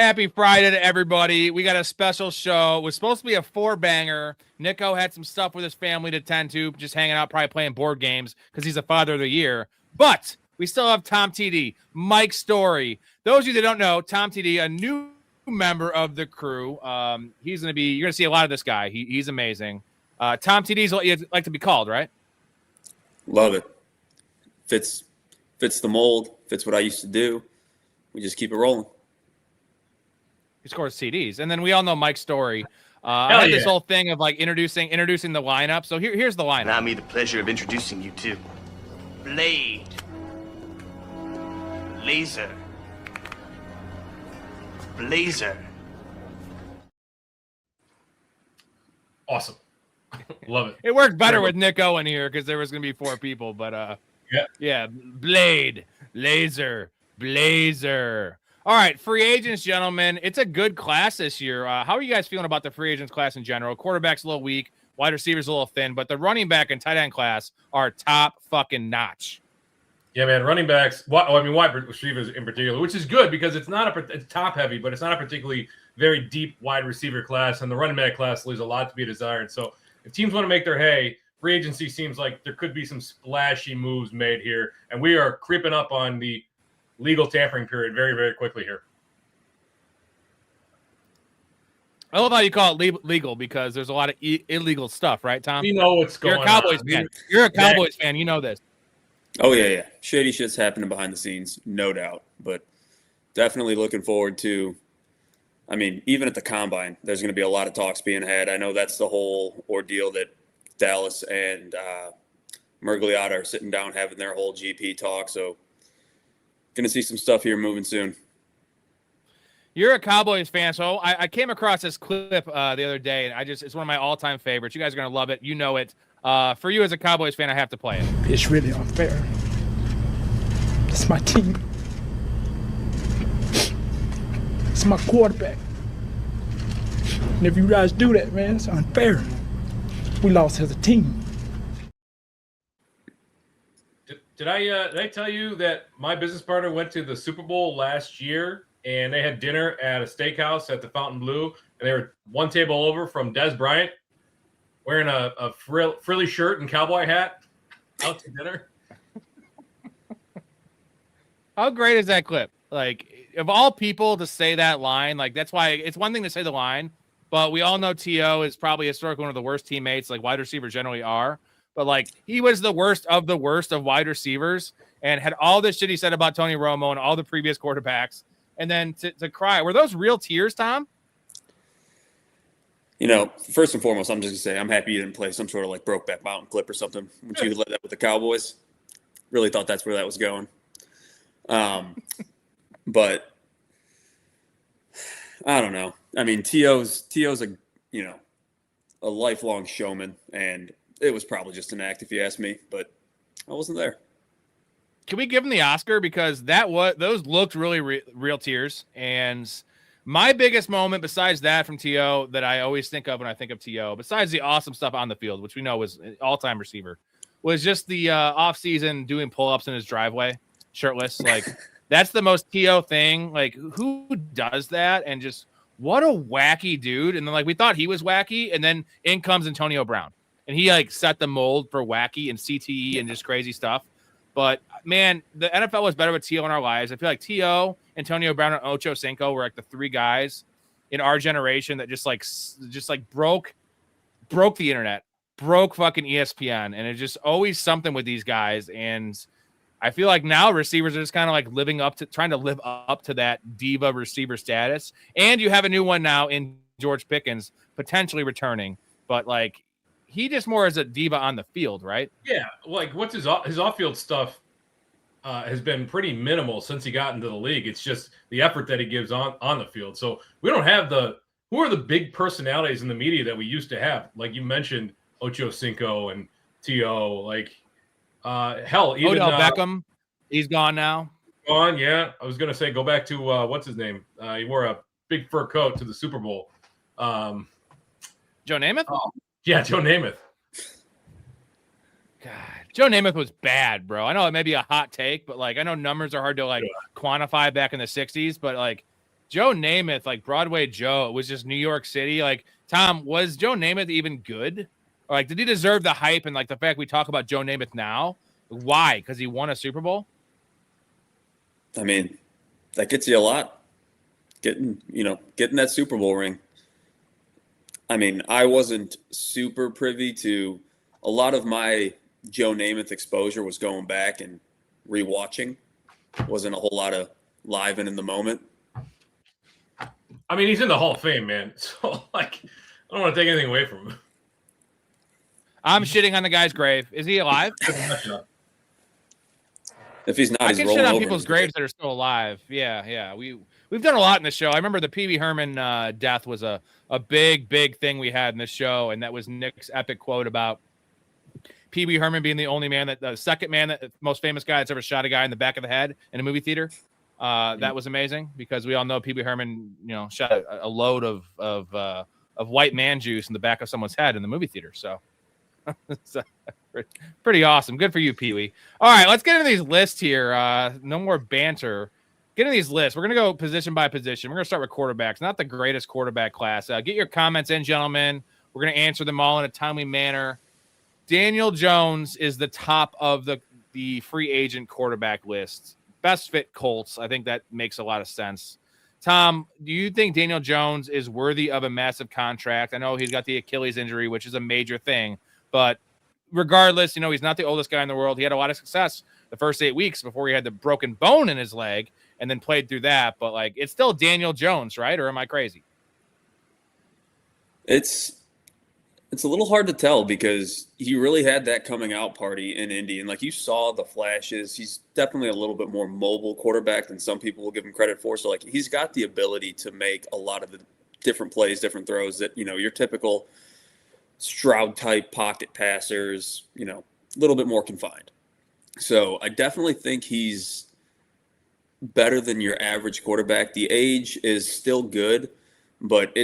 Happy Friday to everybody. We got a special show. It was supposed to be a 4-banger. Nico had some stuff with his family to tend to, just hanging out, probably playing board games because he's a father of the year. But we still have Tom TD, Mike Storey. Those of you that don't know, Tom TD, a new member of the crew. He's going to be, you're going to see a lot of this guy. He's amazing. Tom TD's what you'd like to be called, right? Love it. Fits the mold, fits what I used to do. We just keep it rolling. He scores CDs. And then we all know Mike Storey. I had this whole thing of like introducing the lineup. So here's the lineup. Allow me the pleasure of introducing you to Blade, Laser, Blazer. Awesome. Love it. It worked better with Nick Owen here because there was going to be 4 people. But yeah, Blade, Laser, Blazer. All right, free agents, gentlemen. It's a good class this year. How are you guys feeling about the free agents class in general? Quarterback's a little weak, wide receivers a little thin, but the running back and tight end class are top fucking notch. Yeah, man, running backs. Wide receivers in particular, which is good because it's top heavy, but it's not a particularly very deep wide receiver class, and the running back class leaves a lot to be desired. So if teams want to make their hay, free agency seems like there could be some splashy moves made here, and we are creeping up on the legal tampering period very, very quickly here. I love how you call it legal because there's a lot of illegal stuff, right, Tom? You know what's going on. You're a Cowboys fan. You're a Cowboys fan. You know this. Oh, yeah. Shady shit's happening behind the scenes, no doubt. But definitely looking forward to, even at the Combine, there's going to be a lot of talks being had. I know that's the whole ordeal that Dallas and Mergliotta are sitting down having their whole GP talk. So going to see some stuff here moving soon. You're a Cowboys fan, so I came across this clip the other day, and it's one of my all-time favorites. You guys are going to love it. You know it. For you as a Cowboys fan, I have to play it. It's really unfair. It's my team. It's my quarterback. And if you guys do that, man, it's unfair. We lost as a team. Did I tell you that my business partner went to the Super Bowl last year and they had dinner at a steakhouse at the Fontainebleau, and they were one table over from Des Bryant wearing a frilly shirt and cowboy hat out to dinner? How great is that clip? Like, of all people to say that line, like, that's why it's one thing to say the line, but we all know T.O. is probably historically one of the worst teammates, like wide receivers generally are. But, like, he was the worst of wide receivers and had all this shit he said about Tony Romo and all the previous quarterbacks. And then to cry. Were those real tears, Tom? First and foremost, I'm just going to say I'm happy you didn't play some sort of, like, Brokeback Mountain clip or something. Once you led that with the Cowboys, really thought that's where that was going. But I don't know. T.O.'s a lifelong showman, and it was probably just an act if you ask me, but I wasn't there. Can we give him the Oscar? Because those looked really real tears. And my biggest moment besides that from T.O. that I always think of when I think of T.O., besides the awesome stuff on the field, which we know was an all-time receiver, was just the off-season doing pull-ups in his driveway, shirtless. Like, that's the most T.O. thing. Like, who does that? And just what a wacky dude. And then, like, we thought he was wacky, and then in comes Antonio Brown. And he, like, set the mold for wacky and CTE and just crazy stuff. But, man, the NFL was better with T.O. in our lives. I feel like T.O., Antonio Brown, and Ocho Cinco were, like, the 3 guys in our generation that just broke the internet, broke fucking ESPN. And it's just always something with these guys. And I feel like now receivers are just kind of, like, trying to live up to that diva receiver status. And you have a new one now in George Pickens potentially returning. But, like, he just more as a diva on the field, right? Yeah, like what's his off-field stuff has been pretty minimal since he got into the league. It's just the effort that he gives on the field. So we don't have who are the big personalities in the media that we used to have? Like you mentioned, Ocho Cinco and T.O. Like hell, even Odell Beckham, he's gone now. Gone, yeah. I was gonna say go back to what's his name? He wore a big fur coat to the Super Bowl. Joe Namath? Yeah, Joe Namath. God, Joe Namath was bad, bro. I know it may be a hot take, but like I know numbers are hard to like quantify back in the 60s, but like Joe Namath, like Broadway Joe, it was just New York City. Like, Tom, was Joe Namath even good? Or like, did he deserve the hype and like the fact we talk about Joe Namath now? Why? Because he won a Super Bowl? I mean, that gets you a lot. Getting that Super Bowl ring. I mean, I wasn't super privy to a lot of my Joe Namath exposure was going back and rewatching. Wasn't a whole lot of live and in the moment. I mean, he's in the Hall of Fame, man. So, like, I don't want to take anything away from him. I'm shitting on the guy's grave. Is he alive? If he's not, I he's can rolling shit on over people's graves that are still alive. Yeah. We've done a lot in this show. I remember the Pee Wee Herman death was a big thing we had in this show, and that was Nick's epic quote about Pee Wee Herman being the second man, that most famous guy that's ever shot a guy in the back of the head in a movie theater. That was amazing because we all know Pee Wee Herman, shot a load of white man juice in the back of someone's head in the movie theater. So it's pretty awesome. Good for you, Pee Wee. All right, let's get into these lists here. No more banter. Get into these lists. We're going to go position by position. We're going to start with quarterbacks. Not the greatest quarterback class. Get your comments in, gentlemen. We're going to answer them all in a timely manner. Daniel Jones is the top of the free agent quarterback list. Best fit Colts. I think that makes a lot of sense. Tom, do you think Daniel Jones is worthy of a massive contract? I know he's got the Achilles injury, which is a major thing, but regardless, he's not the oldest guy in the world. He had a lot of success the first 8 weeks before he had the broken bone in his leg and then played through that. But like, it's still Daniel Jones, right? Or am I crazy? It's a little hard to tell because he really had that coming out party in Indy. And like you saw the flashes, he's definitely a little bit more mobile quarterback than some people will give him credit for. So like he's got the ability to make a lot of the different plays, different throws that, your typical Stroud type pocket passers, a little bit more confined. So I definitely think he's better than your average quarterback. The age is still good, but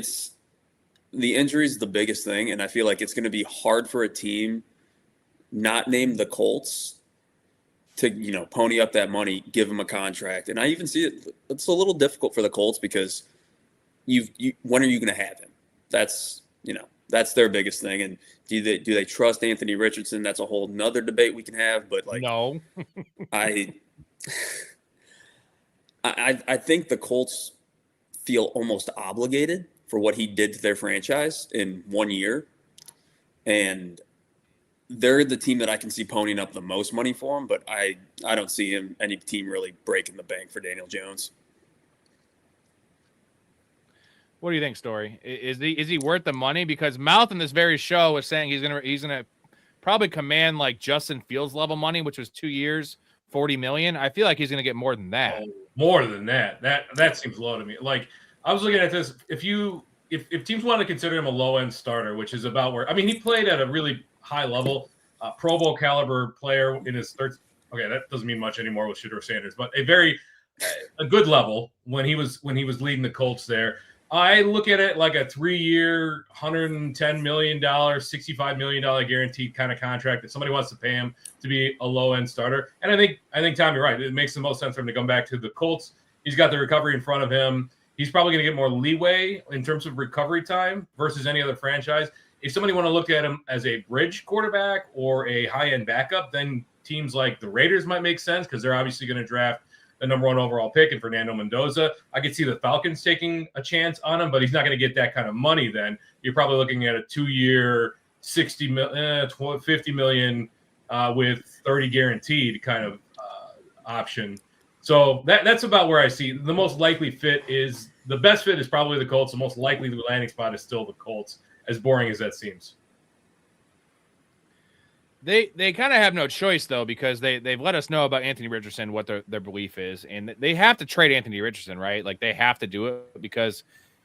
the injury is the biggest thing, and I feel like it's going to be hard for a team not named the Colts to, pony up that money, give him a contract. And I even see it's a little difficult for the Colts because when are you going to have him? That's their biggest thing. And do they trust Anthony Richardson? That's a whole nother debate we can have. But like, no, I think the Colts feel almost obligated for what he did to their franchise in 1 year. And they're the team that I can see ponying up the most money for him, but I don't see any team really breaking the bank for Daniel Jones. What do you think, Storey? Is he worth the money? Because Mouth in this very show was saying he's gonna probably command like Justin Fields level money, which was 2 years, $40 million. I feel like he's gonna get more than that. More than that. That seems low to me. Like, I was looking at this. If teams want to consider him a low end starter, which is about where he played at a really high level, Pro Bowl caliber player in his third. Okay, that doesn't mean much anymore with Shedeur Sanders, but a good level when he was leading the Colts there. I look at it like a 3-year, $110 million, $65 million guaranteed kind of contract that somebody wants to pay him to be a low end starter. And I think Tom, you're right. It makes the most sense for him to come back to the Colts. He's got the recovery in front of him. He's probably going to get more leeway in terms of recovery time versus any other franchise. If somebody want to look at him as a bridge quarterback or a high-end backup, then teams like the Raiders might make sense because they're obviously going to draft the number 1 overall pick in Fernando Mendoza. I could see the Falcons taking a chance on him, but he's not going to get that kind of money then. You're probably looking at a 2-year, $50 million with 30 guaranteed kind of option. So that's about where I see the most likely fit is the best fit is probably the Colts. The most likely landing spot is still the Colts, as boring as that seems. They kind of have no choice though, because they've let us know about Anthony Richardson, what their belief is, and they have to trade Anthony Richardson, right? Like they have to do it because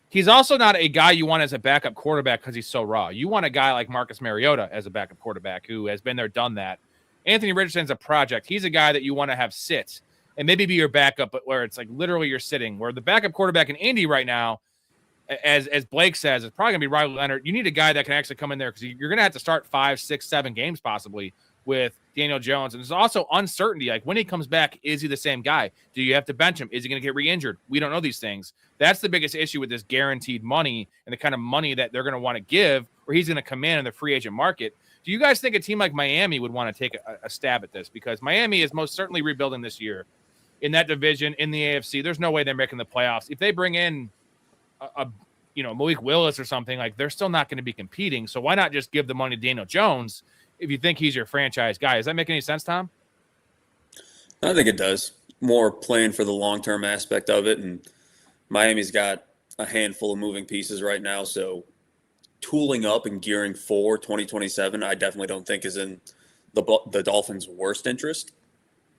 he's also not a guy you want as a backup quarterback because he's so raw. You want a guy like Marcus Mariota as a backup quarterback who has been there, done that. Anthony Richardson's a project. He's a guy that you want to have sit and maybe be your backup, but where it's like literally you're sitting. Where the backup quarterback in Indy right now, as Blake says, it's probably going to be Riley Leonard. You need a guy that can actually come in there because you're going to have to start 5, 6, 7 games possibly with Daniel Jones. And there's also uncertainty. Like when he comes back, is he the same guy? Do you have to bench him? Is he going to get re-injured? We don't know these things. That's the biggest issue with this guaranteed money and the kind of money that they're going to want to give, or he's going to command in the free agent market. Do you guys think a team like Miami would want to take a stab at this? Because Miami is most certainly rebuilding this year in that division in the AFC. There's no way they're making the playoffs. If they bring in Malik Willis or something, like they're still not going to be competing. So why not just give the money to Daniel Jones if you think he's your franchise guy? Does that make any sense, Tom? I think it does. More playing for the long-term aspect of it. And Miami's got a handful of moving pieces right now. So tooling up and gearing for 2027, I definitely don't think is in the Dolphins' worst interest.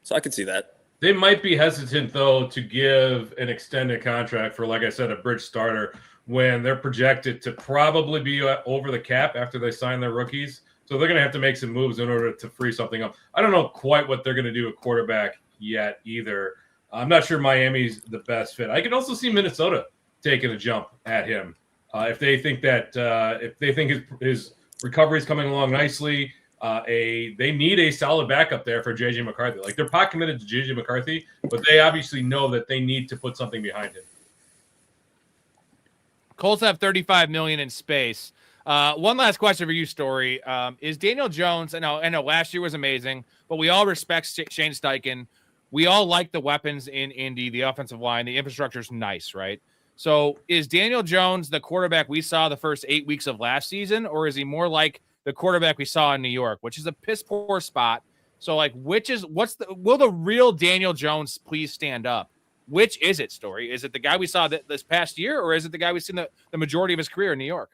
So I could see that. They might be hesitant, though, to give an extended contract for, like I said, a bridge starter when they're projected to probably be over the cap after they sign their rookies. So they're going to have to make some moves in order to free something up. I don't know quite what they're going to do at quarterback yet either. I'm not sure Miami's the best fit. I could also see Minnesota taking a jump at him if they think his recovery is coming along nicely. They need a solid backup there for JJ McCarthy. Like they're pot committed to JJ McCarthy, but they obviously know that they need to put something behind him. Colts have $35 million in space. One last question for you, Storey. Is Daniel Jones? I know last year was amazing, but we all respect Shane Steichen. We all like the weapons in Indy, the offensive line, the infrastructure is nice, right? So is Daniel Jones the quarterback we saw the first 8 weeks of last season, or is he more like the quarterback we saw in New York, which is a piss poor spot? So like, will the real Daniel Jones please stand up? Which is it, Storey? Is it the guy we saw this past year, or is it the guy we've seen the majority of his career in New York?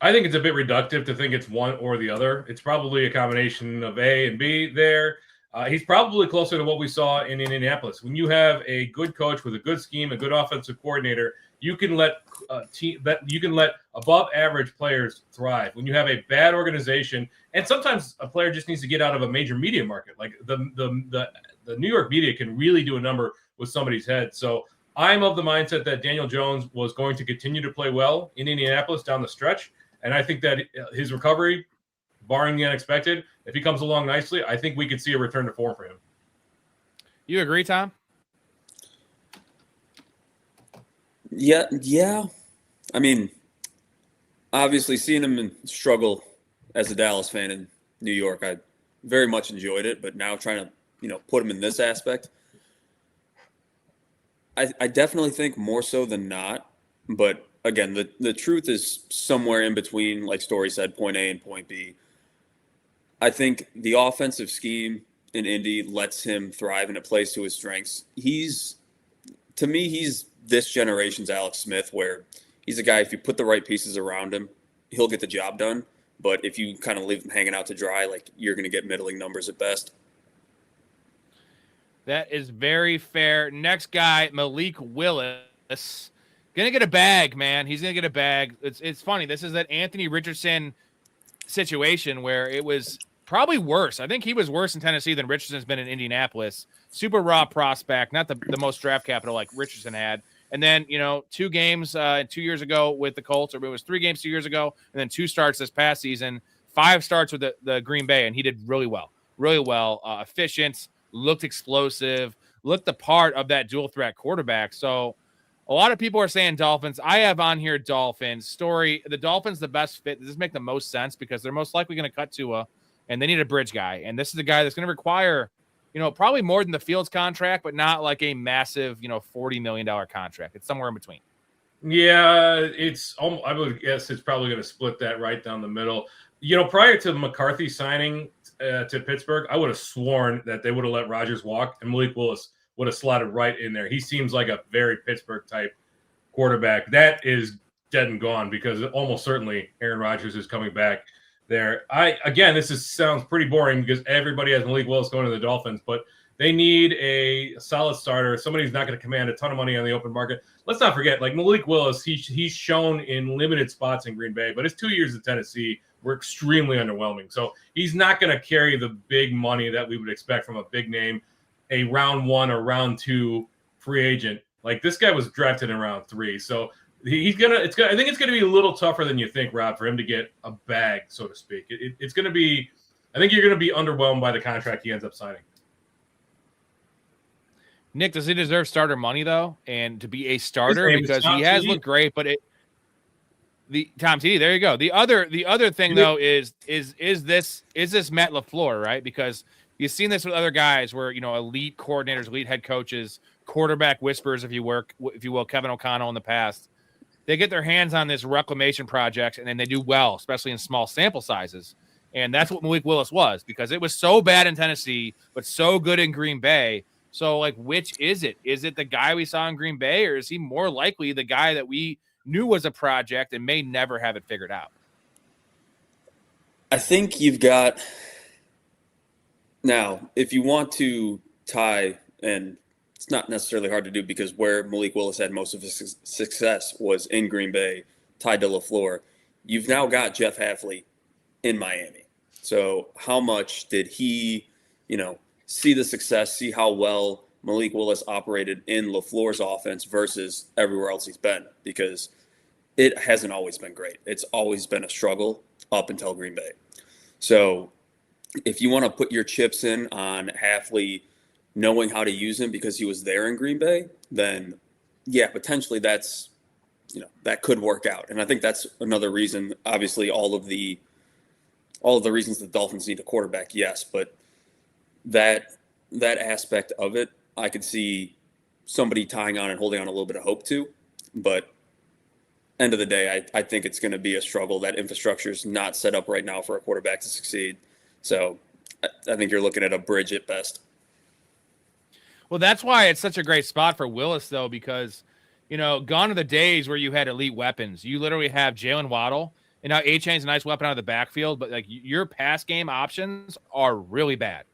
I think it's a bit reductive to think it's one or the other. It's probably a combination of A and B there. He's probably closer to what we saw in Indianapolis. When you have a good coach with a good scheme, a good offensive coordinator, you can let above average players thrive. When you have a bad organization, and sometimes a player just needs to get out of a major media market, like the New York media can really do a number with somebody's head. So I'm of the mindset that Daniel Jones was going to continue to play well in Indianapolis down the stretch. And I think that his recovery, barring the unexpected, if he comes along nicely, I think we could see a return to form for him. You agree, Tom? Yeah. I mean, obviously seeing him struggle as a Dallas fan in New York, I very much enjoyed it. But now trying to, put him in this aspect, I definitely think more so than not. But again, the truth is somewhere in between, like Storey said, point A and point B. I think the offensive scheme in Indy lets him thrive and it plays to his strengths. To me, he's this generation's Alex Smith, where he's a guy, if you put the right pieces around him, he'll get the job done. But if you kind of leave him hanging out to dry, like you're going to get middling numbers at best. That is very fair. Next guy, Malik Willis. Gonna get a bag, man. He's gonna get a bag. It's funny. This is that Anthony Richardson situation where it was probably worse. I think he was worse in Tennessee than Richardson's been in Indianapolis. Super raw prospect, not the most draft capital like Richardson had. And then, 2 games 2 years ago with the Colts, or it was 3 games 2 years ago, and then 2 starts this past season, 5 starts with the Green Bay, and he did really well. Efficient, looked explosive, looked the part of that dual threat quarterback. So a lot of people are saying Dolphins. I have on here Dolphins. Storey, the Dolphins, the best fit. Does this make the most sense? Because they're most likely going to cut Tua, and they need a bridge guy. And this is a guy that's going to require, probably more than the Fields contract, but not like a massive, $40 million contract. It's somewhere in between. Yeah, I would guess it's probably going to split that right down the middle. Prior to McCarthy signing to Pittsburgh, I would have sworn that they would have let Rodgers walk and Malik Willis would have slotted right in there. He seems like a very Pittsburgh-type quarterback. That is dead and gone because almost certainly Aaron Rodgers is coming back there. This sounds pretty boring because everybody has Malik Willis going to the Dolphins, but they need a solid starter, somebody who's not going to command a ton of money on the open market. Let's not forget, like Malik Willis, he's shown in limited spots in Green Bay, but his 2 years in Tennessee were extremely underwhelming. So he's not going to carry the big money that we would expect from a big name, a round 1 or round 2 free agent. Like this guy was drafted in round 3. So I think it's going to be a little tougher than you think, Rob, for him to get a bag, so to speak. It's going to be I think you're going to be underwhelmed by the contract he ends up signing. Nick, does he deserve starter money though, and to be a starter because he has looked great? But Tom TD, there you go. The other thing though is this Matt LaFleur, right? Because you've seen this with other guys where elite coordinators, elite head coaches, quarterback whispers, if you will, Kevin O'Connell in the past. They get their hands on this reclamation project and then they do well, especially in small sample sizes. And that's what Malik Willis was, because it was so bad in Tennessee, but so good in Green Bay. So, like, which is it? Is it the guy we saw in Green Bay, or is he more likely the guy that we knew was a project and may never have it figured out? I think you've got – now, if you want to tie, and it's not necessarily hard to do because where Malik Willis had most of his success was in Green Bay, tied to LaFleur, you've now got Jeff Hafley in Miami. So how much did he, see the success, see how well Malik Willis operated in LaFleur's offense versus everywhere else he's been? Because it hasn't always been great. It's always been a struggle up until Green Bay. So if you want to put your chips in on Hafley knowing how to use him because he was there in Green Bay, then yeah, potentially that's, that could work out. And I think that's another reason, obviously all of the reasons the Dolphins need a quarterback, yes, but that aspect of it, I could see somebody tying on and holding on a little bit of hope to. But end of the day, I think it's going to be a struggle. That infrastructure is not set up right now for a quarterback to succeed. So I think you're looking at a bridge at best. Well, that's why it's such a great spot for Willis, though, because, gone are the days where you had elite weapons. You literally have Jalen Waddle, and now A-Chain's a nice weapon out of the backfield, but like your pass game options are really bad.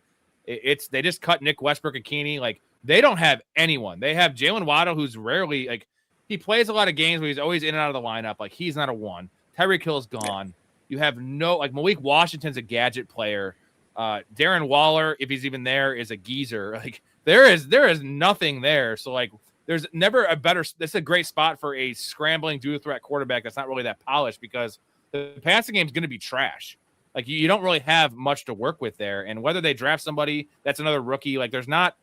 They just cut Nick Westbrook-Ikini. Like, they don't have anyone. They have Jalen Waddle, who's rarely he plays a lot of games, but he's always in and out of the lineup. Like, he's not a one. Tyreek Hill's gone. You have Malik Washington's a gadget player. Darren Waller, if he's even there, is a geezer. Like, there is nothing there. So like, there's never a better. This is a great spot for a scrambling dual threat quarterback that's not really that polished, because the passing game is going to be trash. Like, you don't really have much to work with there. And whether they draft somebody that's another rookie, like it's not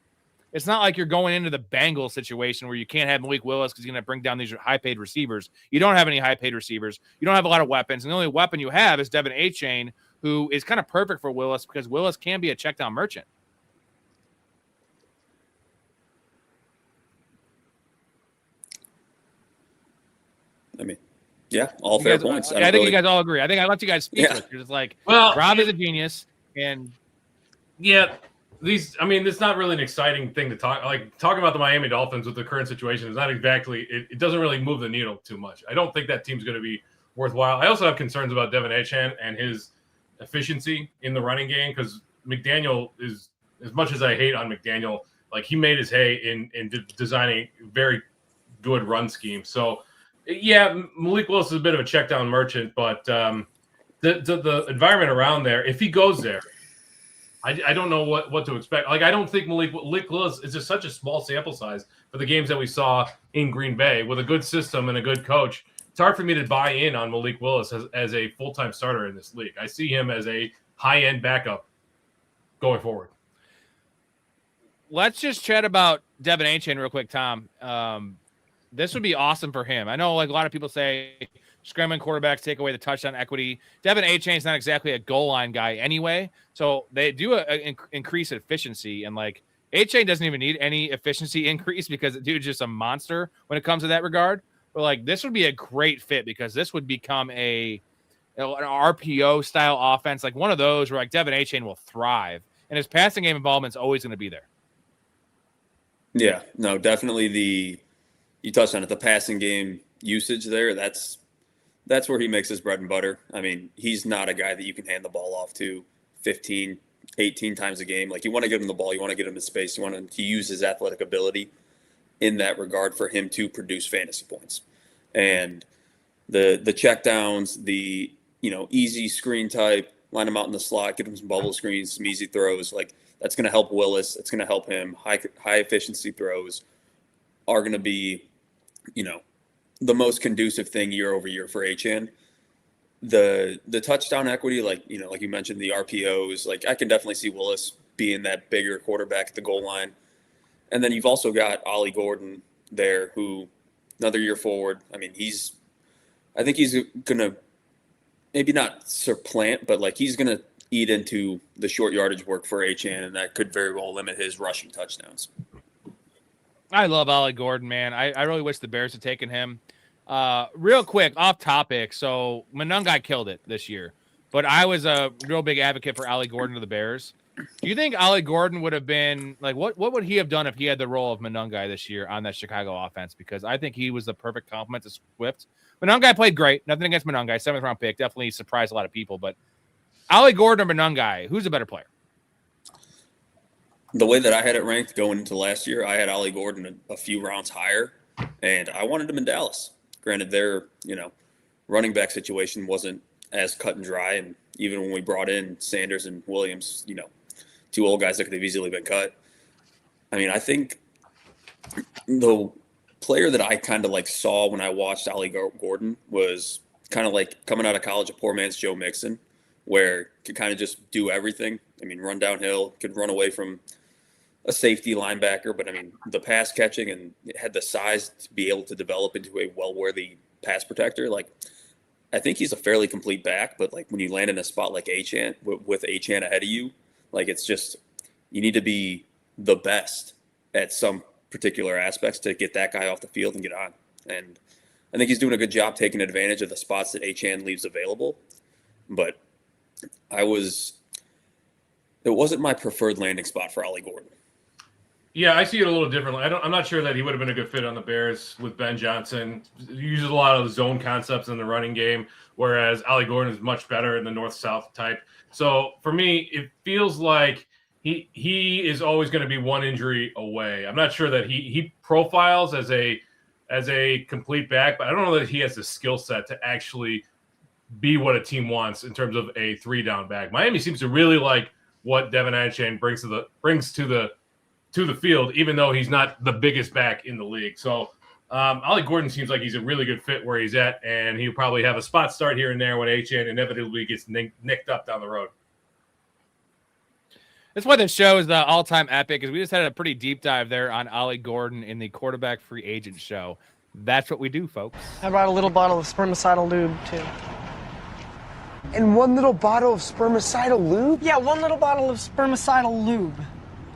like you're going into the Bengals situation where you can't have Malik Willis because he's going to bring down these high-paid receivers. You don't have any high-paid receivers. You don't have a lot of weapons. And the only weapon you have is Devin A-Chain, who is kind of perfect for Willis because Willis can be a check-down merchant. I mean, yeah, all fair points. I think you guys all agree. I think I let you guys speak. Yeah. It's like, Rob is a genius, and it's not really an exciting thing to talk about the Miami Dolphins with the current situation. Is not exactly it doesn't really move the needle too much. I don't think that team's going to be worthwhile. I also have concerns about Devin Achane and his efficiency in the running game, because McDaniel is, as much as I hate on McDaniel, like, he made his hay in designing very good run scheme. So yeah, Malik Willis is a bit of a check down merchant, but the environment around there, if he goes there, I don't know what to expect. Like, I don't think Malik Willis is just such a small sample size for the games that we saw in Green Bay with a good system and a good coach. It's hard for me to buy in on Malik Willis as a full-time starter in this league. I see him as a high-end backup going forward. Let's just chat about Devin Achane real quick, Tom. This would be awesome for him. I know, like, a lot of people say scrambling quarterbacks take away the touchdown equity. Devin Achane is not exactly a goal line guy anyway, so they do increase efficiency. And like, Achane doesn't even need any efficiency increase because the dude's just a monster when it comes to that regard. But like, this would be a great fit because this would become an RPO style offense, like one of those where like Devin Achane will thrive, and his passing game involvement is always going to be there. Yeah, no, definitely you touched on it, the passing game usage there. That's where he makes his bread and butter. I mean, he's not a guy that you can hand the ball off to 15, 18 times a game. Like, you want to give him the ball, you want to get him in space, you want him to use his athletic ability in that regard for him to produce fantasy points. And the checkdowns, the easy screen type, line him out in the slot, get him some bubble screens, some easy throws, like, that's going to help Willis. It's going to help him. High efficiency throws are going to be, the most conducive thing year over year for Achane. the touchdown equity, like like you mentioned, the RPOs, like I can definitely see Willis being that bigger quarterback at the goal line. And then you've also got Ollie Gordon there, who another year forward. I mean, I think he's gonna maybe not supplant, but like he's gonna eat into the short yardage work for Achane, and that could very well limit his rushing touchdowns. I love Ollie Gordon, man. I really wish the Bears had taken him. Real quick, off topic. So Monungai killed it this year, but I was a real big advocate for Ollie Gordon to the Bears. Do you think Ollie Gordon would have been like what would he have done if he had the role of Monungai this year on that Chicago offense? Because I think he was the perfect complement to Swift. Monungai played great. Nothing against Monungai. 7th round pick. Definitely surprised a lot of people. But Ollie Gordon or Monungai, who's a better player? The way that I had it ranked going into last year, I had Ollie Gordon a few rounds higher, and I wanted him in Dallas. Granted, their running back situation wasn't as cut and dry, and even when we brought in Sanders and Williams, 2 old guys that could have easily been cut. I mean, I think the player that I kind of like saw when I watched Ollie Gordon was kind of like coming out of college, a poor man's Joe Mixon, where could kind of just do everything. I mean, run downhill, could run away from a safety linebacker, but I mean, the pass catching and had the size to be able to develop into a well-worthy pass protector. Like, I think he's a fairly complete back, but like when you land in a spot like Achane with Achane ahead of you, like it's just you need to be the best at some particular aspects to get that guy off the field and get on. And I think he's doing a good job taking advantage of the spots that Achane leaves available. But it wasn't my preferred landing spot for Ollie Gordon. Yeah, I see it a little differently. I'm not sure that he would have been a good fit on the Bears with Ben Johnson. He uses a lot of the zone concepts in the running game, whereas Ollie Gordon is much better in the north-south type. So for me, it feels like he is always going to be one injury away. I'm not sure that he profiles as a complete back, but I don't know that he has the skill set to actually be what a team wants in terms of a 3-down back. Miami seems to really like what Devin Achane brings to the field, even though he's not the biggest back in the league. So Ollie Gordon seems like he's a really good fit where he's at, and he'll probably have a spot start here and there when Achane inevitably gets nicked up down the road. That's why the show is the all-time epic, because we just had a pretty deep dive there on Ollie Gordon in the quarterback free agent show. That's what we do, folks. How about a little bottle of spermicidal lube, too? And 1 little bottle of spermicidal lube? Yeah, 1 little bottle of spermicidal lube.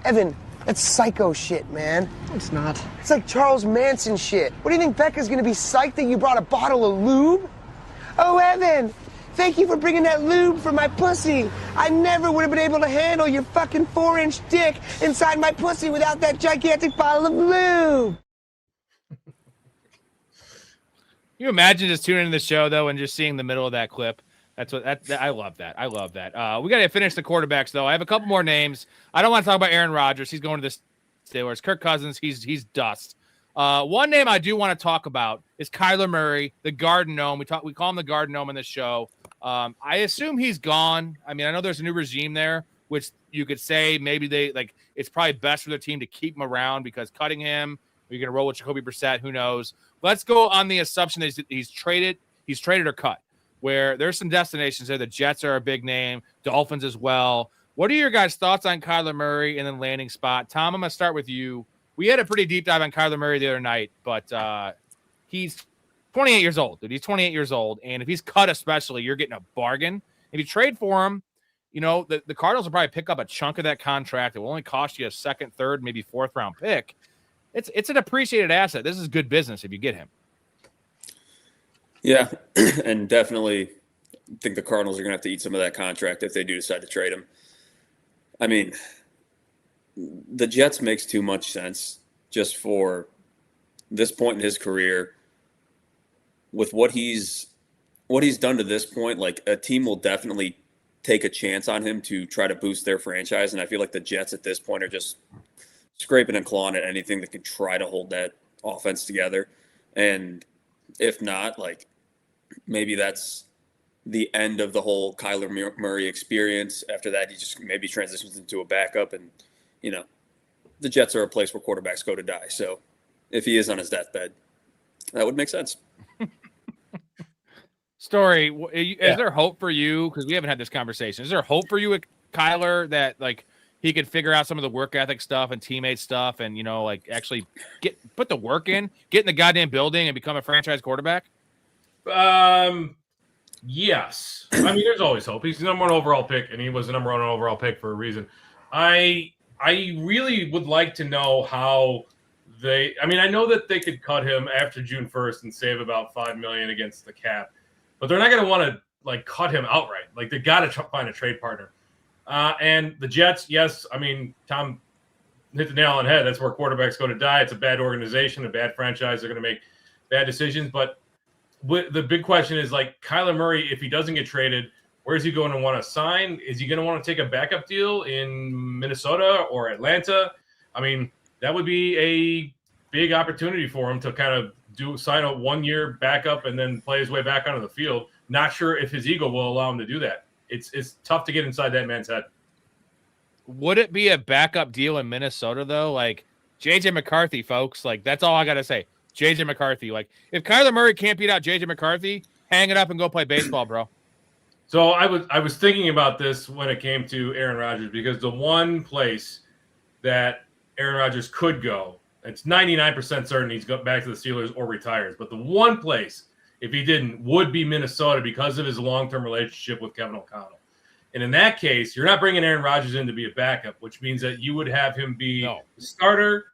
Evan, that's psycho shit, man. It's not. It's like Charles Manson shit. What do you think Becca's gonna be psyched that you brought a bottle of lube? Oh, Evan, thank you for bringing that lube for my pussy. I never would have been able to handle your fucking 4-inch dick inside my pussy without that gigantic bottle of lube. Can you imagine just tuning into the show, though, and just seeing the middle of that clip? I love that. I love that. We got to finish the quarterbacks, though. I have a couple more names. I don't want to talk about Aaron Rodgers. He's going to the Steelers. Kirk Cousins, he's dust. One name I do want to talk about is Kyler Murray, the Garden Gnome. We call him the Garden Gnome in this show. I assume he's gone. I mean, I know there's a new regime there, which you could say maybe it's probably best for their team to keep him around because cutting him, you're going to roll with Jacoby Brissett. Who knows? Let's go on the assumption that he's traded or cut. Where there's some destinations there. The Jets are a big name, Dolphins as well. What are your guys' thoughts on Kyler Murray and then landing spot? Tom, I'm going to start with you. We had a pretty deep dive on Kyler Murray the other night, but he's 28 years old, dude. He's 28 years old, and if he's cut especially, you're getting a bargain. If you trade for him, the Cardinals will probably pick up a chunk of that contract. It will only cost you a 2nd, 3rd, maybe 4th round pick. It's an appreciated asset. This is good business if you get him. Yeah, and definitely think the Cardinals are going to have to eat some of that contract if they do decide to trade him. I mean, the Jets makes too much sense just for this point in his career. With what he's done to this point, like a team will definitely take a chance on him to try to boost their franchise, and I feel like the Jets at this point are just scraping and clawing at anything that can try to hold that offense together. And if not, like maybe that's the end of the whole Kyler Murray experience. After that, he just maybe transitions into a backup, and the Jets are a place where quarterbacks go to die. So if he is on his deathbed, that would make sense. Story, is there hope for you? Because we haven't had this conversation. Is there hope for you with Kyler that like he could figure out some of the work ethic stuff and teammate stuff, and like actually put the work in, get in the goddamn building, and become a franchise quarterback? Yes. I mean, there's always hope. He's the number 1 overall pick, and he was the number 1 overall pick for a reason. I really would like to know how I know that they could cut him after June 1st and save about $5 million against the cap, but they're not going to want to like cut him outright. Like they got to find a trade partner. And the Jets, yes, I mean, Tom hit the nail on the head. That's where quarterbacks go to die. It's a bad organization, a bad franchise. They're going to make bad decisions. But the big question is like Kyler Murray, if he doesn't get traded, where is he going to want to sign? Is he going to want to take a backup deal in Minnesota or Atlanta? I mean, that would be a big opportunity for him to kind of sign a 1-year backup and then play his way back onto the field. Not sure if his ego will allow him to do that. It's tough to get inside that man's head. Would it be a backup deal in Minnesota though? Like JJ McCarthy, folks. Like that's all I gotta say. JJ McCarthy. Like if Kyler Murray can't beat out JJ McCarthy, hang it up and go play baseball, bro. So I was thinking about this when it came to Aaron Rodgers because the one place that Aaron Rodgers could go, it's 99% certain he's going back to the Steelers or retires. But the one place, if he didn't, would be Minnesota because of his long-term relationship with Kevin O'Connell. And in that case, you're not bringing Aaron Rodgers in to be a backup, which means that you would have him be the starter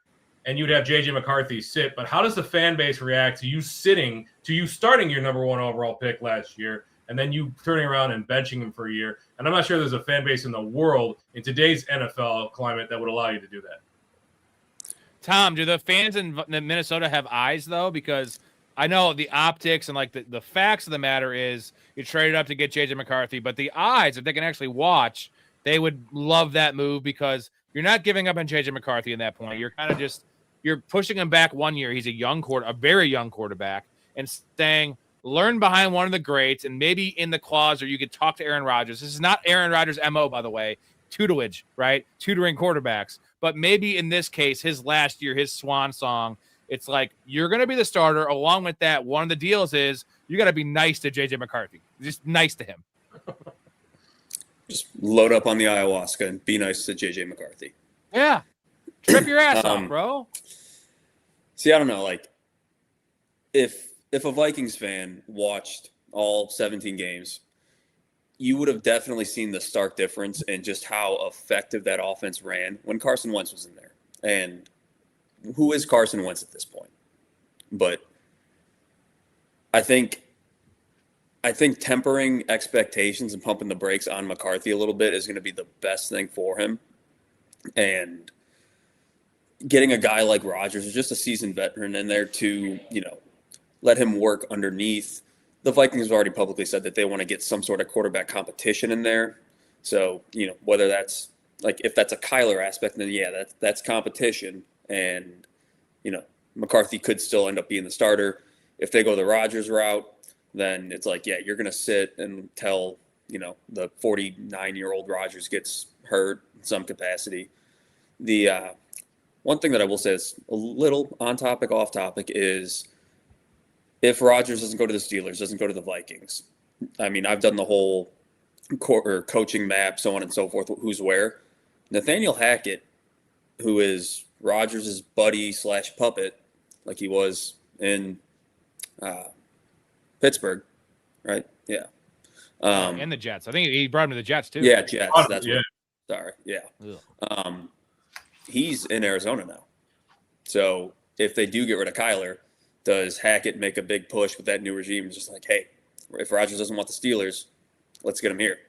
and you would have J.J. McCarthy sit. But how does the fan base react to you starting your number 1 overall pick last year and then you turning around and benching him for a year? And I'm not sure there's a fan base in the world in today's NFL climate that would allow you to do that. Tom, do the fans in Minnesota have eyes, though? Because I know the optics and, like, the facts of the matter is you traded up to get J.J. McCarthy, but the eyes, if they can actually watch, they would love that move because you're not giving up on J.J. McCarthy at that point. You're kind of you're pushing him back 1 year. He's a very young quarterback, and saying, learn behind one of the greats, and maybe in the clause or you could talk to Aaron Rodgers. This is not Aaron Rodgers' MO, by the way, tutelage, right? Tutoring quarterbacks. But maybe in this case, his last year, his swan song, it's like you're going to be the starter. Along with that, one of the deals is you got to be nice to J.J. McCarthy. Just nice to him. Just load up on the ayahuasca and be nice to J.J. McCarthy. Yeah. Trip your ass off, bro. See, I don't know. Like, if a Vikings fan watched all 17 games, you would have definitely seen the stark difference in just how effective that offense ran when Carson Wentz was in there. And who is Carson Wentz at this point? But I think tempering expectations and pumping the brakes on McCarthy a little bit is going to be the best thing for him. And getting a guy like Rodgers, who's just a seasoned veteran in there to, let him work underneath. The Vikings have already publicly said that they want to get some sort of quarterback competition in there. So, whether that's like, if that's a Kyler aspect, then yeah, that's competition. And, McCarthy could still end up being the starter. If they go the Rodgers route, then it's like, yeah, you're going to sit until, the 49-year-old Rodgers gets hurt in some capacity. The one thing that I will say is a little on topic, off topic is if Rodgers doesn't go to the Steelers, doesn't go to the Vikings. I mean, I've done the whole coaching map, so on and so forth, who's where. Nathaniel Hackett, who is Rodgers' buddy / puppet, like he was in Pittsburgh, right? Yeah. And the Jets. I think he brought him to the Jets, too. Yeah, Jets. That's yeah. Sorry. Yeah. He's in Arizona now. So if they do get rid of Kyler, does Hackett make a big push with that new regime? Just like, hey, if Rodgers doesn't want the Steelers, let's get him here.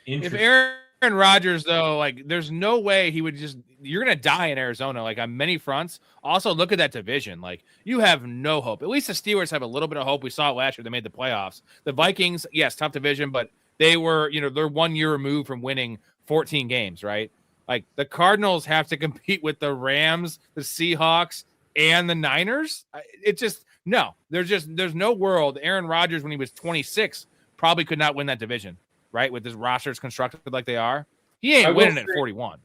If Aaron Rodgers, though, like, there's no way he would you're going to die in Arizona, like, on many fronts. Also, look at that division. Like, you have no hope. At least the Steelers have a little bit of hope. We saw it last year. They made the playoffs. The Vikings, yes, tough division, but they were, they're 1 year removed from winning 14 games, right? Like, the Cardinals have to compete with the Rams, the Seahawks, and the Niners. There's no world. Aaron Rodgers, when he was 26, probably could not win that division, right? With his rosters constructed like they are. He ain't winning at 41.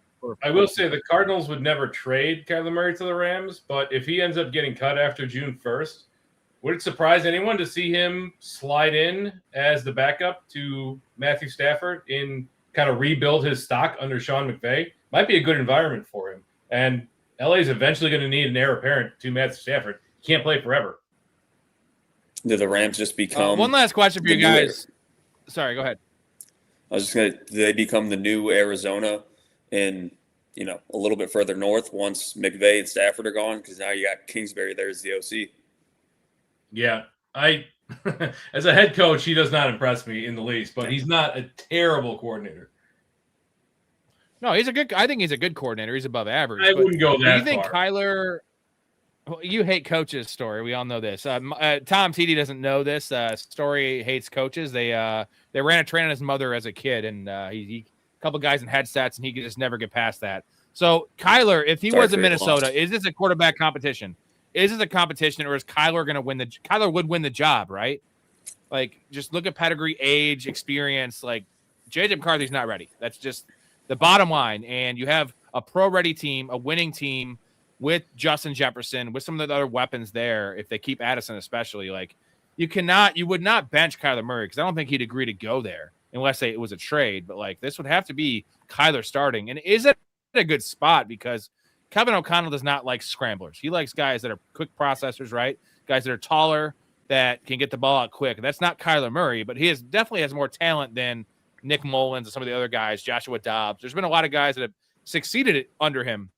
I will say the Cardinals would never trade Kyler Murray to the Rams, but if he ends up getting cut after June 1st, would it surprise anyone to see him slide in as the backup to Matthew Stafford in kind of rebuild his stock under Sean McVay? Might be a good environment for him. And LA is eventually going to need an heir apparent to Matthew Stafford. He can't play forever. Do the Rams just become one last question for you guys? Sorry, go ahead. I was just going to – do they become the new Arizona in, a little bit further north once McVay and Stafford are gone? Because now you got Kingsbury there as the OC. Yeah. As a head coach, he does not impress me in the least, but he's not a terrible coordinator. No, I think he's a good coordinator. He's above average. I wouldn't go that far. Do you think Kyler – you hate coaches, Storey. We all know this. Tom TD doesn't know this. Storey hates coaches. They ran a train on his mother as a kid, and he a couple guys in headsets, and he could just never get past that. So Kyler, if he was in Minnesota, is this a quarterback competition? Is this a competition, or is Kyler going to win Kyler would win the job, right? Like, just look at pedigree, age, experience. Like, J.J. McCarthy's not ready. That's just the bottom line. And you have a pro-ready team, a winning team, with Justin Jefferson, with some of the other weapons there, if they keep Addison especially, like you would not bench Kyler Murray because I don't think he'd agree to go there unless it was a trade. But like this would have to be Kyler starting. And is it a good spot? Because Kevin O'Connell does not like scramblers. He likes guys that are quick processors, right? Guys that are taller, that can get the ball out quick. That's not Kyler Murray, but he definitely has more talent than Nick Mullins and some of the other guys, Joshua Dobbs. There's been a lot of guys that have succeeded under him.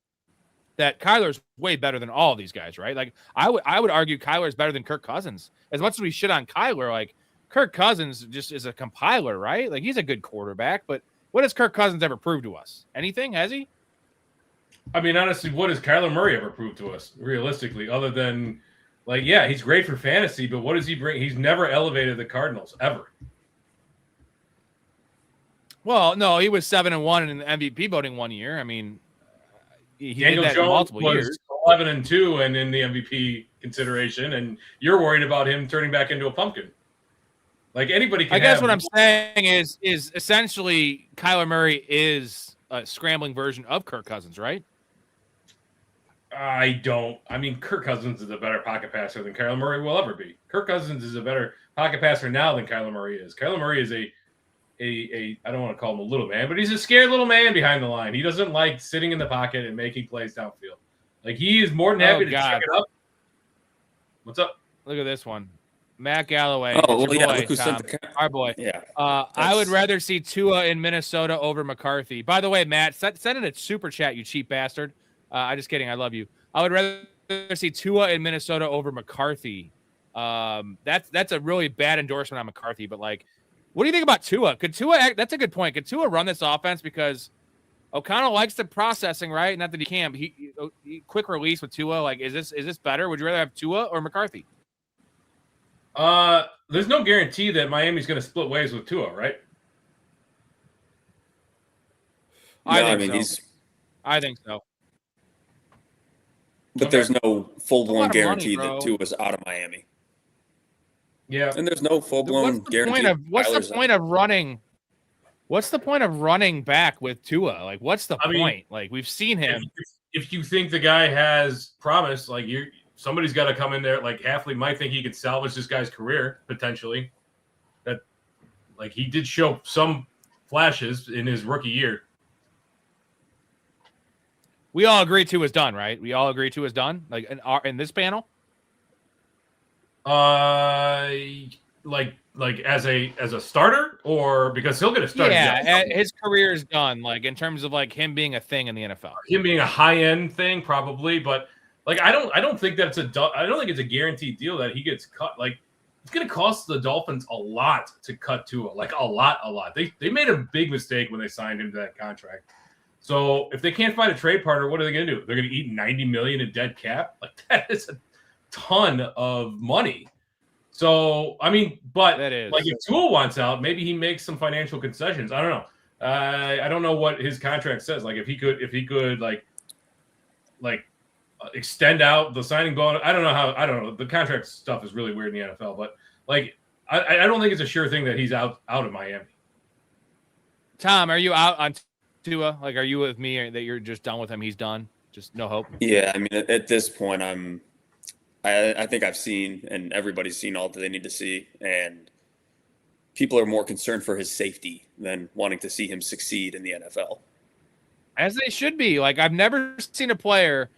That Kyler's way better than all of these guys, right? Like I would argue Kyler is better than Kirk Cousins. As much as we shit on Kyler, like Kirk Cousins just is a compiler, right? Like he's a good quarterback, but what has Kirk Cousins ever proved to us? Anything? Has he? I mean, honestly, what has Kyler Murray ever proved to us, realistically, other than like, yeah, he's great for fantasy, but what does he bring? He's never elevated the Cardinals ever. Well, no, he was 7-1 in the MVP voting one year. I mean, he Daniel did that Jones in multiple was years. 11-2 and in the MVP consideration, and you're worried about him turning back into a pumpkin. Like anybody can. I guess what I'm saying is essentially Kyler Murray is a scrambling version of Kirk Cousins, right? I mean, Kirk Cousins is a better pocket passer than Kyler Murray will ever be. Kirk Cousins is a better pocket passer now than Kyler Murray is. Kyler Murray is a I don't want to call him a little man, but he's a scared little man behind the line. He doesn't like sitting in the pocket and making plays downfield. Like he is more than happy to check it up. What's up? Look at this one. Matt Galloway. Oh, well, yeah, boy, look who Tom, sent the our boy. Yeah. I would rather see Tua in Minnesota over McCarthy. By the way, Matt, send it a super chat, you cheap bastard. I'm just kidding. I love you. I would rather see Tua in Minnesota over McCarthy. That's a really bad endorsement on McCarthy, but like, what do you think about Tua? Could Tua? That's a good point. Could Tua run this offense because O'Connell likes the processing, right? Not that he can. But he quick release with Tua. Like, is this better? Would you rather have Tua or McCarthy? There's no guarantee that Miami's going to split ways with Tua, right? I think so. But there's no full-blown guarantee money, that Tua's out of Miami. Yeah, and there's no full-blown guarantee. What's the point of running? What's the point of running back with Tua? Like, what's the point? Like, we've seen him. If you think the guy has promise, like somebody's got to come in there. Like Halfley might think he could salvage this guy's career potentially. That, like, he did show some flashes in his rookie year. We all agree Tua's done, right? We all agree Tua's done. Like in this panel. Like as a starter, or because he'll get a start. Yeah, his career is done. Like in terms of like him being a thing in the NFL, him being a high end thing, probably. But like I don't think that's I don't think it's a guaranteed deal that he gets cut. Like it's going to cost the Dolphins a lot to cut Tua, like a lot. They made a big mistake when they signed him to that contract. So if they can't find a trade partner, what are they going to do? They're going to eat $90 million in dead cap. Like that is a ton of money. So, I mean, but like if Tua wants out, maybe he makes some financial concessions. I don't know. I don't know what his contract says. Like if he could like extend out the signing bonus. I don't know. The contract stuff is really weird in the NFL, but like, I don't think it's a sure thing that he's out of Miami. Tom, are you out on Tua? Like, are you with me or that you're just done with him? He's done. Just no hope. Yeah. I mean, at this point, I think I've seen, and everybody's seen all that they need to see, and people are more concerned for his safety than wanting to see him succeed in the NFL. As they should be. Like, I've never seen a player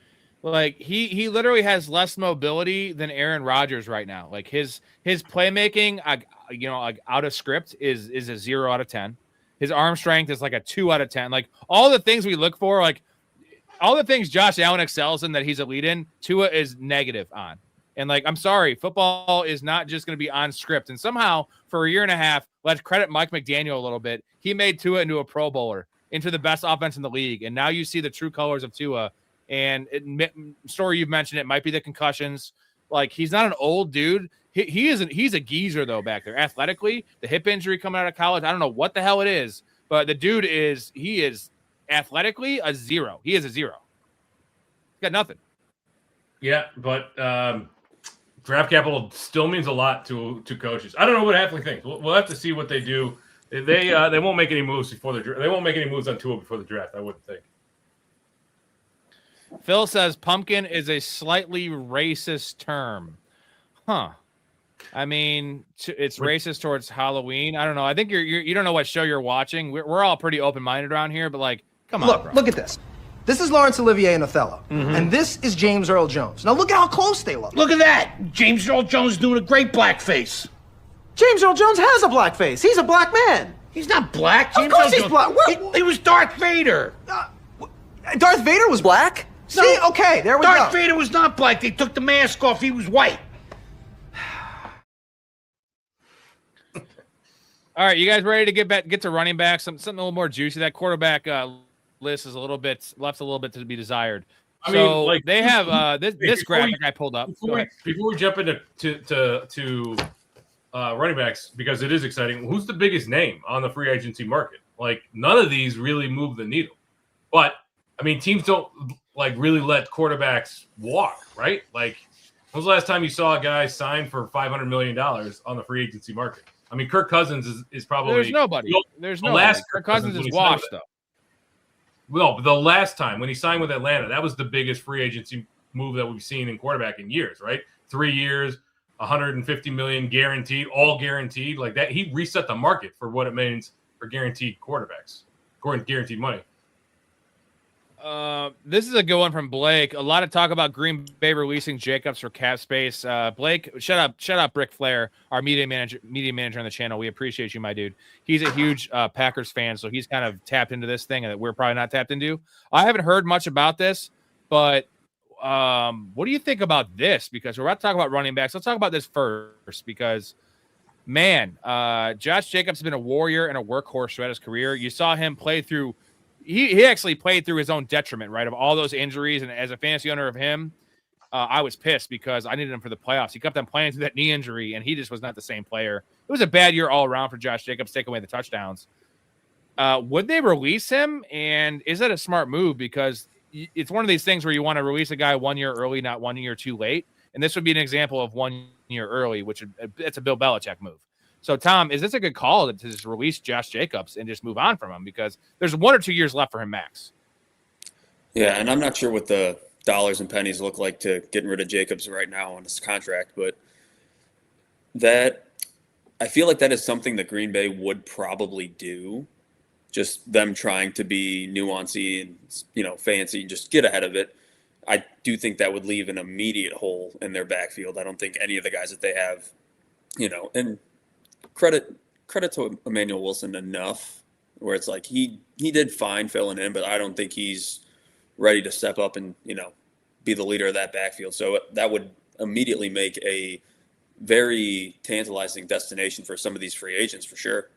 like he literally has less mobility than Aaron Rodgers right now. Like his playmaking, like out of script is a 0 out of 10. His arm strength is like a 2 out of 10. Like all the things we look for, like all the things Josh Allen excels in that he's elite in, Tua is negative on. And like, I'm sorry, football is not just going to be on script. And somehow for a year and a half, let's credit Mike McDaniel a little bit. He made Tua into a Pro Bowler, into the best offense in the league. And now you see the true colors of Tua. And Story, you've mentioned it, might be the concussions. Like, he's not an old dude. He's a geezer though back there. Athletically, the hip injury coming out of college, I don't know what the hell it is, but the dude is athletically a 0. He is a 0. He's got nothing. Yeah, but draft capital still means a lot to coaches. I don't know what Hafley thinks. We'll have to see what they do. They won't make any moves before the draft. They won't make any moves on Tua before the draft, I wouldn't think. Phil says pumpkin is a slightly racist term. Huh. I mean, it's racist towards Halloween. I don't know. I think you don't know what show you're watching. We're all pretty open-minded around here, but like, come on, bro. Look at this. This is Laurence Olivier in Othello. And this is James Earl Jones. Now look at how close they look. Look at that. James Earl Jones doing a great blackface. James Earl Jones has a black face. He's a black man. He's not black. James Of course Earl he's Jones- black. He was Darth Vader. Darth Vader was black? No, See, okay, there we Darth go. Vader was not black. They took the mask off. He was white. All right, you guys ready to get to running back? Something a little more juicy. That quarterback list is left a little bit to be desired. I mean, like, they have this graphic I pulled up. Before we jump into running backs, because it is exciting, who's the biggest name on the free agency market? Like, none of these really move the needle. But, I mean, teams don't, like, really let quarterbacks walk, right? Like, when was the last time you saw a guy sign for $500 million on the free agency market? I mean, Kirk Cousins is probably... There's nobody. Kirk Cousins is washed, though. No, but the last time when he signed with Atlanta, that was the biggest free agency move that we've seen in quarterback in years, right? 3 years, $150 million guaranteed, all guaranteed, like that. He reset the market for what it means for guaranteed quarterbacks, guaranteed money. This is a good one from Blake. A lot of talk about Green Bay releasing Jacobs for cap space. Blake, shut up, Brick Flair, our media manager on the channel. We appreciate you, my dude. He's a huge Packers fan, so he's kind of tapped into this thing that we're probably not tapped into. I haven't heard much about this, but what do you think about this? Because we're about to talk about running backs. Let's talk about this first, because man, Josh Jacobs has been a warrior and a workhorse throughout his career. You saw him play through. He actually played through his own detriment, right, of all those injuries. And as a fantasy owner of him, I was pissed because I needed him for the playoffs. He kept on playing through that knee injury, and he just was not the same player. It was a bad year all around for Josh Jacobs, take away the touchdowns. Would they release him? And is that a smart move? Because it's one of these things where you want to release a guy 1 year early, not 1 year too late. And this would be an example of 1 year early, which it's a Bill Belichick move. So, Tom, is this a good call to just release Josh Jacobs and just move on from him? Because there's 1 or 2 years left for him max. Yeah, and I'm not sure what the dollars and pennies look like to getting rid of Jacobs right now on his contract, but I feel like that is something that Green Bay would probably do. Just them trying to be nuancy and, fancy, just get ahead of it. I do think that would leave an immediate hole in their backfield. I don't think any of the guys that they have, and credit to Emmanuel Wilson enough where it's like he did fine filling in, but I don't think he's ready to step up and, be the leader of that backfield. So that would immediately make a very tantalizing destination for some of these free agents for sure.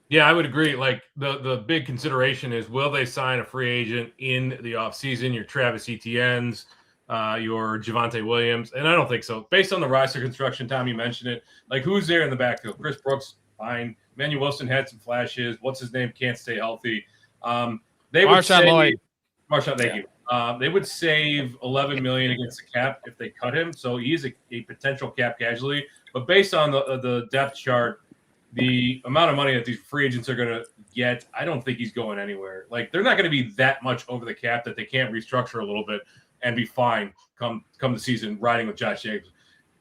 Yeah, I would agree. Like the big consideration is, will they sign a free agent in the offseason? Your Travis Etienne's, your Javonte Williams, and I don't think so. Based on the roster construction, Tom, you mentioned it. Like, who's there in the backfield? Chris Brooks, fine. Emmanuel Wilson had some flashes. What's his name? Can't stay healthy. They would Marshawn, thank you. They would save $11 million against the cap if they cut him. So he's a potential cap casualty. But based on the depth chart, the amount of money that these free agents are going to get, I don't think he's going anywhere. Like, they're not going to be that much over the cap that they can't restructure a little bit. and be fine come the season riding with Josh Jacobs.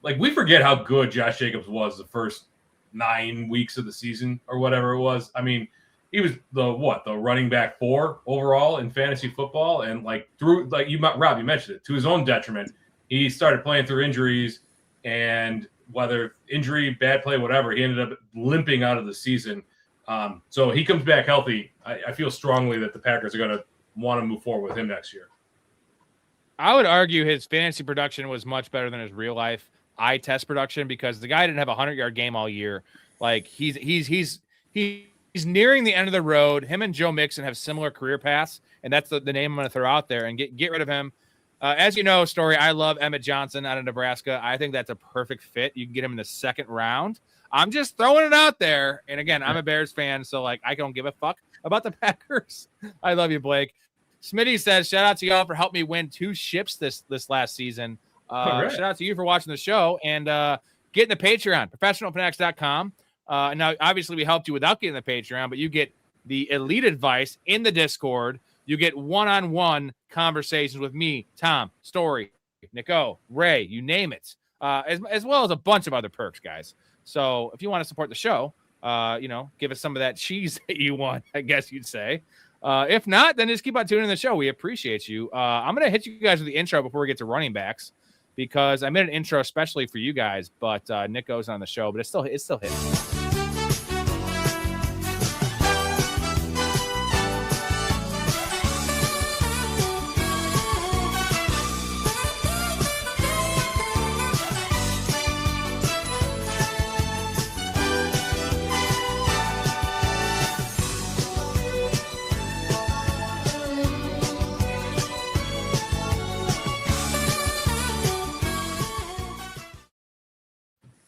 Like, we forget how good Josh Jacobs was the first 9 weeks of the season or whatever it was. I mean, he was the running back 4 overall in fantasy football, and Rob, you mentioned it, to his own detriment. He started playing through injuries, and whether injury, bad play, whatever, he ended up limping out of the season. So he comes back healthy. I feel strongly that the Packers are going to want to move forward with him next year. I would argue his fantasy production was much better than his real life eye test production, because the guy didn't have a 100-yard game all year. Like, he's nearing the end of the road. Him and Joe Mixon have similar career paths, and that's the name I'm going to throw out there and get rid of him. As you know, Storey, I love Emmett Johnson out of Nebraska. I think that's a perfect fit. You can get him in the 2nd round. I'm just throwing it out there. And again, I'm a Bears fan, so I don't give a fuck about the Packers. I love you, Blake. Smitty says, shout out to y'all for helping me win 2 ships this last season. Right. Shout out to you for watching the show, and get in the Patreon, professionalfanatics.com. Now, obviously, we helped you without getting the Patreon, but you get the elite advice in the Discord. You get one-on-one conversations with me, Tom, Storey, Nico, Ray, you name it, as well as a bunch of other perks, guys. So if you want to support the show, give us some of that cheese that you want, I guess you'd say. If not, then just keep on tuning in the show. We appreciate you. I'm going to hit you guys with the intro before we get to running backs, because I made an intro especially for you guys, but Nick goes on the show, but it's still hitting.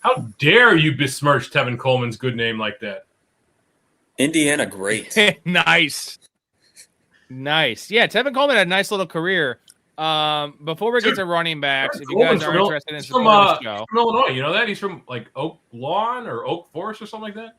How dare you besmirch Tevin Coleman's good name like that? Indiana, great. Nice. Yeah, Tevin Coleman had a nice little career. Before we get to running backs, if you guys are interested in supporting the show. From Illinois, you know that? He's from Oak Lawn or Oak Forest or something like that.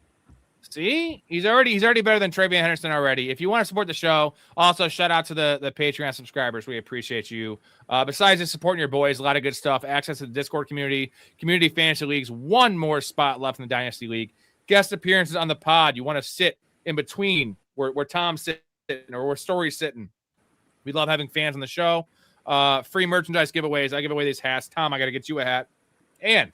See, he's already better than Travion Henderson already. If you want to support the show, also shout out to the Patreon subscribers. We appreciate you. Besides just supporting your boys, a lot of good stuff. Access to the Discord community fantasy leagues. One more spot left in the Dynasty League. Guest appearances on the pod. You want to sit in between where Tom's sitting or where Storey's sitting. We love having fans on the show. Free merchandise giveaways. I give away these hats. Tom, I got to get you a hat. And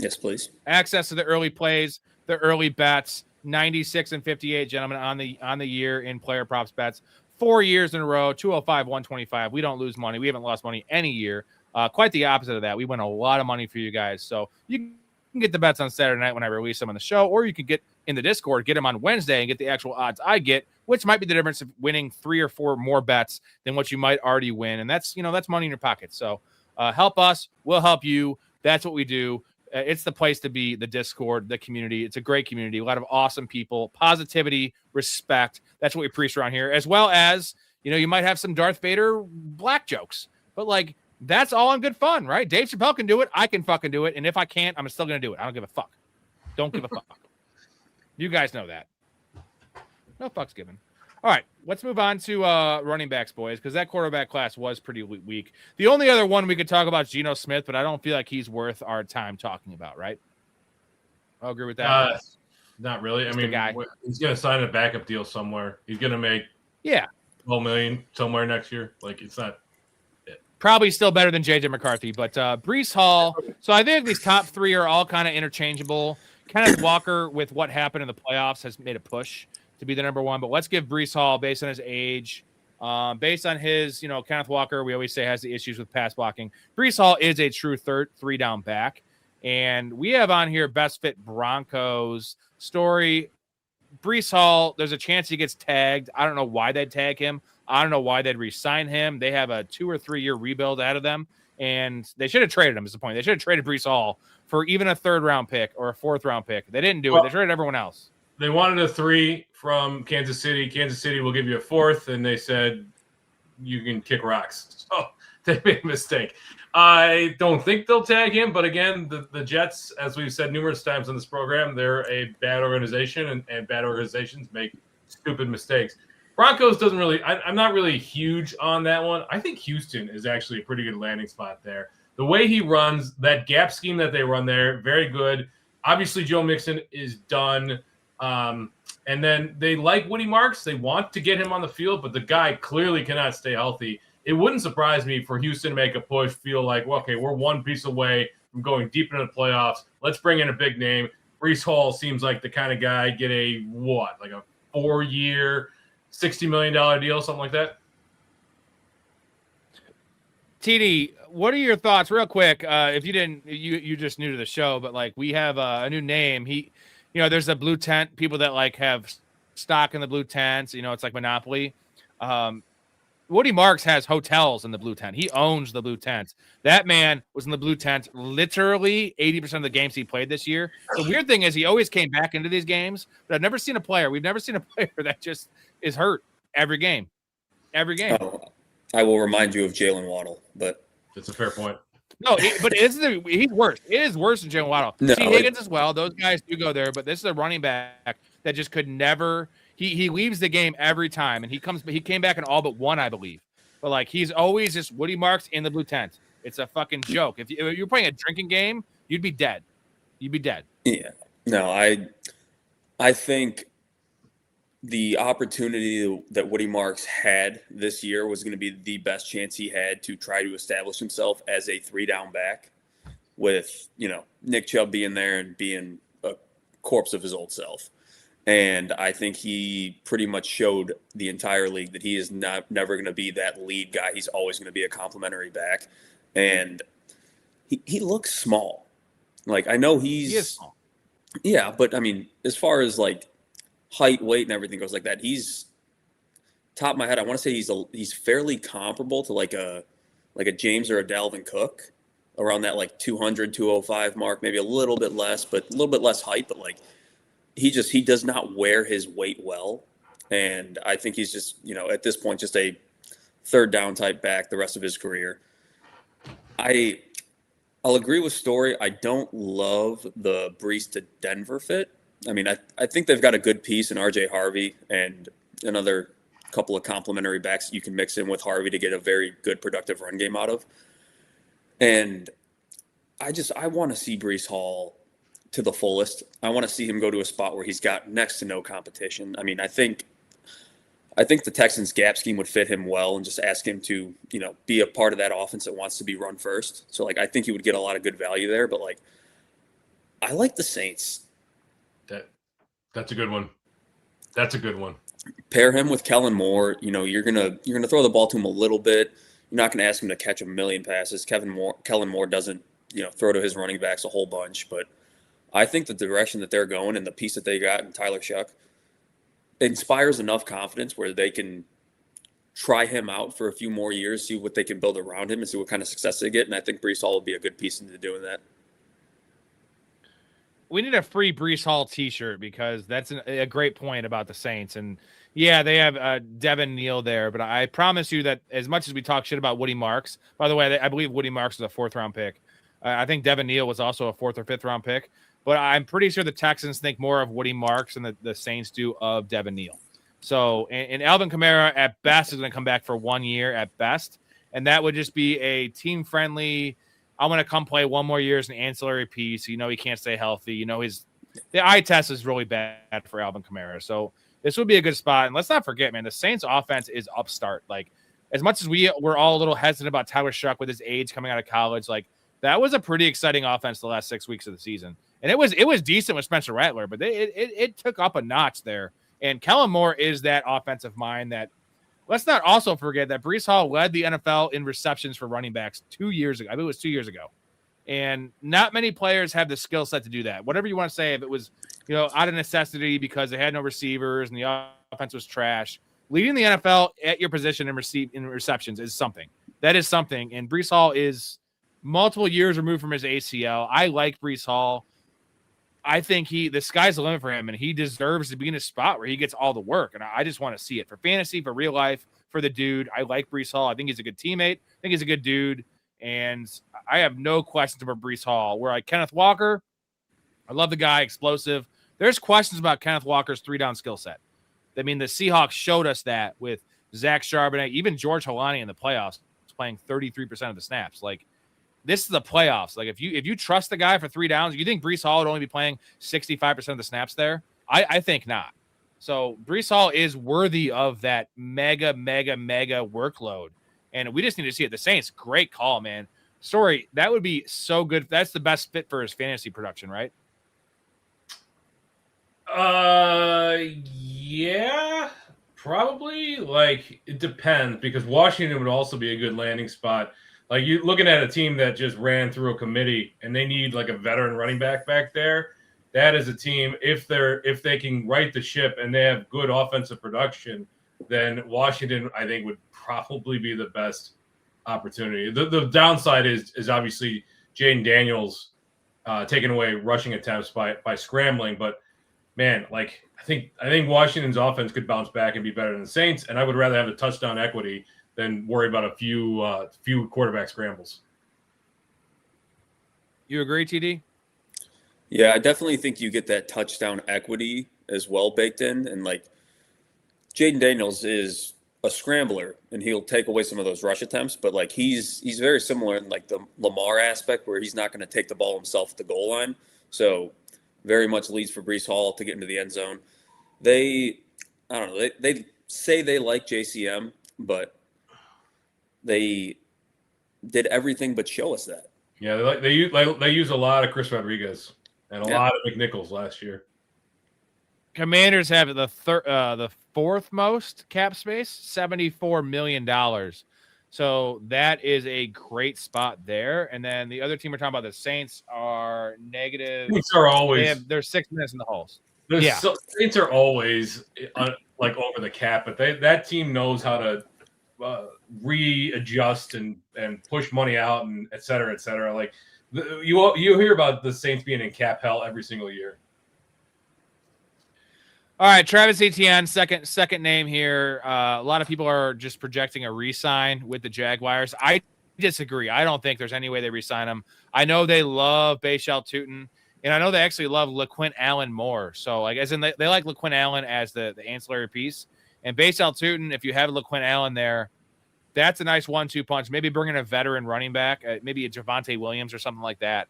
yes, please. Access to the early plays, the early bets. 96 and 58, gentlemen, on the year in player props bets. 4 years in a row, 205, 125. We don't lose money. We haven't lost money any year. Quite the opposite of that. We win a lot of money for you guys. So you can get the bets on Saturday night when I release them on the show, or you can get in the Discord, get them on Wednesday, and get the actual odds I get, which might be the difference of winning 3 or 4 more bets than what you might already win. And that's money in your pocket. So help us. We'll help you. That's what we do. It's the place to be, the Discord, the community. It's a great community, a lot of awesome people, positivity, respect. That's what we preach around here, as well as, you might have some Darth Vader black jokes, but that's all in good fun, right? Dave Chappelle can do it. I can fucking do it. And if I can't, I'm still going to do it. I don't give a fuck. Don't give a fuck. You guys know that. No fucks given. All right, let's move on to running backs, boys, because that quarterback class was pretty weak. The only other one we could talk about is Geno Smith, but I don't feel like he's worth our time talking about, right? I'll agree with that. Not really. I mean, he's going to sign a backup deal somewhere. He's going to make $12 million somewhere next year. It's not it. Probably still better than J.J. McCarthy, but Breece Hall. So I think these top 3 are all kind of interchangeable. Kenneth Walker, with what happened in the playoffs, has made a push to be the number 1, but let's give Breece Hall, based on his age, based on his, Kenneth Walker, we always say has the issues with pass blocking. Breece Hall is a true 3-down back, and we have on here best fit Broncos story. Breece Hall, there's a chance he gets tagged. I don't know why they'd tag him. I don't know why they'd re-sign him. They have a 2 or 3 year rebuild out of them, and they should have traded him, is the point. They should have traded Breece Hall for even a 3rd-round pick or a 4th-round pick. They didn't do it. They traded everyone else. They wanted a 3 from Kansas City. Kansas City will give you a 4th, and they said you can kick rocks. So they made a mistake. I don't think they'll tag him, but again, the Jets, as we've said numerous times on this program, they're a bad organization, and bad organizations make stupid mistakes. Broncos doesn't really. I'm not really huge on that one. I think Houston is actually a pretty good landing spot there. The way he runs that gap scheme that they run there, very good. Obviously, Joe Mixon is done. And then they like Woody Marks. They want to get him on the field, but the guy clearly cannot stay healthy. It wouldn't surprise me for Houston to make a push, feel like, well, okay, we're one piece away from going deep into the playoffs. Let's bring in a big name. Breece Hall seems like the kind of guy, get a 4-year, $60 million deal, something like that? TD, what are your thoughts, real quick? If you didn't, you just new to the show, but like we have a new name. There's a blue tent, people that like have stock in the blue tents. It's like Monopoly. Woody Marks has hotels in the blue tent. He owns the blue tents. That man was in the blue tent literally 80% of the games he played this year. The weird thing is he always came back into these games, but I've never seen a player. We've never seen a player that just is hurt every game. Every game. Oh, I will remind you of Jalen Waddle, but that's a fair point. No, but he's worse. It is worse than Jalen Waddle. No, Higgins as well. Those guys do go there, but this is a running back that just could never. He leaves the game every time, and he came back in all but one, I believe. But like he's always just Woody Marks in the blue tent. It's a fucking joke. If you're playing a drinking game, you'd be dead. You'd be dead. Yeah. No, I think the opportunity that Woody Marks had this year was going to be the best chance he had to try to establish himself as a 3-down back with, Nick Chubb being there and being a corpse of his old self. And I think he pretty much showed the entire league that he is never going to be that lead guy. He's always going to be a complimentary back. And he looks small. Like, I know he is small. Yeah, but, I mean, as far as, like, height, weight, and everything goes like that, he's top of my head. I want to say he's fairly comparable to, like a James or a Dalvin Cook around that, like, 200, 205 mark, maybe a little bit less, but a little bit less height, but, like, he does not wear his weight well. And I think he's just, at this point, just a third down type back the rest of his career. I'll agree with Storey. I don't love the Breece to Denver fit. I mean, I think they've got a good piece in RJ Harvey and another couple of complimentary backs you can mix in with Harvey to get a very good productive run game out of. And I want to see Breece Hall to the fullest. I want to see him go to a spot where he's got next to no competition. I mean, I think the Texans gap scheme would fit him well and just ask him to, be a part of that offense that wants to be run first. So, like, I think he would get a lot of good value there. But, like, I like the Saints. That's a good one. That's a good one. Pair him with Kellen Moore. You're gonna throw the ball to him a little bit. You're not gonna ask him to catch a million passes. Kellen Moore doesn't, throw to his running backs a whole bunch. But I think the direction that they're going and the piece that they got in Tyler Shuck inspires enough confidence where they can try him out for a few more years, see what they can build around him, and see what kind of success they get. And I think Breece Hall would be a good piece into doing that. We need a free Breece Hall t-shirt because that's a great point about the Saints. And yeah, they have Devin Neal there, but I promise you that as much as we talk shit about Woody Marks, by the way, I believe Woody Marks was a 4th-round pick. I think Devin Neal was also a 4th or 5th-round pick, but I'm pretty sure the Texans think more of Woody Marks than the Saints do of Devin Neal. So, and Alvin Kamara at best is going to come back for 1 year at best, and that would just be a team-friendly, I'm going to come play 1 more year as an ancillary piece. He can't stay healthy. The eye test is really bad for Alvin Kamara. So this would be a good spot. And let's not forget, man, the Saints offense is upstart. Like, as much as we're all a little hesitant about Tyler Shuck with his age coming out of college, like, that was a pretty exciting offense the last 6 weeks of the season. And it was decent with Spencer Rattler, but it took up a notch there. And Kellen Moore is that offensive mind that, let's not also forget that Breece Hall led the NFL in receptions for running backs 2 years ago. I believe it was 2 years ago. And not many players have the skill set to do that. Whatever you want to say, if it was, out of necessity because they had no receivers and the offense was trash, leading the NFL at your position in receptions is something. That is something. And Breece Hall is multiple years removed from his ACL. I like Breece Hall. I think the sky's the limit for him, and he deserves to be in a spot where he gets all the work. And I just want to see it for fantasy, for real life, for the dude. I like Breece Hall. I think he's a good teammate. I think he's a good dude. And I have no questions about Breece Hall. Where like Kenneth Walker, I love the guy, explosive. There's questions about Kenneth Walker's 3-down skill set. I mean, the Seahawks showed us that with Zach Charbonnet, even George Holani in the playoffs, playing 33% of the snaps. Like, this is the playoffs. Like, if you trust the guy for 3 downs, you think Breece Hall would only be playing 65% of the snaps there? I think not. So Breece Hall is worthy of that mega workload. And we just need to see it. The Saints, great call, man. Storey, that would be so good. That's the best fit for his fantasy production, right? Yeah, probably. Like, it depends, because Washington would also be a good landing spot. Like, you looking at a team that just ran through a committee and they need like a veteran running back there. That is a team, if they can right the ship and they have good offensive production, then Washington, I think, would probably be the best opportunity. The downside is obviously Jaden Daniels taking away rushing attempts by scrambling. But man, like, I think Washington's offense could bounce back and be better than the Saints, and I would rather have a touchdown equity than worry about a few quarterback scrambles. You agree, TD? Yeah, I definitely think you get that touchdown equity as well baked in. And like, Jaden Daniels is a scrambler and he'll take away some of those rush attempts, but like he's very similar in like the Lamar aspect where he's not going to take the ball himself at the goal line. So very much leads for Breece Hall to get into the end zone. I don't know, they say they like JCM, but they did everything but show us that. Yeah, they use a lot of Chris Rodriguez and a lot of McNichols last year. Commanders have the fourth most cap space, $74 million. So that is a great spot there. And then the other team we're talking about, the Saints, are negative. Saints are always they're 6 minutes in the holes. Saints are always like over the cap, but that team knows how to readjust and push money out and et cetera, et cetera. Like you hear about the Saints being in cap hell every single year. All right, Travis Etienne, second name here. A lot of people are just projecting a re-sign with the Jaguars. I disagree. I don't think there's any way they re-sign him. I know they love Bashal Tutin, and I know they actually love LaQuint Allen more. So, like, as in they like LaQuint Allen as the ancillary piece. And Bashal Tutin, if you have LaQuint Allen there, that's a nice 1-2 punch. Maybe bring in a veteran running back, maybe a Javonte Williams or something like that.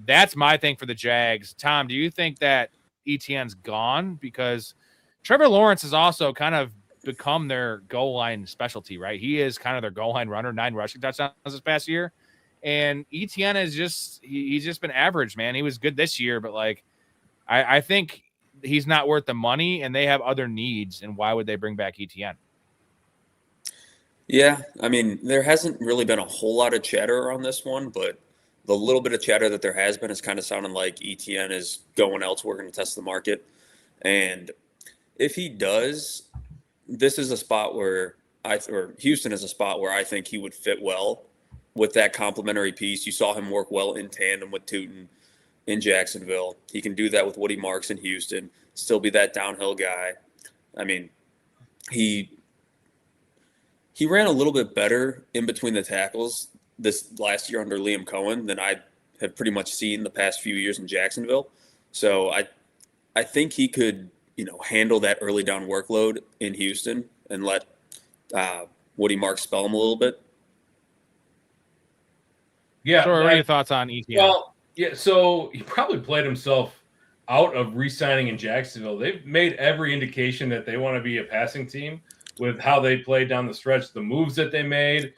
That's my thing for the Jags. Tom, do you think that Etienne's gone? Because Trevor Lawrence has also kind of become their goal line specialty, right? He is kind of their goal line runner, 9 rushing touchdowns this past year. And Etienne is he's just been average, man. He was good this year, but like, I think he's not worth the money and they have other needs. And why would they bring back Etienne? Yeah, I mean, there hasn't really been a whole lot of chatter on this one, but the little bit of chatter that there has been is kind of sounding like Etienne is going elsewhere, going to test the market. And if he does, this is a spot where Houston is a spot where I think he would fit well with that complementary piece. You saw him work well in tandem with Tutin in Jacksonville. He can do that with Woody Marks in Houston, still be that downhill guy. I mean, he ran a little bit better in between the tackles this last year under Liam Cohen than I have pretty much seen the past few years in Jacksonville. So I think he could, handle that early down workload in Houston and let Woody Marks spell him a little bit. Yeah. So what are your thoughts on Etienne? Well, yeah, so he probably played himself out of re-signing in Jacksonville. They've made every indication that they want to be a passing team with how they played down the stretch, the moves that they made,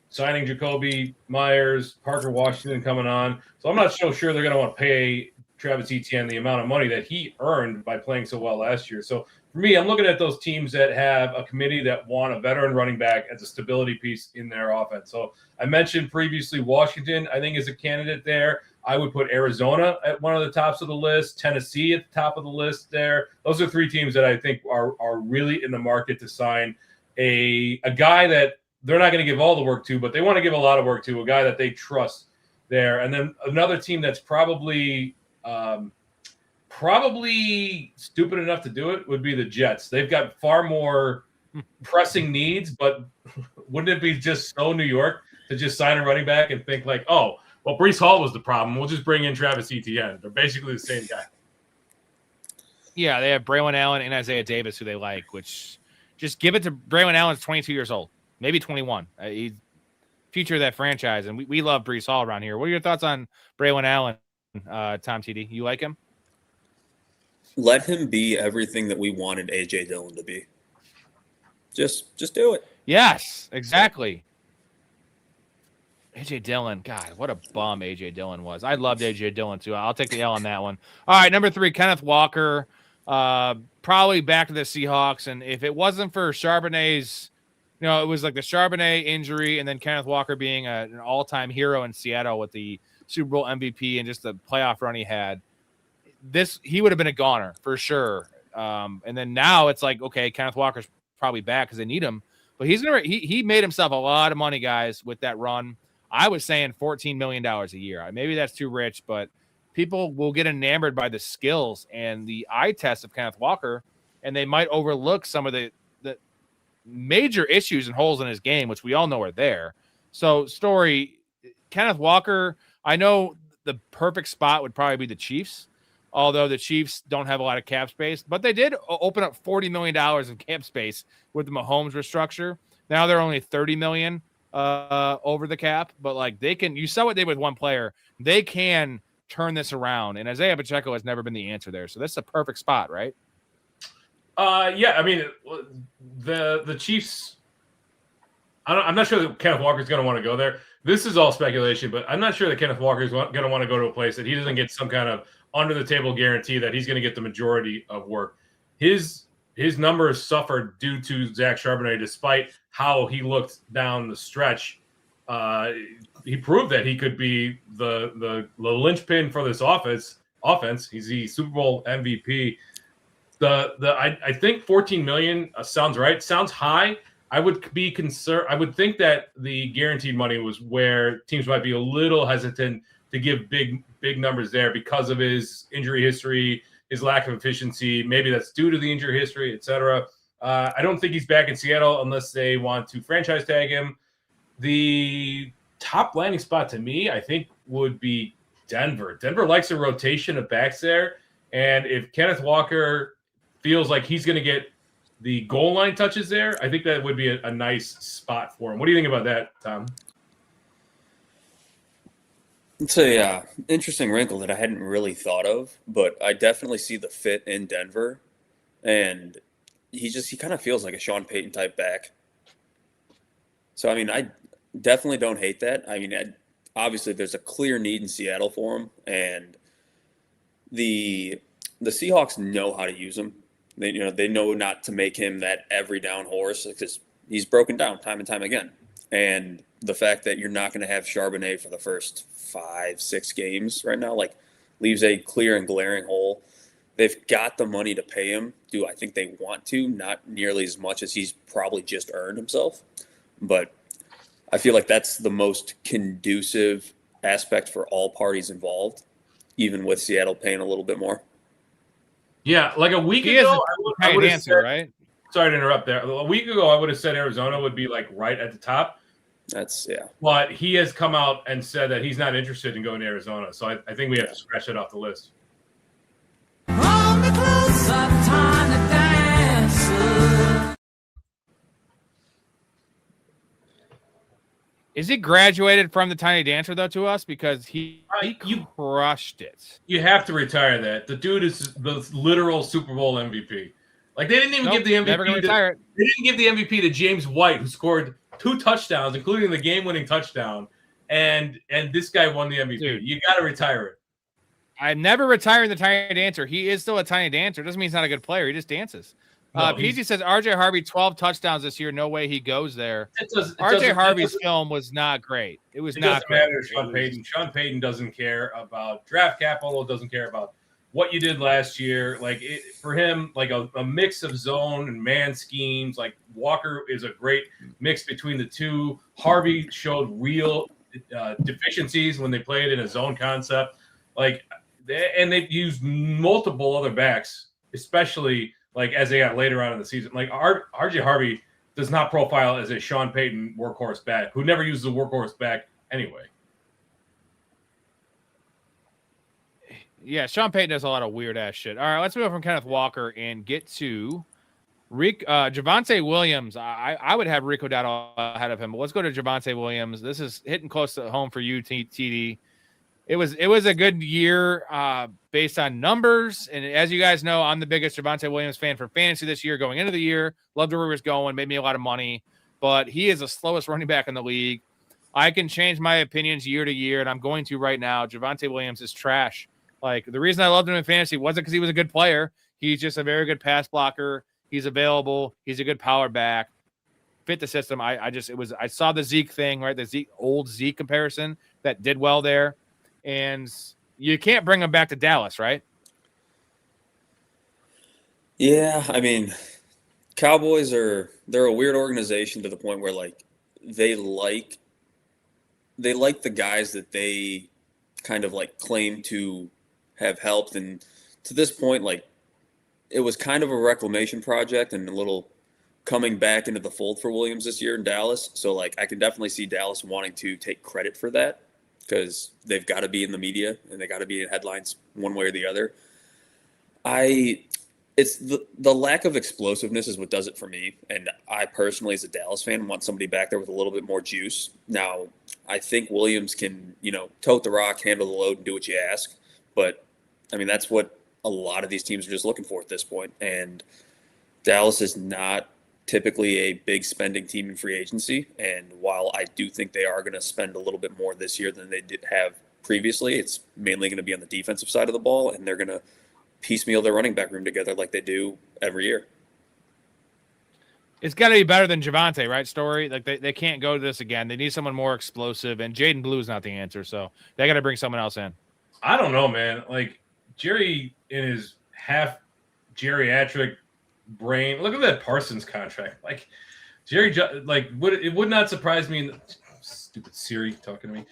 signing Jacoby Myers, Parker Washington coming on. So I'm not so sure they're going to want to pay Travis Etienne the amount of money that he earned by playing so well last year. So for me, I'm looking at those teams that have a committee that want a veteran running back as a stability piece in their offense. So I mentioned previously Washington, I think, is a candidate there. I would put Arizona at one of the tops of the list, Tennessee at the top of the list there. Those are 3 teams that I think are really in the market to sign a guy that they're not going to give all the work to, but they want to give a lot of work to, a guy that they trust there. And then another team that's probably stupid enough to do it would be the Jets. They've got far more pressing needs, but wouldn't it be just so New York to just sign a running back and think like, oh, well, Breece Hall was the problem. We'll just bring in Travis Etienne. They're basically the same guy. Yeah, they have Braylon Allen and Isaiah Davis, who they like, which just give it to Braylon Allen's 22 years old, maybe 21. He's future of that franchise, and we love Breece Hall around here. What are your thoughts on Braylon Allen, Tom TD? You like him? Let him be everything that we wanted A.J. Dillon to be. Just do it. Yes, exactly. A.J. Dillon, God, what a bum A.J. Dillon was. I loved A.J. Dillon, too. I'll take the L on that one. All right, number 3, Kenneth Walker. Probably back to the Seahawks, and if it wasn't for Charbonnet's, it was like the Charbonnet injury and then Kenneth Walker being an all-time hero in Seattle with the Super Bowl MVP and just the playoff run he had, he would have been a goner for sure. And then now it's like, okay, Kenneth Walker's probably back because they need him, but he made himself a lot of money, guys, with that run. I was saying $14 million a year. Maybe that's too rich, but people will get enamored by the skills and the eye test of Kenneth Walker, and they might overlook some of the major issues and holes in his game, which we all know are there. So, Storey, Kenneth Walker, I know the perfect spot would probably be the Chiefs, although the Chiefs don't have a lot of cap space, but they did open up $40 million of cap space with the Mahomes restructure. Now they're only $30 million over the cap, but like you saw what they did with one player. They can turn this around, and Isaiah Pacheco has never been the answer there. So this is a perfect spot, right? Yeah, I mean, the Chiefs, I'm not sure that Kenneth Walker is going to want to go there. This is all speculation, but I'm not sure that Kenneth Walker is going to want to go to a place that he doesn't get some kind of under-the-table guarantee that he's going to get the majority of work. His numbers suffered due to Zach Charbonnet, despite how he looked down the stretch. He proved that he could be the linchpin for this offense. He's the Super Bowl MVP. I think 14 million sounds right. Sounds high. I would be concerned. I would think that the guaranteed money was where teams might be a little hesitant to give big numbers there because of his injury history, his lack of efficiency. Maybe that's due to the injury history, etc. I don't think he's back in Seattle unless they want to franchise tag him. The top landing spot to me, I think, would be Denver. Denver likes a rotation of backs there, and if Kenneth Walker feels like he's going to get the goal line touches there, I think that would be a nice spot for him. What do you think about that, Tom? It's a interesting wrinkle that I hadn't really thought of, but I definitely see the fit in Denver, and he kind of feels like a Sean Payton type back. So, I mean, I definitely don't hate that. I mean, obviously there's a clear need in Seattle for him, and the Seahawks know how to use him. They know not to make him that every down horse because he's broken down time and time again. And the fact that you're not going to have Charbonnet for the first 5-6 games right now, leaves a clear and glaring hole. They've got the money to pay him. I think they want to? Not nearly as much as he's probably just earned himself. But I feel like that's the most conducive aspect for all parties involved, even with Seattle paying a little bit more. Yeah, like a week ago, I would have said, right? Sorry to interrupt there. A week ago, I would have said Arizona would be right at the top. Yeah. But he has come out and said that he's not interested in going to Arizona. So I think we have to scratch that off the list. Is he graduated from the Tiny Dancer, though, to us? Because he crushed it. You have to retire that. The dude is the literal Super Bowl MVP. They didn't even give the MVP. Never gonna retire it. They didn't give the MVP to James White, who scored 2 touchdowns, including the game-winning touchdown. And this guy won the MVP. Dude, you got to retire it. I'm never retiring the Tiny Dancer. He is still a Tiny Dancer. Doesn't mean he's not a good player. He just dances. PG says RJ Harvey 12 touchdowns this year. No way he goes there. RJ Harvey's film was not great. It was not great. Matter to Sean Payton. Sean Payton doesn't care about draft capital. Doesn't care about what you did last year. For him, a mix of zone and man schemes. Walker is a great mix between the two. Harvey showed real deficiencies when they played in a zone concept. And they've used multiple other backs, especially as they got later on in the season. RJ Harvey does not profile as a Sean Payton workhorse back, who never uses a workhorse back anyway. Yeah, Sean Payton does a lot of weird ass shit. All right, let's move on from Kenneth Walker and get to Javonte Williams. I would have Rico Dowdle ahead of him, but let's go to Javonte Williams. This is hitting close to home for you, TD. It was a good year based on numbers, and as you guys know, I'm the biggest Javonte Williams fan for fantasy this year. Going into the year, loved where he was going, made me a lot of money, but he is the slowest running back in the league. I can change my opinions year to year, and I'm going to right now. Javonte Williams is trash. Like, the reason I loved him in fantasy wasn't because he was a good player. He's just a very good pass blocker. He's available. He's a good power back. Fit the system. I saw the Zeke thing, right? The old Zeke comparison that did well there. And you can't bring him back to Dallas, right? Yeah, I mean, Cowboys they're a weird organization to the point where like they like the guys that they kind of like claim to have helped, and to this point, like it was kind of a reclamation project and a little coming back into the fold for Williams this year in Dallas. So like I can definitely see Dallas wanting to take credit for that because they've got to be in the media and they got to be in headlines one way or the other. It's the lack of explosiveness is what does it for me. And I personally, as a Dallas fan, want somebody back there with a little bit more juice. Now, I think Williams can, tote the rock, handle the load, and do what you ask. But, I mean, that's what a lot of these teams are just looking for at this point. And Dallas is not typically a big spending team in free agency. And while I do think they are going to spend a little bit more this year than they did have previously, it's mainly going to be on the defensive side of the ball, and they're going to piecemeal their running back room together like they do every year. It's got to be better than Javonte, right, Storey? Like they can't go to this again. They need someone more explosive, and Jaden Blue is not the answer, so they got to bring someone else in. I don't know, man. Like Jerry in his half geriatric brain. Look at that Parsons contract. Like Jerry, like it would not surprise me. Stupid Siri talking to me.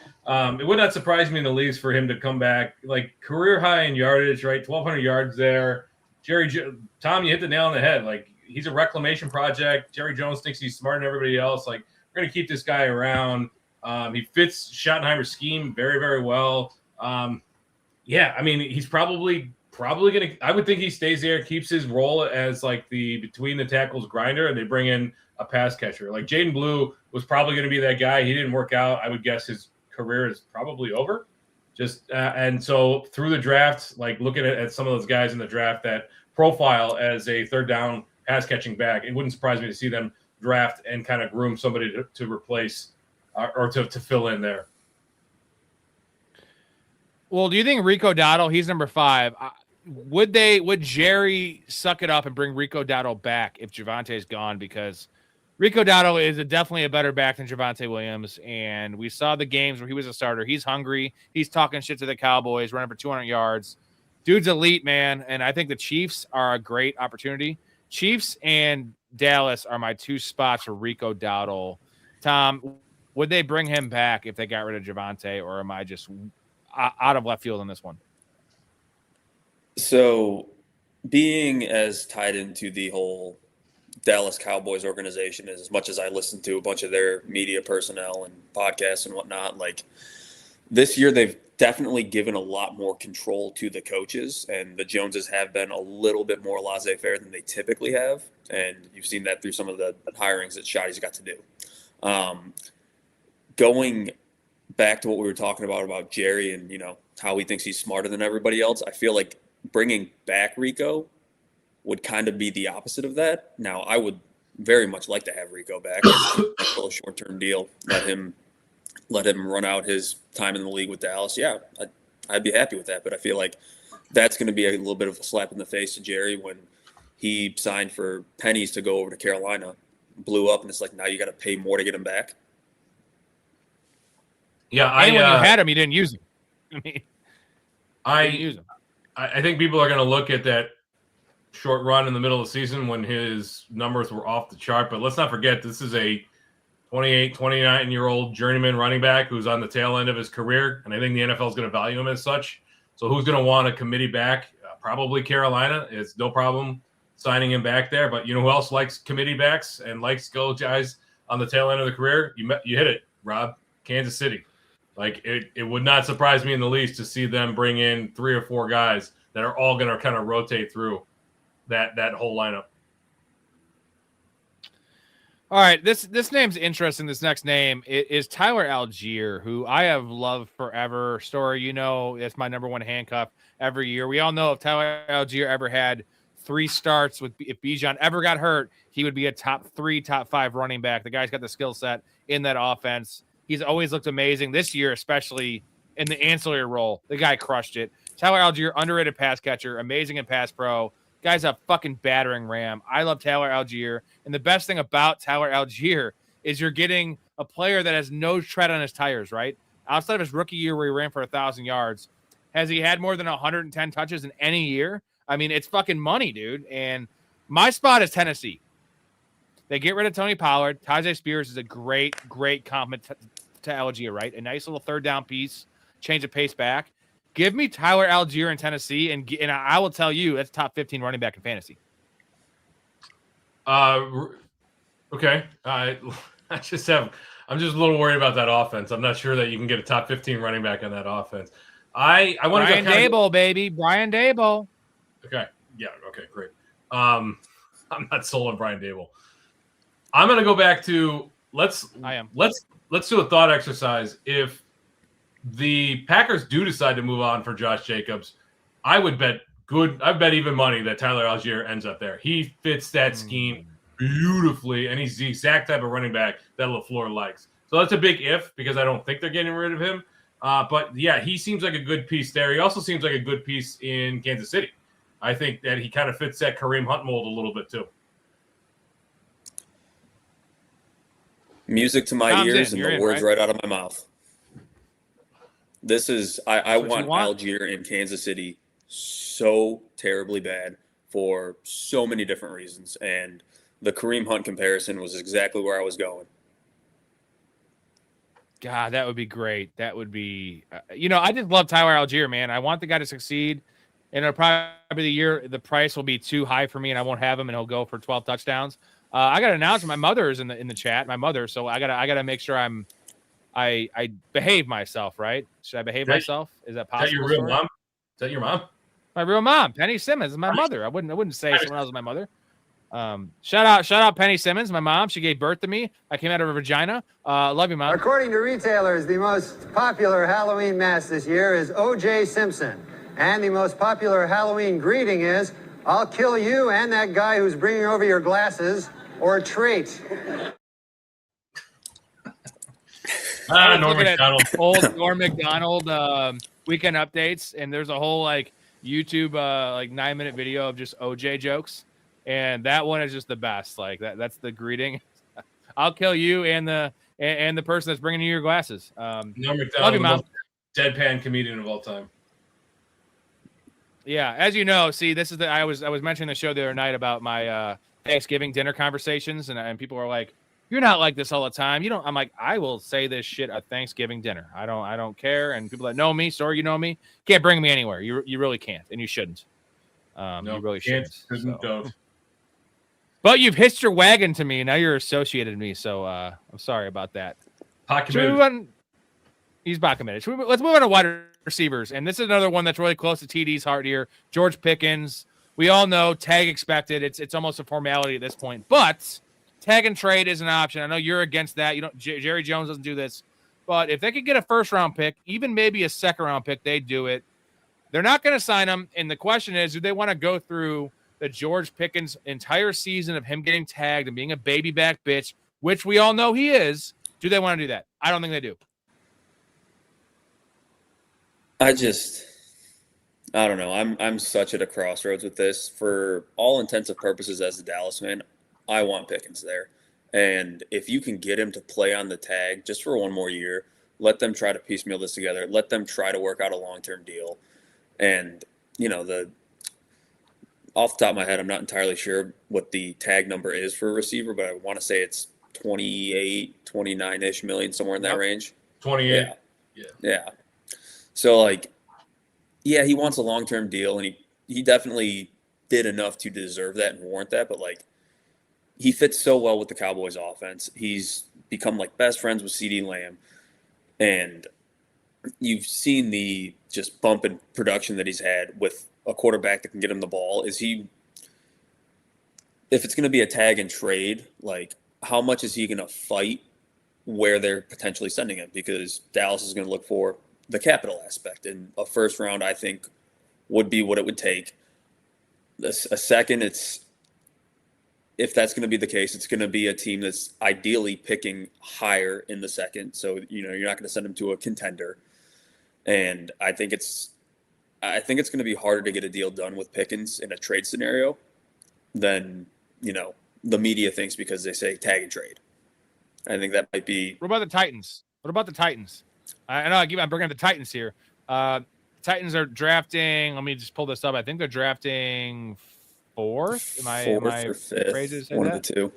It would not surprise me in the leagues for him to come back, like career high in yardage, right? 1,200 yards there. Tom, you hit the nail on the head. Like he's a reclamation project. Jerry Jones thinks he's smarter than everybody else. Like we're gonna keep this guy around. He fits Schottenheimer's scheme very, very well. Yeah, I mean he's probably gonna. I would think he stays there, keeps his role as like the between the tackles grinder, and they bring in a pass catcher. Like Jaden Blue was probably going to be that guy. He didn't work out. I would guess his career is probably over. And so through the draft, like looking at some of those guys in the draft that profile as a third down pass catching back, it wouldn't surprise me to see them draft and kind of groom somebody to replace or to fill in there. Well, do you think Rico Dowdle, he's number 5. Would Jerry suck it up and bring Rico Dowdle back if Javonte's gone? Because Rico Dowdle is definitely a better back than Javonte Williams, and we saw the games where he was a starter. He's hungry. He's talking shit to the Cowboys, running for 200 yards. Dude's elite, man, and I think the Chiefs are a great opportunity. Chiefs and Dallas are my 2 spots for Rico Dowdle. Tom, would they bring him back if they got rid of Javonte, or am I just out of left field on this one? So being as tied into the whole Dallas Cowboys organization, as much as I listen to a bunch of their media personnel and podcasts and whatnot, like this year they've definitely given a lot more control to the coaches, and the Joneses have been a little bit more laissez-faire than they typically have, and you've seen that through some of the hirings that Shotty's got to do. Going back to what we were talking about Jerry and how he thinks he's smarter than everybody else, I feel like bringing back Rico would kind of be the opposite of that. Now, I would very much like to have Rico back. A little short-term deal. Let him run out his time in the league with Dallas. Yeah, I'd be happy with that. But I feel like that's going to be a little bit of a slap in the face to Jerry when he signed for pennies to go over to Carolina, blew up, and it's like now you got to pay more to get him back. Yeah, when you had him, you didn't use him. I mean, I didn't use him. I think people are going to look at that short run in the middle of the season when his numbers were off the chart. But let's not forget, this is a 28, 29-year-old journeyman running back who's on the tail end of his career. And I think the NFL is going to value him as such. So who's going to want a committee back? Probably Carolina. It's no problem signing him back there. But you know who else likes committee backs and likes go guys on the tail end of the career? You hit it, Rob. Kansas City. Like it would not surprise me in the least to see them bring in 3 or 4 guys that are all going to kind of rotate through that whole lineup. All right, this name's interesting. This next name is Tyler Algier, who I have loved forever. Storey, you know, it's my number one handcuff every year. We all know if Tyler Algier ever had 3 starts if Bijan ever got hurt, he would be a top 3, top 5 running back. The guy's got the skill set in that offense. He's always looked amazing this year, especially in the ancillary role. The guy crushed it. Tyler Algier, underrated pass catcher, amazing in pass pro. Guy's a fucking battering ram. I love Tyler Algier. And the best thing about Tyler Algier is you're getting a player that has no tread on his tires, right? Outside of his rookie year where he ran for 1,000 yards, has he had more than 110 touches in any year? I mean, it's fucking money, dude. And my spot is Tennessee. They get rid of Tony Pollard. Tyjae Spears is a great compliment to Algier, right? A nice little third down piece, change of pace back. Give me Tyler Algier in Tennessee, and I will tell you that's top 15 running back in fantasy. Okay. I'm just a little worried about that offense. I'm not sure that you can get a top 15 running back on that offense. I want to Brian Daboll, baby. Brian Daboll. Okay. Yeah. Okay. Great. I'm not sold on Brian Daboll. I'm going to go back to let's do a thought exercise. If the Packers do decide to move on for Josh Jacobs, I bet even money that Tyler Algier ends up there. He fits that scheme beautifully, and he's the exact type of running back that LaFleur likes. So that's a big if, because I don't think they're getting rid of him. But yeah, he seems like a good piece there. He also seems like a good piece in Kansas City. I think that he kind of fits that Kareem Hunt mold a little bit too. Music to my ears and the words right out of my mouth. This is I want Algier in Kansas City so terribly bad for so many different reasons, and the Kareem Hunt comparison was exactly where I was going. God, that would be great. That would be, I just love Tyler Algier, man. I want the guy to succeed, and it'll probably the price will be too high for me, and I won't have him, and he'll go for 12 touchdowns. I got to announce my mother is in the chat. My mother, so I gotta make sure I behave myself, right? Should I behave myself? Is that possible? Is that your real mom? Is that your mom? My real mom, Penny Simmons, is my mother. I wouldn't say someone else is my mother. Shout out Penny Simmons, my mom. She gave birth to me. I came out of her vagina. Love you, Mom. According to retailers, the most popular Halloween mask this year is O.J. Simpson. And the most popular Halloween greeting is, "I'll kill you and that guy who's bringing over your glasses, or a treat." Norm Macdonald. Old Norm Macdonald weekend updates, and there's a whole YouTube 9-minute video of just OJ jokes, and that one is just the best. That's the greeting. I'll kill you and the person that's bringing you your glasses. Norm Macdonald, love you, Mom. the most deadpan comedian of all time. Yeah, as you know, this is I was mentioning the show the other night about my Thanksgiving dinner conversations, and people are like, "You're not like this all the time." I'm like, I will say this shit at Thanksgiving dinner. I don't care. And people that know me, Storey, you know me, can't bring me anywhere. You really can't, and you shouldn't. You really shouldn't. But you've hitched your wagon to me. Now you're associated with me, so I'm sorry about that. He's back committed. Let's move on to wide receivers, and this is another one that's really close to TD's heart here. George Pickens. We all know tag expected. It's almost a formality at this point, but tag and trade is an option. I know you're against that. Jerry Jones doesn't do this, but if they could get a first-round pick, even maybe a second-round pick, they'd do it. They're not going to sign him, and the question is, do they want to go through the George Pickens entire season of him getting tagged and being a baby back bitch, which we all know he is? Do they want to do that? I don't think they do. I don't know. I'm such at a crossroads with this. For all intents and purposes, as a Dallas fan, I want Pickens there. And if you can get him to play on the tag just for one more year, let them try to piecemeal this together. Let them try to work out a long-term deal. And, off the top of my head, I'm not entirely sure what the tag number is for a receiver, but I want to say it's 28, 29-ish million, somewhere in that range. 28. Yeah. So, he wants a long-term deal, and he definitely did enough to deserve that and warrant that, but, he fits so well with the Cowboys offense. He's become best friends with CeeDee Lamb. And you've seen the just bump in production that he's had with a quarterback that can get him the ball. If it's going to be a tag and trade, like how much is he going to fight where they're potentially sending him? Because Dallas is going to look for the capital aspect, and a first round, I think, would be what it would take. A second, if that's going to be the case, it's going to be a team that's ideally picking higher in the second. So, you're not going to send him to a contender. And I think it's going to be harder to get a deal done with Pickens in a trade scenario than, the media thinks, because they say tag and trade. I think that might be. What about the Titans? I know I'm bringing up the Titans here. Titans are drafting. Let me just pull this up. I think they're drafting fourth. Am I or fifth? Crazy to say one that? of the two.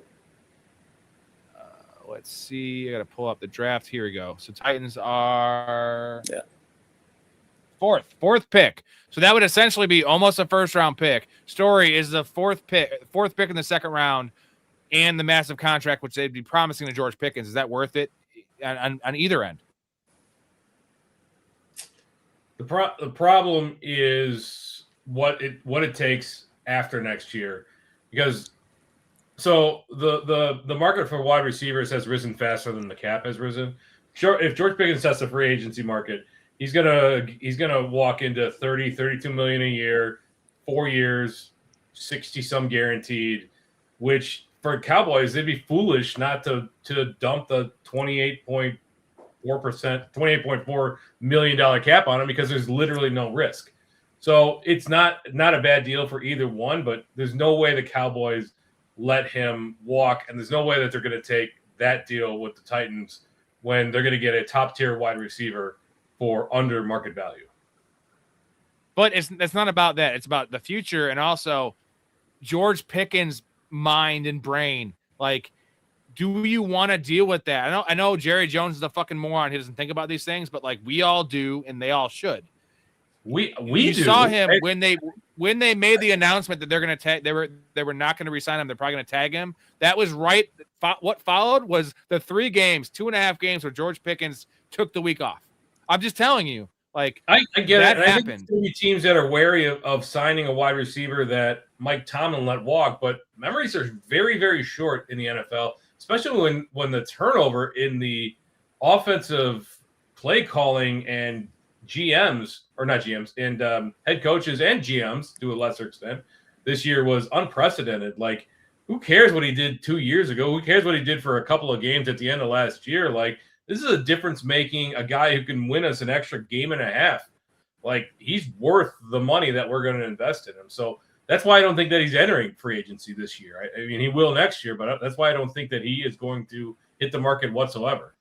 Let's see. I got to pull up the draft. Here we go. So Titans are fourth pick. So that would essentially be almost a first round pick. Storey is the fourth pick in the second round, and the massive contract which they'd be promising to George Pickens. Is that worth it on either end? The problem is what it takes after next year, because the market for wide receivers has risen faster than the cap has risen. Sure, if George Pickens sets the free agency market, he's gonna walk into 32 million a year, 4 years, 60 some guaranteed, which for Cowboys they'd be foolish not to dump the $28.4 million cap on him, because there's literally no risk. So it's not a bad deal for either one, but there's no way the Cowboys let him walk, and there's no way that they're going to take that deal with the Titans when they're going to get a top-tier wide receiver for under market value. But it's not about that. It's about the future, and also George Pickens' mind and brain. Like, do you want to deal with that? I know Jerry Jones is a fucking moron. He doesn't think about these things, but like we all do, and they all should. We saw him when they made the announcement that they're going to tag. They were not going to resign him. They're probably going to tag him. That was right. What followed was the 2.5 games where George Pickens took the week off. I'm just telling you, like I get that it. And happened. I think there's going to be teams that are wary of signing a wide receiver that Mike Tomlin let walk, but memories are very, very short in the NFL, especially when the turnover in the offensive play calling and GMs, or not GMs, and head coaches and GMs to a lesser extent this year was unprecedented. Like, who cares what he did 2 years ago? Who cares what he did for a couple of games at the end of last year? Like, this is a difference-making, a guy who can win us an extra game and a half. Like, he's worth the money that we're going to invest in him. So that's why I don't think that he's entering free agency this year. I mean, he will next year, but that's why I don't think that he is going to hit the market whatsoever.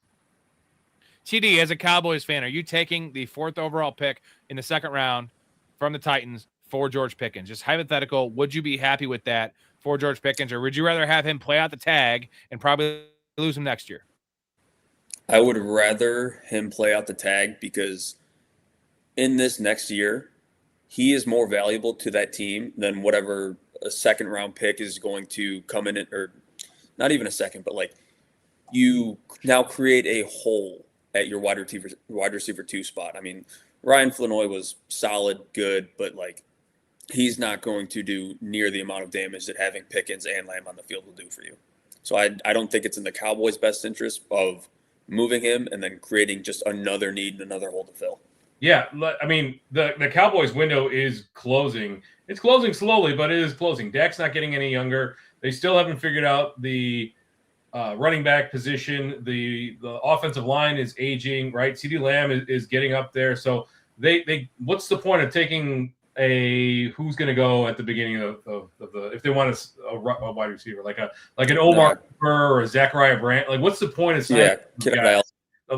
TD, as a Cowboys fan, are you taking the 4th overall pick in the second round from the Titans for George Pickens? Just hypothetical, would you be happy with that for George Pickens, or would you rather have him play out the tag and probably lose him next year? I would rather him play out the tag, because in this next year, he is more valuable to that team than whatever a second round pick is going to come in, or not even a second, but like you now create a hole at your wide receiver 2 spot. I mean, Ryan Flanoy was solid, good, but like he's not going to do near the amount of damage that having Pickens and Lamb on the field will do for you. So I don't think it's in the Cowboys' best interest of moving him and then creating just another need and another hole to fill. Yeah, I mean, the Cowboys window is closing. It's closing slowly, but it is closing. Dak's not getting any younger. They still haven't figured out the running back position. The offensive line is aging, right? CeeDee Lamb is getting up there. So they what's the point of taking who's going to go at the beginning of the if they want a wide receiver like an Omar Cooper or a Zachariah Brandt? Like, what's the point of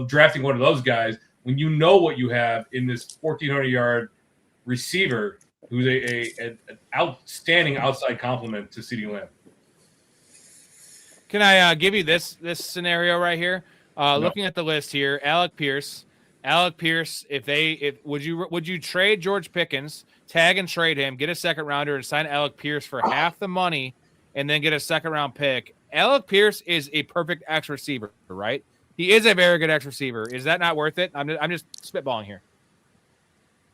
drafting one of those guys when you know what you have in this 1,400-yard receiver who's an outstanding outside complement to CeeDee Lamb? Can I give you this scenario right here? Looking at the list here, Alec Pierce. Would you trade George Pickens, tag and trade him, get a second rounder, and sign Alec Pierce for half the money, and then get a second round pick? Alec Pierce is a perfect X receiver, right? He is a very good X receiver. Is that not worth it? I'm just spitballing here.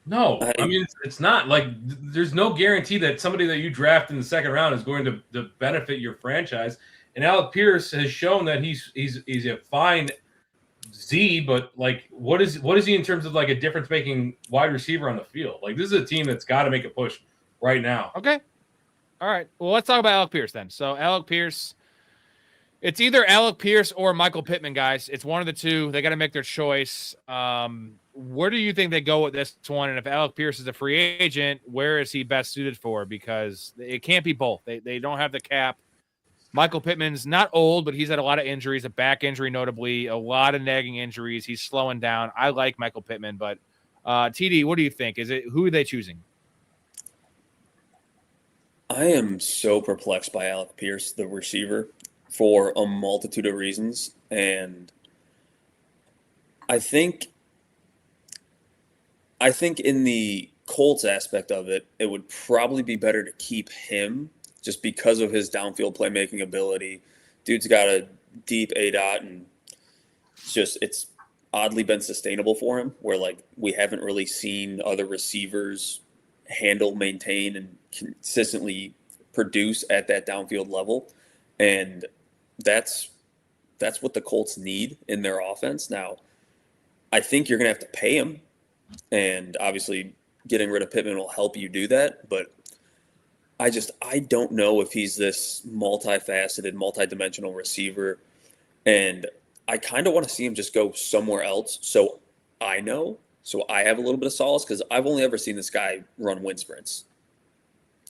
No, I mean it's not like there's no guarantee that somebody that you draft in the second round is going to benefit your franchise. And Alec Pierce has shown that he's a fine Z, but like what is he in terms of like a difference making wide receiver on the field? Like this is a team that's got to make a push right now. Okay, all right. Well, let's talk about Alec Pierce then. So Alec Pierce. It's either Alec Pierce or Michael Pittman, guys. It's one of the two. They got to make their choice. Where do you think they go with this one? And if Alec Pierce is a free agent, where is he best suited for? Because it can't be both. They don't have the cap. Michael Pittman's not old, but he's had a lot of injuries, a back injury notably, a lot of nagging injuries. He's slowing down. I like Michael Pittman, but TD, what do you think? Who are they choosing? I am so perplexed by Alec Pierce, the receiver, for a multitude of reasons. And I think in the Colts aspect of it, it would probably be better to keep him just because of his downfield playmaking ability. Dude's got a deep ADOT, and it's oddly been sustainable for him, where like we haven't really seen other receivers handle, maintain, and consistently produce at that downfield level. And that's what the Colts need in their offense. Now, I think you're going to have to pay him, and obviously getting rid of Pittman will help you do that. But I don't know if he's this multifaceted, multidimensional receiver, and I kind of want to see him just go somewhere else. So I have a little bit of solace because I've only ever seen this guy run wind sprints.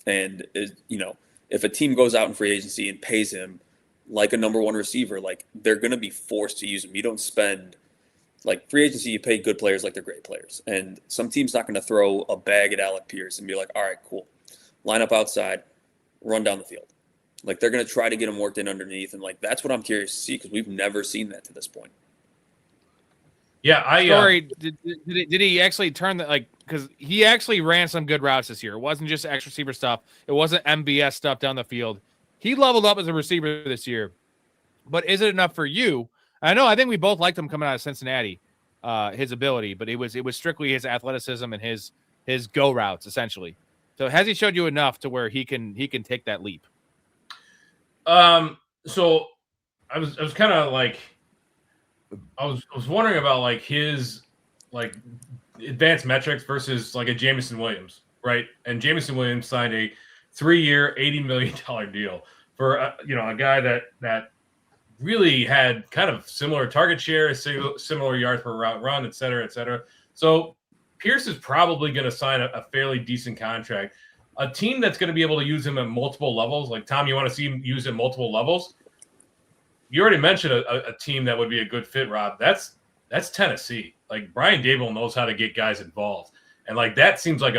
And if a team goes out in free agency and pays him like a number one receiver, like they're going to be forced to use him. You don't spend like free agency. You pay good players like they're great players. And some team's not going to throw a bag at Alec Pierce and be like, all right, cool. Line up outside, run down the field. Like they're going to try to get him worked in underneath. And like, that's what I'm curious to see because we've never seen that to this point. Yeah. Storey, did he actually turn because he actually ran some good routes this year. It wasn't just X receiver stuff. It wasn't MBS stuff down the field. He leveled up as a receiver this year, but is it enough for you? I think we both liked him coming out of Cincinnati, his ability, but it was strictly his athleticism and his go routes essentially. So has he showed you enough to where he can take that leap? So I was kind of like, I was wondering about like his like advanced metrics versus like a Jameson Williams, right? And Jameson Williams signed a 3-year, $80 million deal for a guy that really had kind of similar target share, similar yards per route run, et cetera, et cetera. So Pierce is probably going to sign a fairly decent contract. A team that's going to be able to use him at multiple levels, like Tom, you want to see him use at multiple levels? You already mentioned a team that would be a good fit, Rob. That's Tennessee. Like Brian Daboll knows how to get guys involved, and like that seems like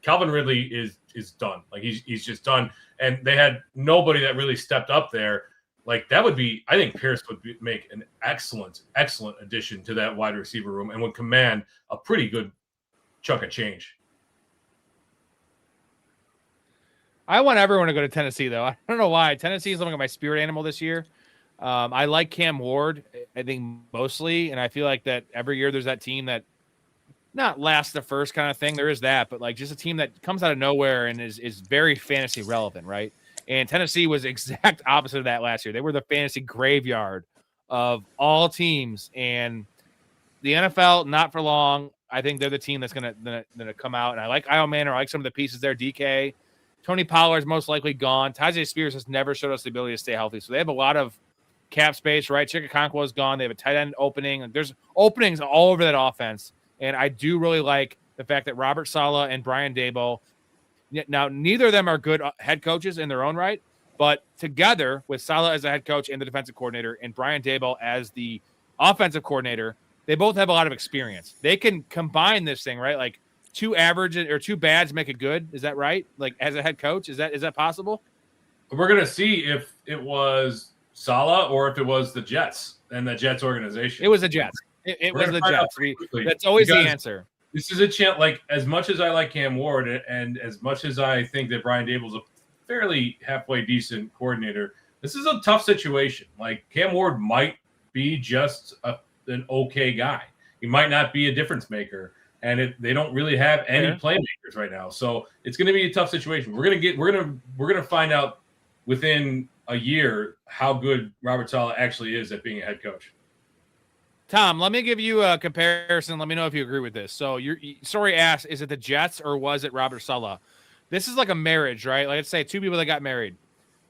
Calvin Ridley is done. Like he's just done, and they had nobody that really stepped up there. Like that would be, I think Pierce would make an excellent addition to that wide receiver room and would command a pretty good chunk of change. I want everyone to go to Tennessee, though. I don't know why. Tennessee is looking at my spirit animal this year. I like Cam Ward, I think, mostly, and I feel like that every year there's that team that not last the first kind of thing. There is that, but like just a team that comes out of nowhere and is very fantasy relevant, right? And Tennessee was exact opposite of that last year. They were the fantasy graveyard of all teams, and the NFL, not for long. I think they're the team that's gonna come out, and I like Io Manor. I like some of the pieces there. DK, Tony Pollard's most likely gone. Tyjae Spears has never showed us the ability to stay healthy, so they have a lot of cap space, right? Chikakonkwo is gone. They have a tight end opening. There's openings all over that offense, and I do really like the fact that Robert Saleh and Brian Daboll. Now, neither of them are good head coaches in their own right, but together with Saleh as a head coach and the defensive coordinator and Brian Daboll as the offensive coordinator, they both have a lot of experience. They can combine this thing, right? Like two averages or two bads make it good. Is that right? Like as a head coach, is that possible? We're going to see if it was Saleh or if it was the Jets and the Jets organization. It was the Jets. It was the Jets. That's always the answer. This is a chance. Like as much as I like Cam Ward and as much as I think that Brian Daboll's a fairly halfway decent coordinator, this is a tough situation. Like Cam Ward might be just an okay guy. He might not be a difference maker, and they don't really have any playmakers right now. So it's going to be a tough situation. We're gonna find out within a year how good Robert Saleh actually is at being a head coach. Tom, let me give you a comparison. Let me know if you agree with this. So Storey asked, is it the Jets or was it Robert Saleh? This is like a marriage, right? Like, let's say two people that got married.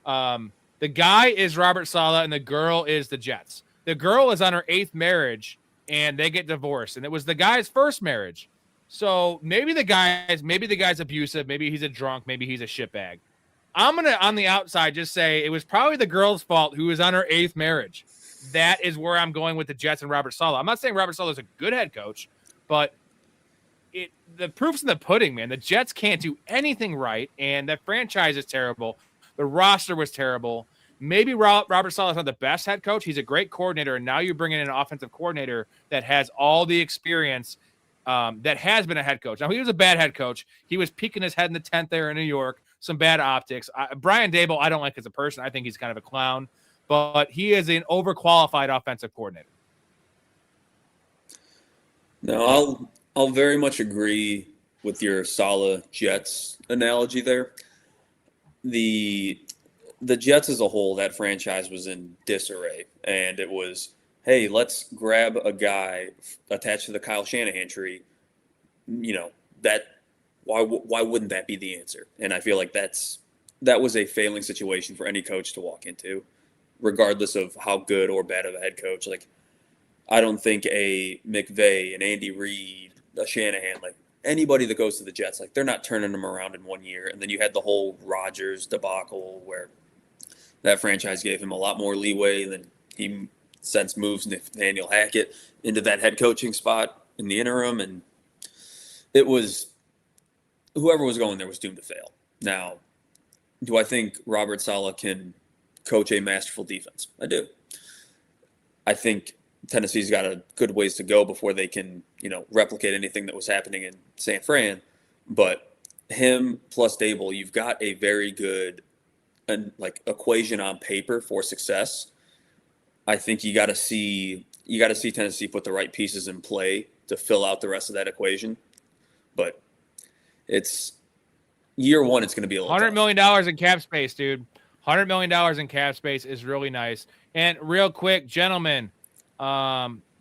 The guy is Robert Saleh and the girl is the Jets. The girl is on her 8th marriage and they get divorced. And it was the guy's first marriage. So maybe the guy's abusive. Maybe he's a drunk. Maybe he's a shitbag. I'm going to, on the outside, just say it was probably the girl's fault who was on her 8th marriage. That is where I'm going with the Jets and Robert Saleh. I'm not saying Robert Saleh is a good head coach, but the proof's in the pudding, man. The Jets can't do anything right, and that franchise is terrible. The roster was terrible. Maybe Robert Saleh is not the best head coach. He's a great coordinator, and now you're bringing in an offensive coordinator that has all the experience that has been a head coach. Now, he was a bad head coach. He was peeking his head in the tent there in New York, some bad optics. Brian Daboll, I don't like as a person. I think he's kind of a clown. But he is an overqualified offensive coordinator. No, I'll very much agree with your Saleh Jets analogy there. The Jets as a whole, that franchise was in disarray, and it was, hey, let's grab a guy attached to the Kyle Shanahan tree. You know, why wouldn't that be the answer? And I feel like that was a failing situation for any coach to walk into, regardless of how good or bad of a head coach. Like, I don't think a McVay, an Andy Reid, a Shanahan, like anybody that goes to the Jets, like they're not turning them around in 1 year. And then you had the whole Rodgers debacle where that franchise gave him a lot more leeway than he since moves Nathaniel Hackett into that head coaching spot in the interim. And it was whoever was going there was doomed to fail. Now, do I think Robert Saleh can coach a masterful defense? I do. I think Tennessee's got a good ways to go before they can, replicate anything that was happening in San Fran. But him plus Daboll, you've got a very good equation on paper for success. I think you got to see Tennessee put the right pieces in play to fill out the rest of that equation. But it's year one. It's going to be a little $100 million in cap space, dude. $100 million in cap space is really nice. And real quick, gentlemen,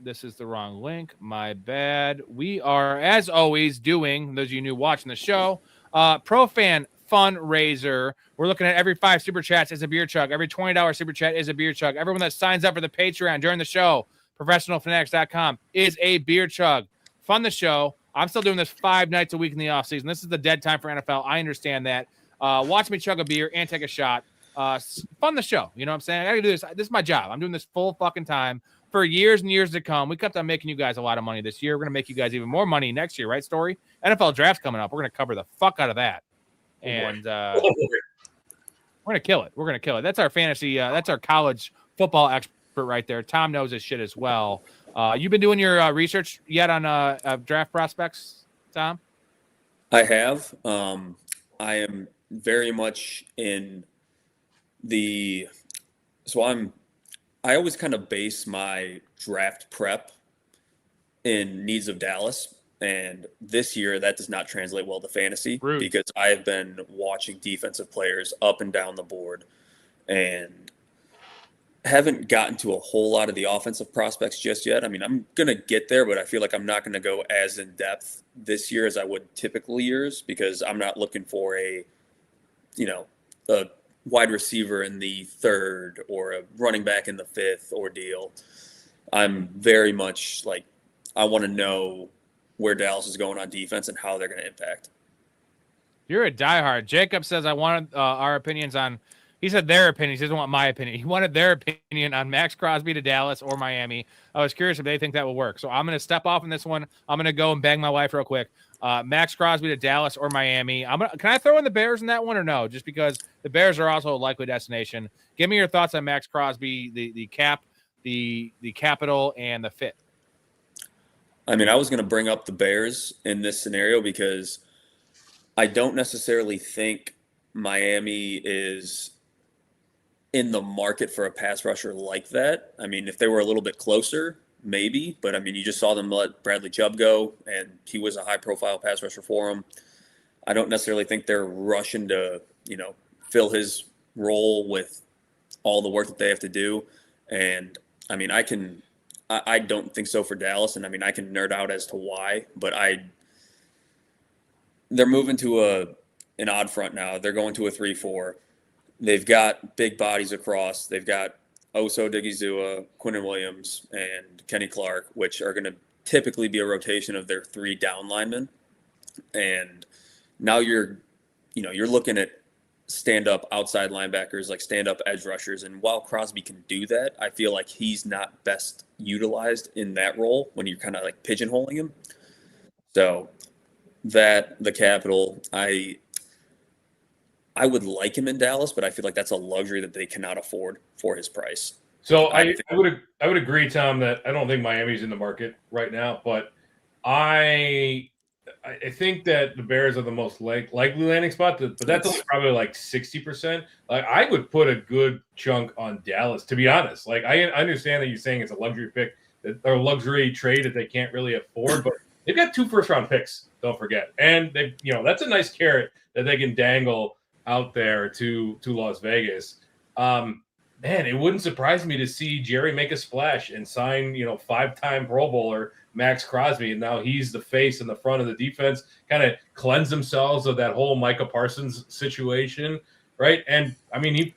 this is the wrong link. My bad. We are, as always, doing, those of you new watching the show, ProFan fundraiser. We're looking at every 5 super chats is a beer chug. Every $20 super chat is a beer chug. Everyone that signs up for the Patreon during the show, professionalfanatics.com, is a beer chug. Fund the show. I'm still doing this 5 nights a week in the offseason. This is the dead time for NFL. I understand that. Watch me chug a beer and take a shot. Fund the show. You know what I'm saying? I got to do this. This is my job. I'm doing this full fucking time for years and years to come. We kept on making you guys a lot of money this year. We're going to make you guys even more money next year, right, Storey? NFL draft's coming up. We're going to cover the fuck out of that. And we're going to kill it. We're going to kill it. That's our fantasy. That's our college football expert right there. Tom knows his shit as well. You've been doing your research yet on draft prospects, Tom? I have. I am very much in the – so I always kind of base my draft prep in needs of Dallas. And this year, that does not translate well to fantasy because I have been watching defensive players up and down the board and haven't gotten to a whole lot of the offensive prospects just yet. I mean, I'm going to get there, but I feel like I'm not going to go as in depth this year as I would typical years because I'm not looking for a wide receiver in the 3rd or a running back in the 5th ordeal. I'm very much like I want to know where Dallas is going on defense and how they're going to impact. You're a diehard. Jacob says, I wanted our opinions on, he said their opinions. He doesn't want my opinion. He wanted their opinion on Max Crosby to Dallas or Miami. I was curious if they think that will work. So I'm going to step off on this one. I'm going to go and bang my wife real quick. Max Crosby to Dallas or Miami. Can I throw in the Bears in that one or no? Just because the Bears are also a likely destination. Give me your thoughts on Max Crosby, the cap, the capital, and the fit. I mean, I was going to bring up the Bears in this scenario because I don't necessarily think Miami is in the market for a pass rusher like that. I mean, if they were a little bit closer, maybe. But, I mean, you just saw them let Bradley Chubb go, and he was a high-profile pass rusher for them. I don't necessarily think they're rushing to, fill his role with all the work that they have to do. And, I mean, I don't think so for Dallas, and, I mean, I can nerd out as to why, but they're moving to an odd front now. They're going to a 3-4. They've got big bodies across. They've got Oso Digizua, Quinnen Williams, and Kenny Clark, which are going to typically be a rotation of their 3 down linemen. And now you're looking at stand-up outside linebackers, like stand-up edge rushers. And while Crosby can do that, I feel like he's not best utilized in that role when you're kind of like pigeonholing him. So the Capital, I would like him in Dallas, but I feel like that's a luxury that they cannot afford for his price. So I would agree, Tom, that I don't think Miami's in the market right now, but I think that the Bears are the most likely landing spot, but that's only probably like 60%. Like I would put a good chunk on Dallas, to be honest. Like I understand that you're saying it's a luxury pick or luxury trade that they can't really afford, but they've got 2 first-round picks. Don't forget, and they, that's a nice carrot that they can dangle out there to Las Vegas. Man, it wouldn't surprise me to see Jerry make a splash and sign, 5-time Pro Bowler Max Crosby, and now he's the face in the front of the defense, kind of cleanse themselves of that whole Micah Parsons situation, right? And, I mean, he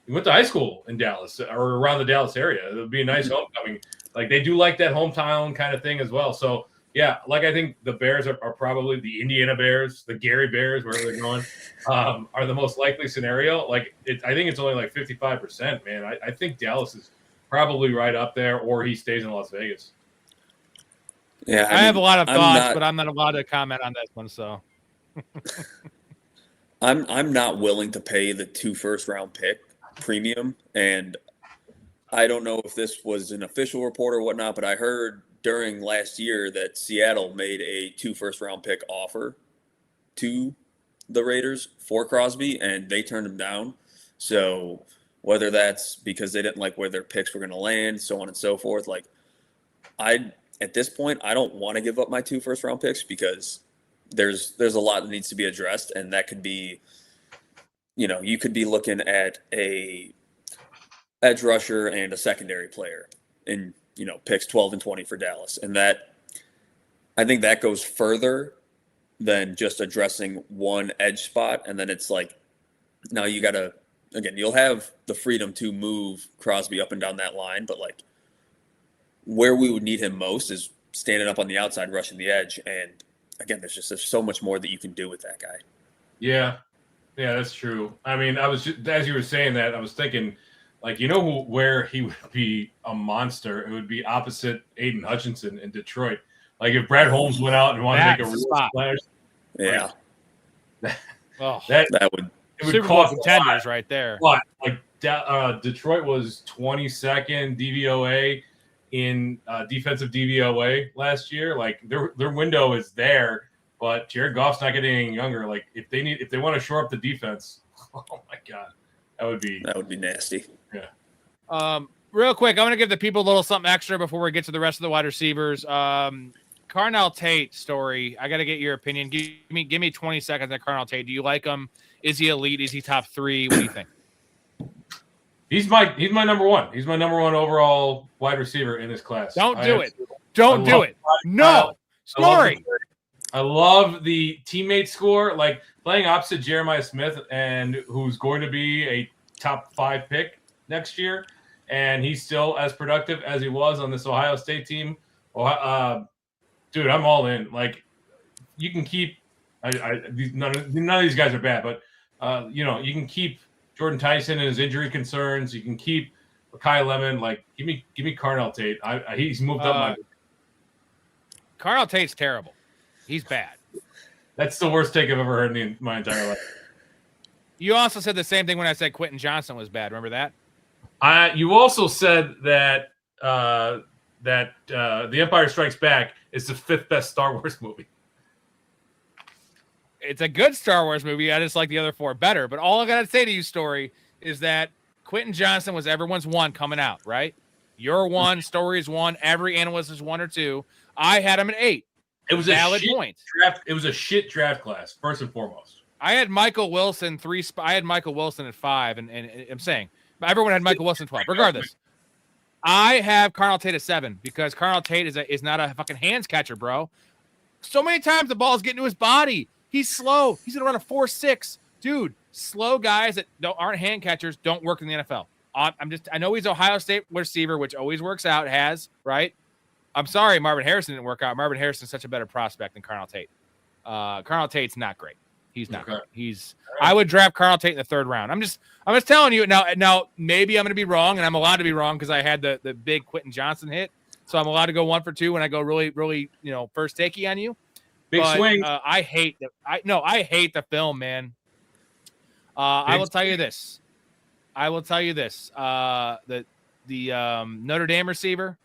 went to high school in Dallas or around the Dallas area. It would be a nice homecoming. Like, they do like that hometown kind of thing as well. So, yeah, like I think the Bears are probably the Indiana Bears, the Gary Bears, wherever they're going, are the most likely scenario. Like, I think it's only like 55%, man. I think Dallas is probably right up there, or he stays in Las Vegas. Yeah, I have a lot of thoughts, but I'm not allowed to comment on this one. So, I'm not willing to pay the 2 first-round pick premium, and I don't know if this was an official report or whatnot, but I heard during last year that Seattle made a 2 first-round pick offer to the Raiders for Crosby, and they turned him down. So whether that's because they didn't like where their picks were going to land, so on and so forth, like at this point, I don't want to give up my 2 first-round picks because there's a lot that needs to be addressed, and that could be, you could be looking at a edge rusher and a secondary player in picks 12 and 20 for Dallas. And I think that goes further than just addressing one edge spot. And then it's like, now you got to, again, you'll have the freedom to move Crosby up and down that line, but like where we would need him most is standing up on the outside, rushing the edge. And again, there's so much more that you can do with that guy. Yeah, that's true. I mean, as you were saying that, I was thinking, like, where he would be a monster? It would be opposite Aiden Hutchinson in Detroit. Like if Brad Holmes went out and wanted to make a real splash. Yeah. That would Super Bowl contenders right there. But like Detroit was 22nd DVOA in defensive DVOA last year. Like their window is there, but Jared Goff's not getting any younger. Like if they want to shore up the defense, oh my God, that would be nasty. Yeah. Real quick, I want to give the people a little something extra before we get to the rest of the wide receivers. Carnell Tate story. I got to get your opinion. Give me 20 seconds on Carnell Tate. Do you like him? Is he elite? Is he top 3? What do you think? He's my number 1. He's my number 1 overall wide receiver in this class. Don't do it. No. Storey. I love the teammate score, like playing opposite Jeremiah Smith, and who's going to be a top 5 pick next year, and he's still as productive as he was on this Ohio State team. Dude, I'm all in. Like, you can keep none of these guys are bad, but you can keep Jordan Tyson and his injury concerns. You can keep Kai Lemon. Like, give me Carnell Tate. He's moved up. Carnell Tate's terrible. He's bad. That's the worst take I've ever heard in my entire life. You also said the same thing when I said Quentin Johnson was bad. Remember that? You also said that The Empire Strikes Back is the 5th best Star Wars movie. It's a good Star Wars movie. I just like the other 4 better. But all I got to say to you, Storey, is that Quentin Johnson was everyone's one coming out, right? Your one, Storey's one, every analyst is 1 or 2. I had him at 8. It was valid a shit point. draft. It was a shit draft class, first and foremost. I had Michael Wilson I had Michael Wilson at 5, and I'm saying everyone had Michael Wilson 12. Regardless, I have Carnell Tate at 7 because Carnell Tate is not a fucking hands catcher, bro. So many times the ball's getting to his body. He's slow. He's gonna run a 4.6, dude. Slow guys that aren't hand catchers don't work in the NFL. I know he's Ohio State receiver, which always works out. Right? I'm sorry, Marvin Harrison didn't work out. Marvin Harrison's such a better prospect than Carnell Tate. Carnell Tate's not great. He's not great. I would draft Carnell Tate in the 3rd round. I'm just telling you now. Maybe I'm going to be wrong, and I'm allowed to be wrong because I had the big Quentin Johnson hit, so I'm allowed to go 1 for 2 when I go really, really, first takey on you. Big swing. I hate the film, man. I will tell you this. The Notre Dame receiver,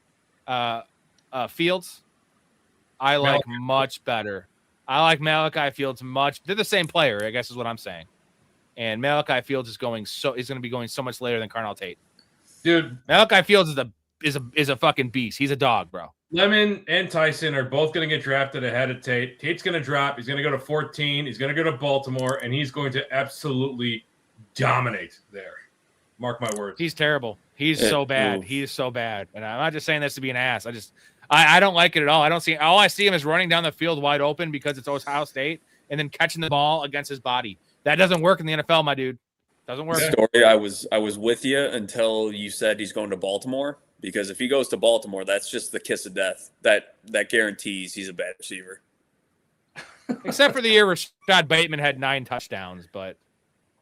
Fields, I like much better. I like Malachi Fields much. They're the same player, I guess is what I'm saying. And Malachi Fields is going to be going so much later than Carnell Tate. Dude, Malachi Fields is a fucking beast. He's a dog, bro. Lemon and Tyson are both going to get drafted ahead of Tate. Tate's going to drop. He's going to go to 14. He's going to go to Baltimore, and he's going to absolutely dominate there. Mark my words. He's terrible. He's so bad. He is so bad. And I'm not just saying this to be an ass. I don't like it at all. All I see him is running down the field wide open because it's Ohio State and then catching the ball against his body. That doesn't work in the NFL, my dude. Doesn't work. Story, I was with you until you said he's going to Baltimore, because if he goes to Baltimore, that's just the kiss of death. That guarantees he's a bad receiver. Except for the year Rashad Bateman had 9 touchdowns, but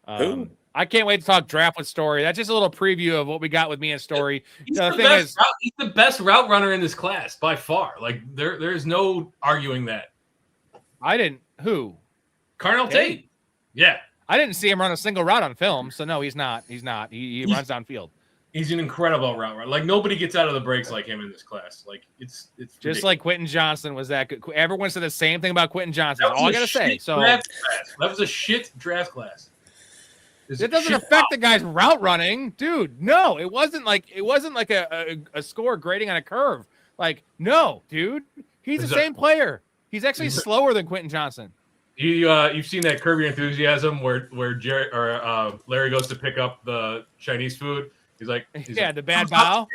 I can't wait to talk draft with Story. That's just a little preview of what we got with me and Story. He's the best route runner in this class by far. Like there's no arguing that. Who? Carnell Tate. Yeah. I didn't see him run a single route on film, so no, he's not. He runs downfield. He's an incredible route runner. Like nobody gets out of the breaks like him in this class. Like it's just ridiculous. Like Quentin Johnson was that good. Everyone said the same thing about Quentin Johnson. That's all I gotta say. So that was a shit draft class. It doesn't affect the guy's route running, dude. No, it wasn't like a score grading on a curve. Like, no, dude, he's the same player. He's actually slower than Quentin Johnson. You've seen that Curb Your Enthusiasm where Larry goes to pick up the Chinese food. He's like, the bad bow.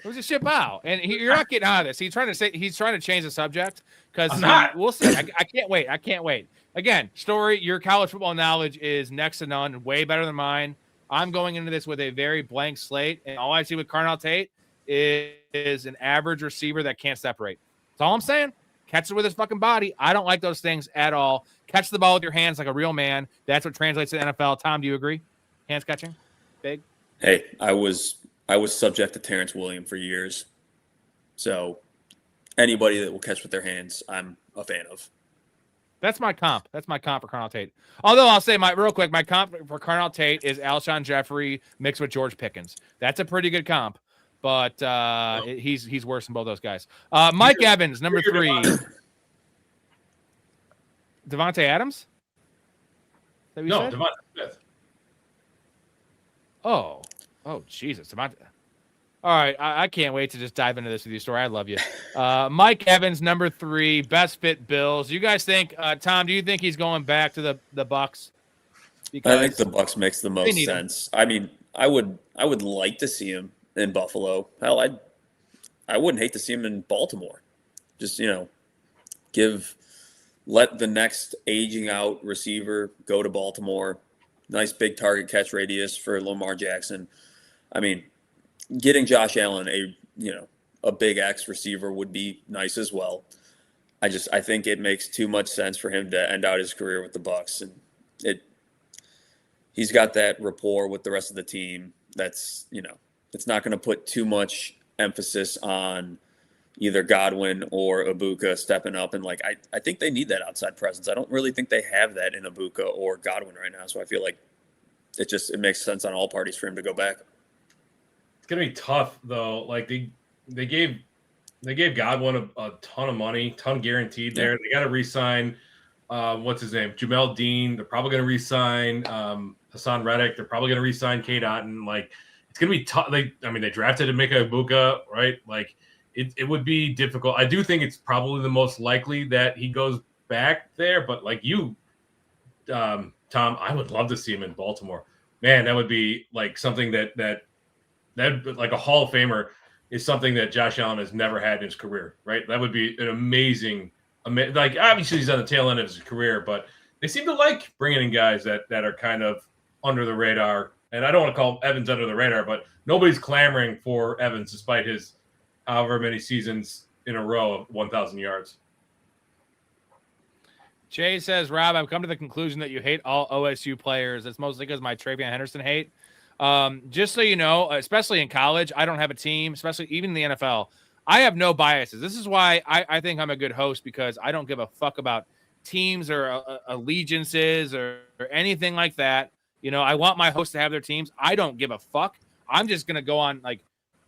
It was a shit bow, and you're not getting out of this. He's trying to change the subject because we'll see. I can't wait. I can't wait. Again, Story, your college football knowledge is next to none, way better than mine. I'm going into this with a very blank slate, and all I see with Carnell Tate is an average receiver that can't separate. That's all I'm saying. Catch it with his fucking body. I don't like those things at all. Catch the ball with your hands like a real man. That's what translates to the NFL. Tom, do you agree? Hands catching? Big? Hey, I was subject to Terrence Williams for years. So anybody that will catch with their hands, I'm a fan of. That's my comp. That's my comp for Carnell Tate. Although I'll say my comp for Carnell Tate is Alshon Jeffrey mixed with George Pickens. That's a pretty good comp, but he's worse than both those guys. Mike Evans, number 3. Devontae Adams? No, Devontae Smith. Oh, Jesus. All right, I can't wait to just dive into this with you, Story. I love you. Mike Evans, number 3, best fit Bills. You guys think, Tom, do you think he's going back to the Bucks? I think the Bucks makes the most sense. I mean, I would like to see him in Buffalo. Hell, I wouldn't hate to see him in Baltimore. Just, let the next aging out receiver go to Baltimore. Nice big target catch radius for Lamar Jackson. I mean, getting Josh Allen a big X receiver would be nice as well. I think it makes too much sense for him to end out his career with the Bucks, and he's got that rapport with the rest of the team. That's it's not going to put too much emphasis on either Godwin or Ibuka stepping up, and I think they need that outside presence. I don't really think they have that in Ibuka or Godwin right now, so I feel like it makes sense on all parties for him to go back. It's gonna be tough though. Like they gave Godwin a ton of money, ton guaranteed there. They got to re-sign what's his name? Jamel Dean. They're probably going to re-sign Hassan Reddick. They're probably going to re-sign Kate Otten. Like, it's going to be tough. They drafted Emeka Egbuka, right? Like, it would be difficult. I do think it's probably the most likely that he goes back there. But like you, Tom, I would love to see him in Baltimore. Man, that would be like something that like a Hall of Famer is something that Josh Allen has never had in his career, right? That would be an amazing. Like, obviously he's on the tail end of his career, but they seem to like bringing in guys that are kind of under the radar. And I don't want to call Evans under the radar, but nobody's clamoring for Evans despite his however many seasons in a row of 1,000 yards. Jay says, Rob, I've come to the conclusion that you hate all OSU players. It's mostly because my Travion Henderson hate. Just so you know, especially in college, I don't have a team, especially even in the NFL. I have no biases. This is why I think I'm a good host, because I don't give a fuck about teams or allegiances or anything like that. You know, I want my hosts to have their teams. I don't give a fuck. I'm just going to go on, like,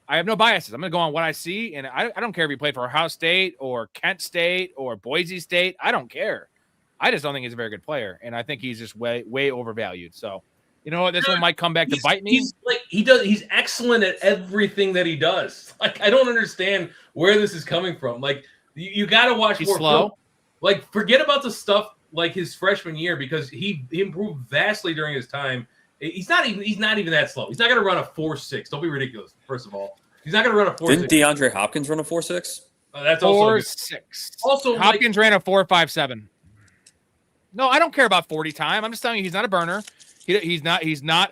I have no biases. I'm going to go on what I see, and I don't care if he played for Ohio State or Kent State or Boise State. I don't care. I just don't think he's a very good player, and I think he's just way overvalued. So, you know what? This one might come back to bite me. He's excellent at everything that he does. Like, I don't understand where this is coming from. Like, you got to watch He's more slow. film. Like, forget about the stuff like his freshman year, because he improved vastly during his time. He's not even that slow. He's not going to run a 4.6. Don't be ridiculous. First of all, he's not going to run a 4.6. Didn't DeAndre Hopkins run a 4.6? That's also 4.6. Also, Hopkins ran a 4.57. No, I don't care about 40 time. I'm just telling you, he's not a burner. He's not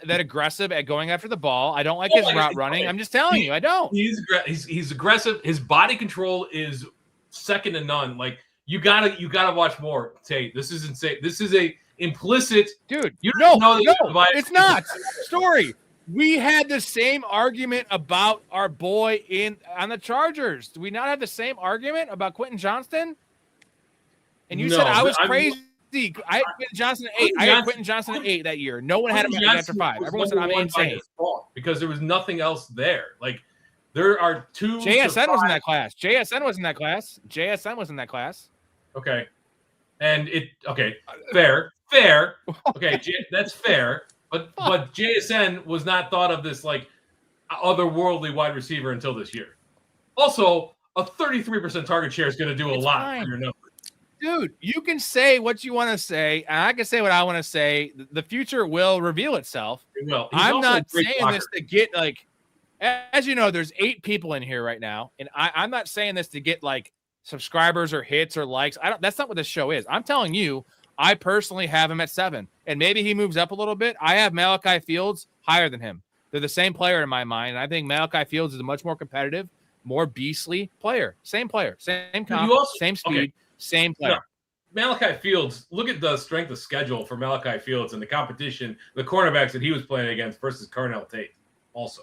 that aggressive at going after the ball. I don't like his route running. I'm just telling you, I don't. He's aggressive. His body control is second to none. Like, you gotta watch more. Tate, this is insane. This is a implicit, dude. No, it's not. Story. We had the same argument about our boy on the Chargers. Do we not have the same argument about Quentin Johnston? And you said I was crazy. I had Quentin Johnson at 8. I had Quentin Johnson at 8 that year. No one had him after 5. Everyone said I'm insane. Because there was nothing else there. Like, there are 2. JSN was in that class. JSN was in that class. Okay. And fair. Okay, that's fair. But JSN was not thought of this like otherworldly wide receiver until this year. Also, a 33% target share is going to do a lot for your numbers. Dude, you can say what you want to say, and I can say what I want to say. The future will reveal itself. It will. I'm not saying this to get like, as you know, there's 8 people in here right now, and I'm not saying this to get like subscribers or hits or likes. That's not what this show is. I'm telling you, I personally have him at 7, and maybe he moves up a little bit. I have Malachi Fields higher than him. They're the same player in my mind. And I think Malachi Fields is a much more competitive, more beastly player. Same player, same comp, same speed. Okay. Same player. No, Malachi Fields, look at the strength of schedule for Malachi Fields and the competition, the cornerbacks that he was playing against versus Carnell Tate also.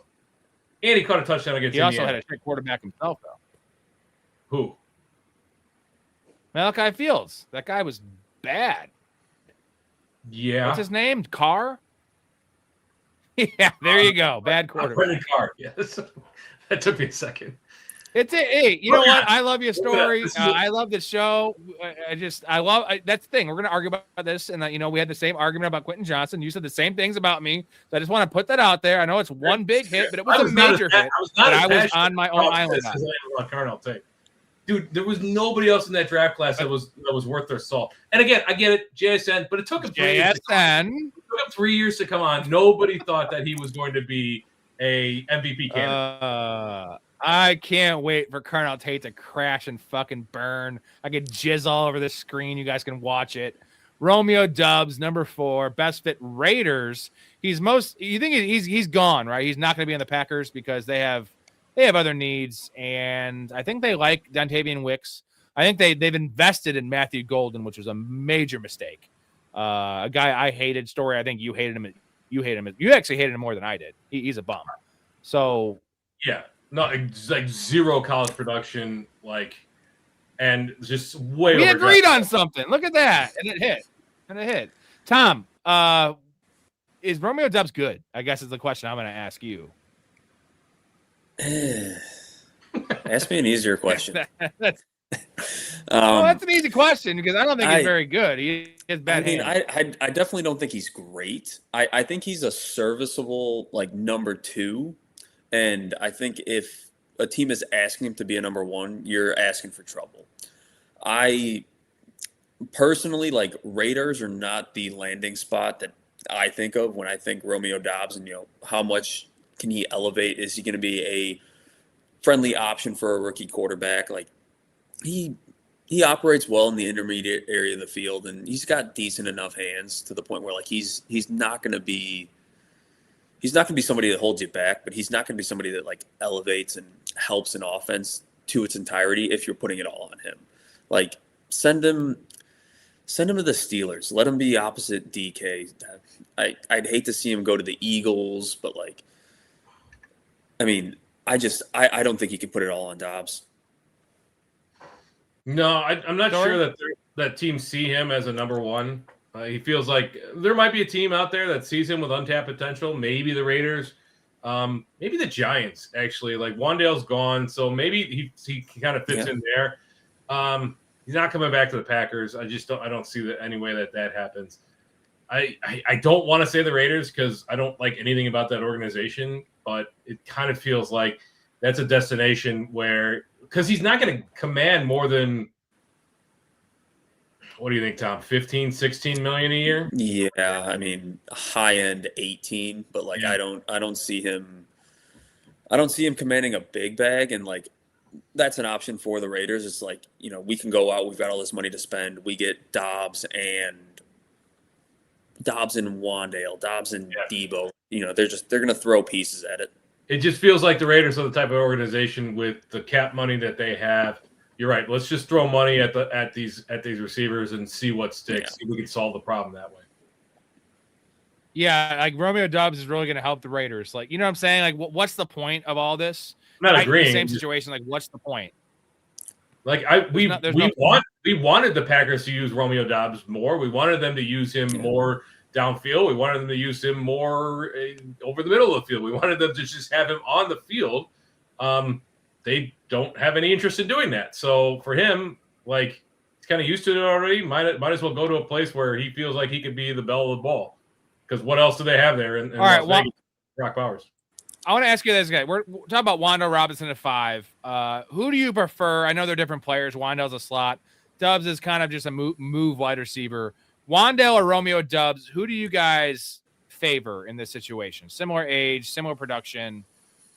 And he caught a touchdown against Indiana. He also had a trick quarterback himself, though. Who? Malachi Fields. That guy was bad. Yeah. What's his name? Carr? Yeah, there you go. Bad quarterback. Carr, yes. That took me a second. Hey, you know what? I love your story. I love the show. That's the thing. We're going to argue about this. And, we had the same argument about Quentin Johnson. You said the same things about me. So I just want to put that out there. I know it's one big hit, but it was a major hit. I was on my own island. Dude, there was nobody else in that draft class that was worth their salt. And again, I get it, JSN, but it took him 3 years. It took him 3 years to come on. Nobody thought that he was going to be a MVP candidate. I can't wait for Carnell Tate to crash and fucking burn. I could jizz all over the screen. You guys can watch it. Romeo Doubs, number 4, best fit Raiders. You think he's gone, right? He's not going to be on the Packers because they have other needs, and I think they like Dontavian Wicks. I think they've invested in Matthew Golden, which was a major mistake. A guy I hated. Story, I think you hated him. You actually hated him more than I did. He's a bum. So yeah. No, like zero college production, and just way. We agreed on something. Look at that, and it hit. Tom, is Romeo Doubs good? I guess is the question I'm going to ask you. Ask me an easier question. Well, that's an easy question because I don't think he's very good. He has bad hands. I definitely don't think he's great. I think he's a serviceable like number 2, and I think if a team is asking him to be a number 1, you're asking for trouble. I personally like Raiders are not the landing spot that I think of when I think Romeo Doubs, and how much can he elevate? Is he going to be a friendly option for a rookie quarterback? Like he operates well in the intermediate area of the field, and he's got decent enough hands to the point where like he's not going to be somebody that holds you back, but he's not going to be somebody that like elevates and helps an offense to its entirety if you're putting it all on him. Like send him to the Steelers. Let him be opposite DK. I'd hate to see him go to the Eagles, but like, I mean, I don't think he can put it all on Dobbs. No, I'm not sure that teams see him as a number 1. He feels like there might be a team out there that sees him with untapped potential. Maybe the Raiders, maybe the Giants. Actually, like Wan'Dale's gone, so maybe he kind of fits in there. He's not coming back to the Packers. I don't see any way that happens. I don't want to say the Raiders because I don't like anything about that organization, but it kind of feels like that's a destination where, because he's not going to command more than, what do you think, Tom? 15, 16 million a year? Yeah, I mean, high end 18, but like I don't see him commanding a big bag, and like that's an option for the Raiders. It's like, we can go out, we've got all this money to spend. We get Dobbs and Wan'Dale, Dobbs and Debo. They're going to throw pieces at it. It just feels like the Raiders are the type of organization with the cap money that they have. You're right. Let's just throw money at these receivers and see what sticks. See if we can solve the problem that way. Yeah, like Romeo Doubs is really going to help the Raiders. Like, you know what I'm saying? Like, what's the point of all this? I'm not agreeing. Same situation. Like, what's the point? Like we wanted the Packers to use Romeo Doubs more. We wanted them to use him more downfield. We wanted them to use him more over the middle of the field. We wanted them to just have him on the field. They don't have any interest in doing that. So for him, like, he's kind of used to it already. Might as well go to a place where he feels like he could be the belle of the ball. Because what else do they have there in Las Vegas? Brock Bowers. I want to ask you this, guy. We're talking about Wan'Dale Robinson at 5. Who do you prefer? I know they're different players. Wan'Dale's a slot. Doubs is kind of just a move wide receiver. Wan'Dale or Romeo Doubs, who do you guys favor in this situation? Similar age, similar production.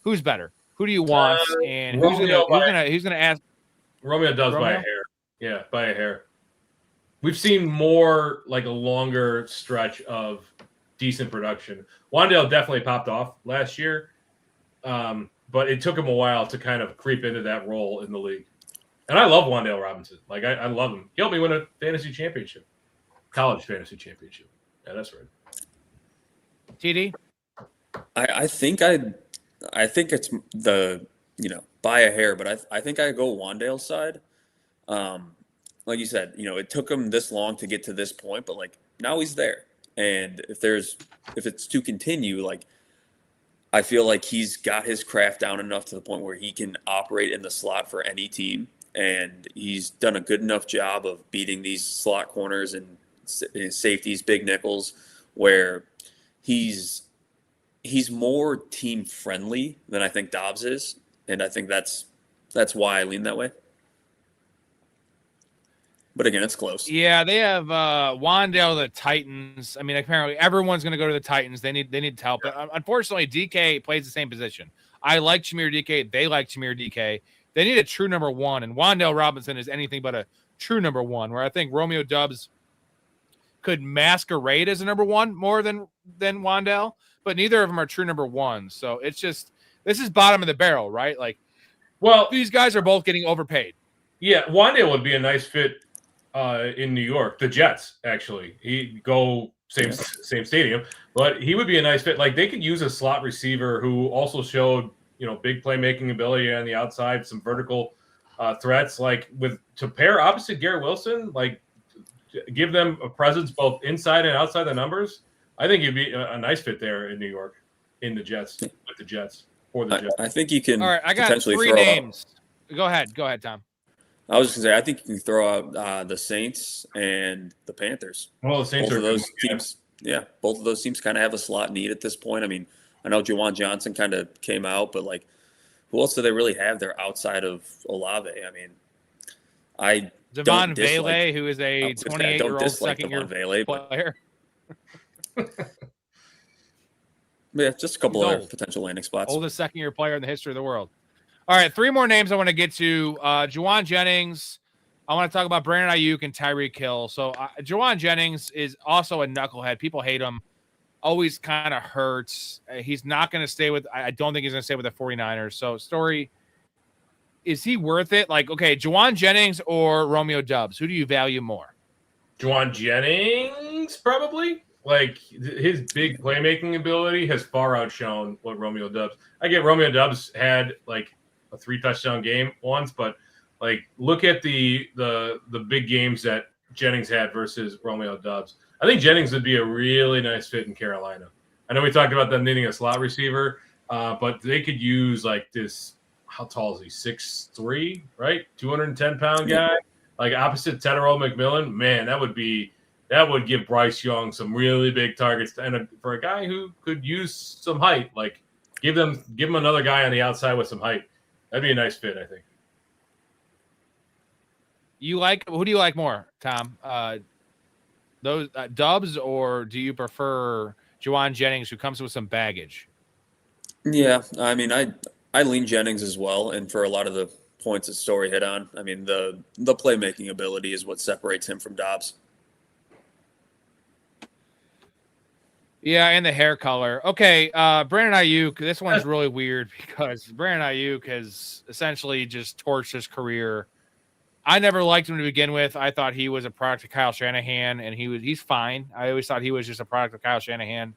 Who's better? Who do you want? And who's gonna ask? Romeo Doubs by a hair. Yeah, by a hair. We've seen more like a longer stretch of decent production. Wan'Dale definitely popped off last year, but it took him a while to kind of creep into that role in the league. And I love Wan'Dale Robinson. Like I love him. He helped me win a fantasy championship. College fantasy championship. Yeah, that's right. TD? I think it's the, by a hair, but I think I go Wan'Dale's side. Like you said, it took him this long to get to this point, but like now he's there. And if it's to continue, like I feel like he's got his craft down enough to the point where he can operate in the slot for any team. And he's done a good enough job of beating these slot corners and safeties, big nickels, where he's more team friendly than I think Dobbs is, and I think that's why I lean that way. But again, it's close. Yeah, they have Wan'Dale, the Titans. I mean, apparently everyone's going to go to the Titans. They need help. But unfortunately, DK plays the same position. I like Chimere DK. They like Chimere DK. They need a true number 1, and Wan'Dale Robinson is anything but a true number 1, where I think Romeo Doubs could masquerade as a number 1 more than Wan'Dale, but neither of them are true number 1. So it's just, this is bottom of the barrel, right? Like, well, these guys are both getting overpaid. Yeah, Wan'Dale would be a nice fit in New York. The Jets, actually. He'd go same stadium, but he would be a nice fit. Like, they could use a slot receiver who also showed, big playmaking ability on the outside, some vertical threats, like to pair opposite Garrett Wilson, like give them a presence both inside and outside the numbers. I think he'd be a nice fit there in New York, in the Jets, with the Jets, for the Jets. I think you can. All right, I got 3 names. Go ahead, Tom. I was just gonna say, I think you can throw out the Saints and the Panthers. Well, the Saints Both are of those good, teams, both of those teams kind of have a slot need at this point. I mean, I know Juwan Johnson kind of came out, but like, who else do they really have there outside of Olave? I mean, I Devon don't dislike, Vele, who is a 28-year-old second-year player. Yeah, just a couple other potential landing spots. Oldest second-year player in the history of the world. All right, 3 more names I want to get to. Juwan Jennings. I want to talk about Brandon Ayuk and Tyreek Hill. So Juwan Jennings is also a knucklehead. People hate him. Always kind of hurts. He's not going to stay with – I don't think he's going to stay with the 49ers. So, Storey, is he worth it? Like, okay, Juwan Jennings or Romeo Doubs? Who do you value more? Juwan Jennings, probably. Like, his big playmaking ability has far outshone what Romeo Doubs. I get Romeo Doubs had, like, a 3-touchdown game once, but, like, look at the big games that Jennings had versus Romeo Doubs. I think Jennings would be a really nice fit in Carolina. I know we talked about them needing a slot receiver, but they could use, like, this – how tall is he? 6'3", right? 210-pound guy? Like, opposite Tedero McMillan. Man, that would give Bryce Young some really big targets. And for a guy who could use some height, like, give him another guy on the outside with some height. That'd be a nice fit, I think. Who do you like more, Tom? Those Doubs, or do you prefer Juwan Jennings, who comes with some baggage? Yeah, I mean, I lean Jennings as well, and for a lot of the points that Storey hit on, I mean, the playmaking ability is what separates him from Dobbs. Yeah, and the hair color. Okay, Brandon Ayuk, this one's really weird because Brandon Ayuk has essentially just torched his career. I never liked him to begin with. I thought he was a product of Kyle Shanahan, and he's fine. I always thought he was just a product of Kyle Shanahan.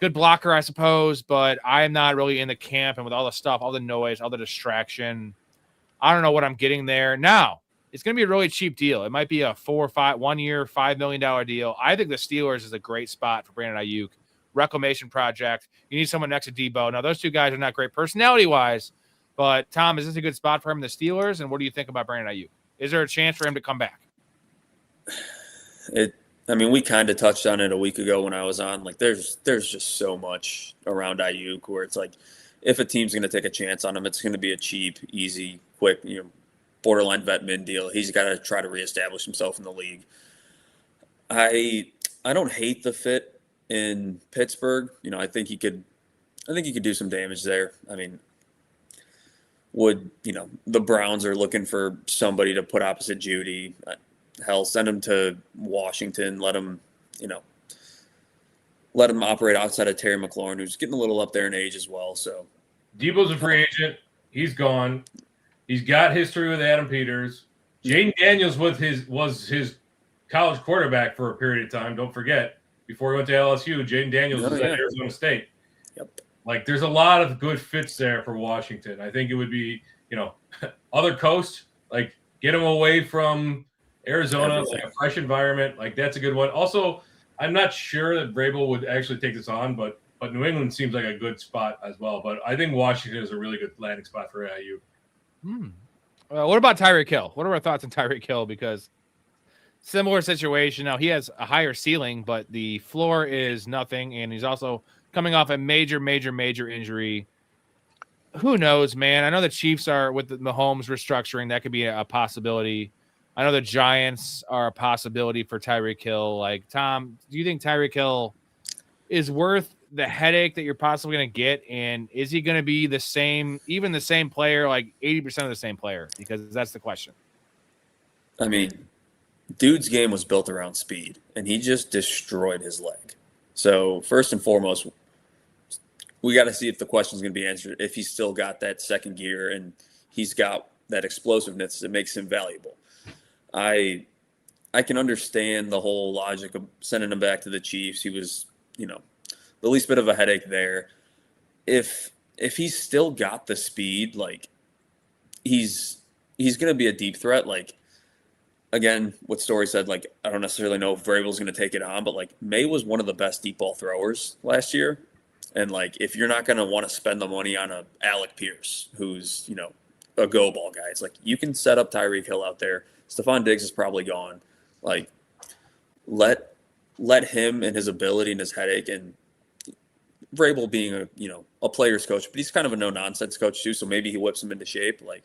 Good blocker, I suppose, but I'm not really in the camp, and with all the stuff, all the noise, all the distraction, I don't know what I'm getting there. Now, it's going to be a really cheap deal. It might be a 1 year, $5 million deal. I think the Steelers is a great spot for Brandon Ayuk. Reclamation project. You need someone next to Debo. Now, those two guys are not great personality-wise, but, Tom, is this a good spot for him in the Steelers? And what do you think about Brandon Ayuk? Is there a chance for him to come back? I mean, we kind of touched on it a week ago when I was on. Like, there's just so much around Ayuk where it's like, if a team's going to take a chance on him, it's going to be a cheap, easy, quick, borderline vet min deal. He's got to try to reestablish himself in the league. I don't hate the fit in Pittsburgh. I think he could do some damage there. I mean, the Browns are looking for somebody to put opposite Judy. Hell, send him to Washington. Let him operate outside of Terry McLaurin, who's getting a little up there in age as well. So, Debo's a free agent. He's gone. He's got history with Adam Peters. Jaden Daniels was his college quarterback for a period of time. Don't forget, before he went to LSU, Jaden Daniels was at Arizona State. Yep. Like, there's a lot of good fits there for Washington. I think it would be, other coast, like, get him away from Arizona, like a fresh environment. Like, that's a good one. Also, I'm not sure that Vrabel would actually take this on, but New England seems like a good spot as well. But I think Washington is a really good landing spot for AIU. What about Tyreek Hill? What are our thoughts on Tyreek Hill? Because similar situation. Now, he has a higher ceiling, but the floor is nothing, and he's also coming off a major injury. Who knows, man? I know the Chiefs are with the Mahomes restructuring. That could be a possibility. I know the Giants are a possibility for Tyreek Hill. Like, Tom, do you think Tyreek Hill is worth the headache that you're possibly going to get? And is he going to be the same player, like 80% of the same player? Because that's the question. I mean, dude's game was built around speed, and he just destroyed his leg. So first and foremost, we got to see if the question is going to be answered, if he's still got that second gear and he's got that explosiveness that makes him valuable. I can understand the whole logic of sending him back to the Chiefs. He was, the least bit of a headache there. If he's still got the speed, like, he's going to be a deep threat. Like, again, what Storey said, like, I don't necessarily know if Vrabel's going to take it on, but, like, May was one of the best deep ball throwers last year. And, like, if you're not going to want to spend the money on a Alec Pierce, who's, a go ball guy. It's like you can set up Tyreek Hill out there. Stephon Diggs is probably gone. Like let him and his ability and his headache, and Vrabel being a player's coach, but he's kind of a no nonsense coach too. So maybe he whips him into shape. Like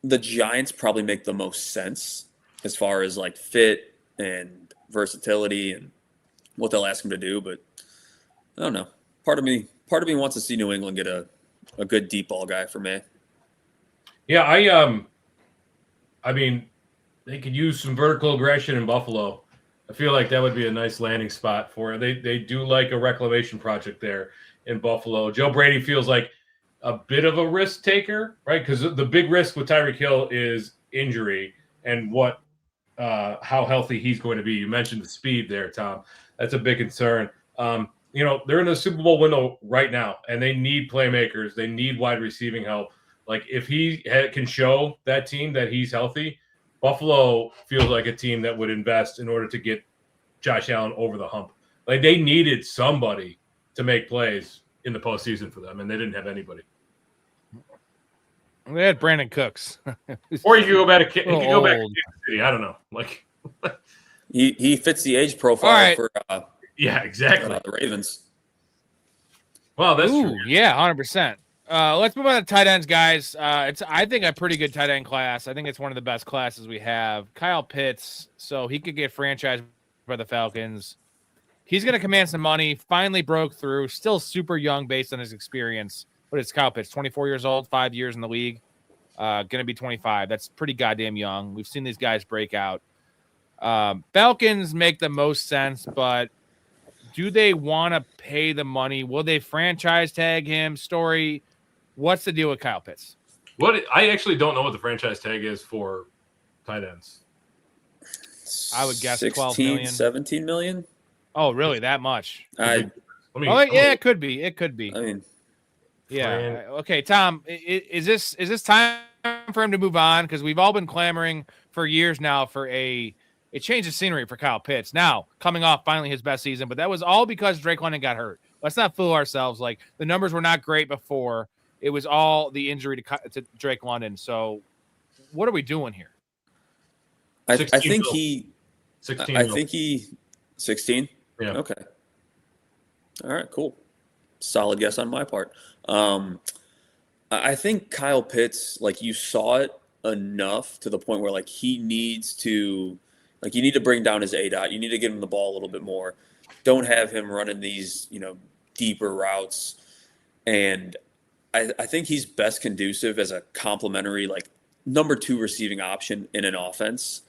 the Giants probably make the most sense as far as like fit and versatility and what they'll ask him to do. But I don't know. Part of me wants to see New England get a good deep ball guy for me. Yeah, I mean, they could use some vertical aggression in Buffalo. I feel like that would be a nice landing spot for it. They do like a reclamation project there in Buffalo. Joe Brady feels like a bit of a risk taker, right? Because the big risk with Tyreek Hill is injury and how healthy he's going to be. You mentioned the speed there, Tom. That's a big concern. They're in the Super Bowl window right now, and they need playmakers. They need wide receiving help. Like if he can show that team that he's healthy, Buffalo feels like a team that would invest in order to get Josh Allen over the hump. Like they needed somebody to make plays in the postseason for them, and they didn't have anybody. They had Brandon Cooks. Or you could go back to Kansas City. I don't know. Like he fits the age profile for yeah, exactly. The Ravens. Well, that's true. Yeah, 100%. Let's move on to tight ends, guys. It's I think a pretty good tight end class. I think it's one of the best classes we have. Kyle Pitts, so he could get franchised by the Falcons. He's going to command some money. Finally broke through. Still super young based on his experience. But it's Kyle Pitts, 24 years old, 5 years in the league. Going to be 25. That's pretty goddamn young. We've seen these guys break out. Falcons make the most sense, but do they want to pay the money? Will they franchise tag him? Storey, what's the deal with Kyle Pitts? I actually don't know what the franchise tag is for tight ends. I would guess 12 million. 17 million. Oh, really? That much? It could be. It could be. I mean, yeah. Okay, Tom, is this time for him to move on? Because we've all been clamoring for years now for a change of scenery for Kyle Pitts. Now, coming off finally his best season, but that was all because Drake London got hurt. Let's not fool ourselves. Like the numbers were not great before. It was all the injury to Drake London. So, what are we doing here? I think he 16. I think he 16. Yeah. Okay. All right. Cool. Solid guess on my part. I think Kyle Pitts, like you saw it enough to the point where like he needs to, like you need to bring down his ADOT. You need to give him the ball a little bit more. Don't have him running these, deeper routes. And I think he's best conducive as a complementary, like number 2 receiving option in an offense,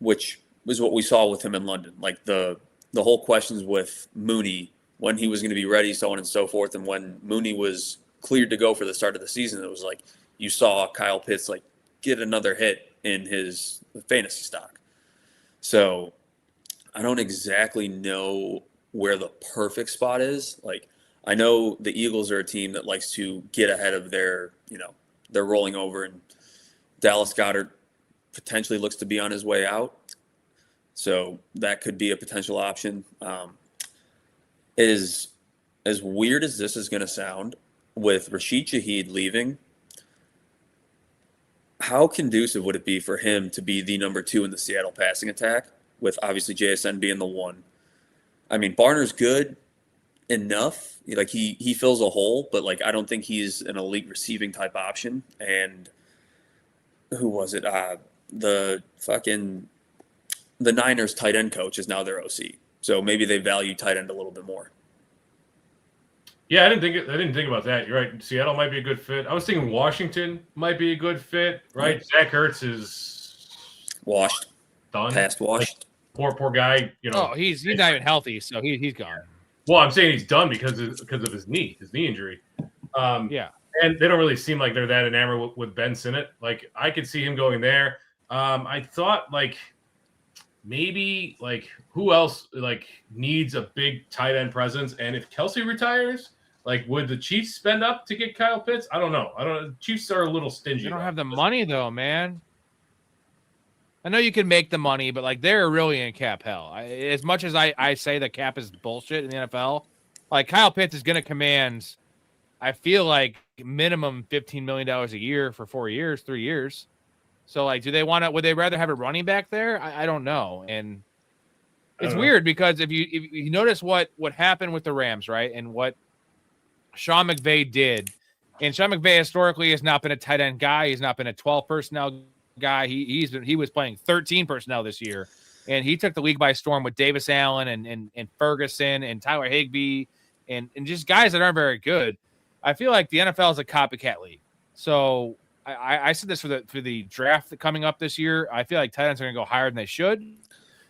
which was what we saw with him in London. Like the whole questions with Mooney, when he was going to be ready, so on and so forth. And when Mooney was cleared to go for the start of the season, it was like you saw Kyle Pitts like get another hit in his fantasy stock. So I don't exactly know where the perfect spot is. Like I know the Eagles are a team that likes to get ahead of their, they're rolling over, and Dallas Goedert potentially looks to be on his way out. So that could be a potential option. As weird as this is going to sound, with Rashid Shaheed leaving, how conducive would it be for him to be the number 2 in the Seattle passing attack, with obviously JSN being the 1? I mean, Barner's good enough. Like he fills a hole, but like I don't think he's an elite receiving type option. And who was it? The Niners tight end coach is now their OC. So maybe they value tight end a little bit more. Yeah, I didn't think about that. You're right. Seattle might be a good fit. I was thinking Washington might be a good fit, right? Zach Ertz is washed, done, past washed. Like, poor guy. Oh, he's not even healthy, so he's gone. Well, I'm saying he's done because of his knee injury. Yeah, and they don't really seem like they're that enamored with Ben Sinnott. Like I could see him going there. I thought like maybe like who else like needs a big tight end presence, and if Kelsey retires, like would the Chiefs spend up to get Kyle Pitts? I don't know. The Chiefs are a little stingy. They don't have the money though, man. I know you can make the money, but like they're really in cap hell. As much as I say the cap is bullshit in the NFL, like Kyle Pitts is going to command, I feel like minimum $15 million a year for 4 years, 3 years. So like, do they want to? Would they rather have a running back there? I don't know. And it's weird because if you notice what happened with the Rams, right, and what Sean McVay did, and Sean McVay historically has not been a tight end guy. He's not been a 12 personnel guy. He was playing 13 personnel this year, and he took the league by storm with Davis Allen and Ferguson and Tyler Higbee and just guys that aren't very good. I feel like the NFL is a copycat league. So I said this for the draft coming up this year. I feel like tight ends are going to go higher than they should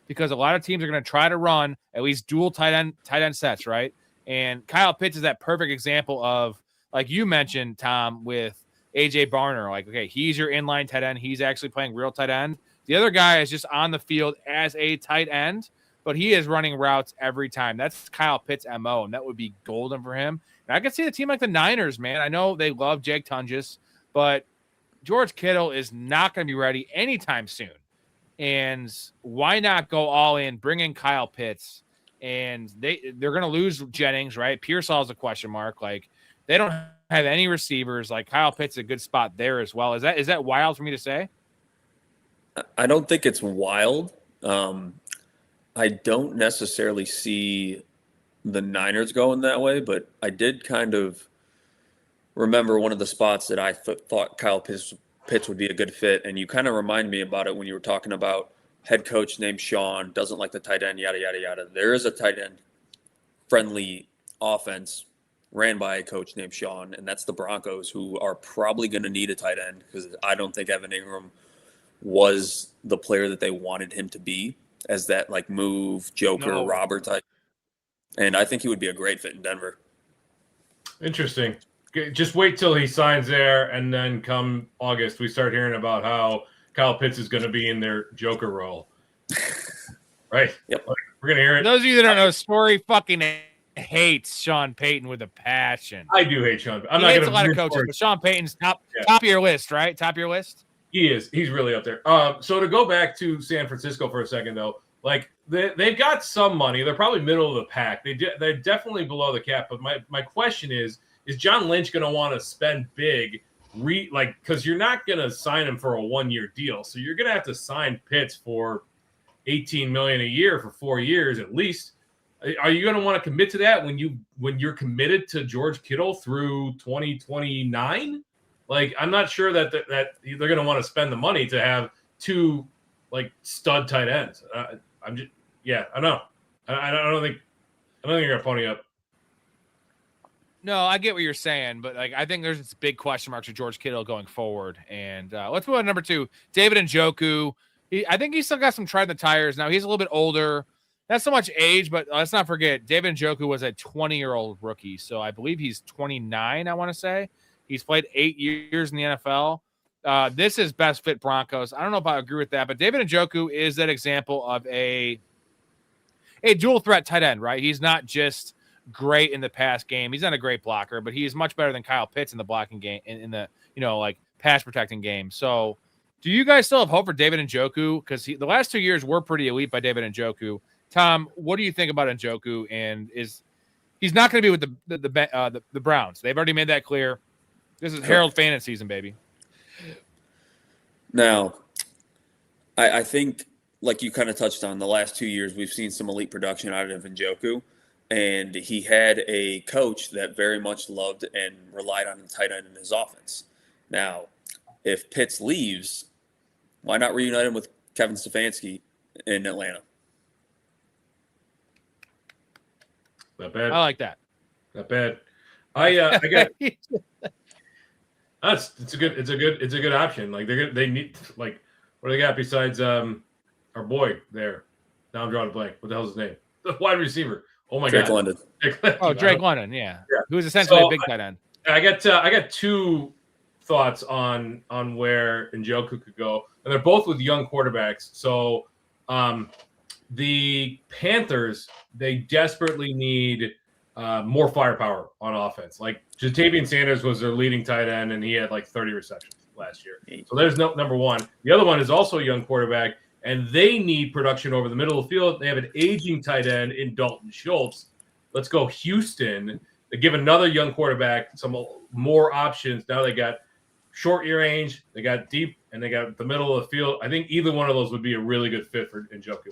because a lot of teams are going to try to run at least dual tight end sets, right? And Kyle Pitts is that perfect example of, like you mentioned, Tom, with AJ Barner. Like, okay, he's your inline tight end. He's actually playing real tight end. The other guy is just on the field as a tight end, but he is running routes every time. That's Kyle Pitts' MO, and that would be golden for him. And I could see a team like the Niners, man. I know they love Jake Tunges, but George Kittle is not going to be ready anytime soon. And why not go all in, bring in Kyle Pitts? And they're going to lose Jennings, right? Pearsall is a question mark. Like, they don't have any receivers. Like, Kyle Pitts is a good spot there as well. Is that wild for me to say? I don't think it's wild. I don't necessarily see the Niners going that way, but I did kind of remember one of the spots that I thought Kyle Pitts would be a good fit, and you kind of remind me about it when you were talking about head coach named Sean, doesn't like the tight end, yada, yada, yada. There is a tight end-friendly offense ran by a coach named Sean, and that's the Broncos, who are probably going to need a tight end because I don't think Evan Ingram was the player that they wanted him to be as that, like, move, Joker, robber type. And I think he would be a great fit in Denver. Interesting. Just wait till he signs there, and then come August, we start hearing about how Kyle Pitts is going to be in their Joker role. Right? Yep. Like, we're going to hear it. Those of you that don't know, Storey fucking hates Sean Payton with a passion. I do hate Sean. He hates a lot of coaches, but Sean Payton's top of your list, right? Top of your list? He is. He's really up there. So to go back to San Francisco for a second, though, like they've got some money. They're probably middle of the pack. They're definitely below the cap. But my question is John Lynch going to want to spend big, because you're not going to sign him for a 1-year deal. So you're going to have to sign Pitts for $18 million a year for 4 years at least. Are you going to want to commit to that when you're committed to George Kittle through 2029? Like, I'm not sure that they're going to want to spend the money to have two, like, stud tight ends. I don't know. I don't think you're going to pony up. No, I get what you're saying, but like, I think there's this big question marks for George Kittle going forward. And let's move on to number 2, David Njoku. I think he's still got some tread in the tires. Now he's a little bit older, not so much age, but let's not forget David Njoku was a 20-year-old rookie. So I believe he's 29. I want to say he's played 8 years in the NFL. This is best fit Broncos. I don't know if I agree with that, but David Njoku is that example of a dual threat tight end, right? He's not just great in the pass game. He's not a great blocker, but he is much better than Kyle Pitts in the blocking game, in the, like, pass protecting game. So do you guys still have hope for David Njoku? Because the last 2 years were pretty elite by David Njoku. Tom, what do you think about Njoku? And he's not going to be with the Browns? They've already made that clear. This is Harold Fantasy season, baby. Now, I think, like you kind of touched on, the last 2 years we've seen some elite production out of Njoku. And he had a coach that very much loved and relied on the tight end in his offense. Now, if Pitts leaves, why not reunite him with Kevin Stefanski in Atlanta? Not bad. I like that. Not bad. I got. It's a good option. Like they need, like, what do they got besides our boy there? Now I'm drawing a blank. What the hell's his name? The wide receiver. Oh my Drake God. London. Drake London, yeah. Who's essentially a big tight end. I got two thoughts on where Njoku could go, and they're both with young quarterbacks. So the Panthers, they desperately need more firepower on offense. Like, Jatavian Sanders was their leading tight end, and he had like 30 receptions last year. So there's number one. The other one is also a young quarterback, and they need production over the middle of the field. They have an aging tight end in Dalton Schultz. Let's go Houston. They give another young quarterback some more options. Now they got short range, they got deep, and they got the middle of the field. I think either one of those would be a really good fit for Njoku.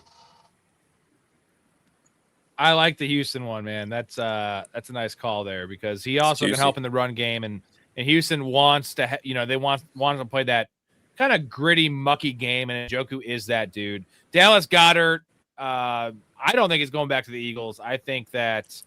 I like the Houston one, man. That's a nice call there because he also can help in the run game, and Houston wants to, they want to play that kind of gritty, mucky game, and Njoku is that dude. Dallas Goedert, I don't think he's going back to the Eagles. I think that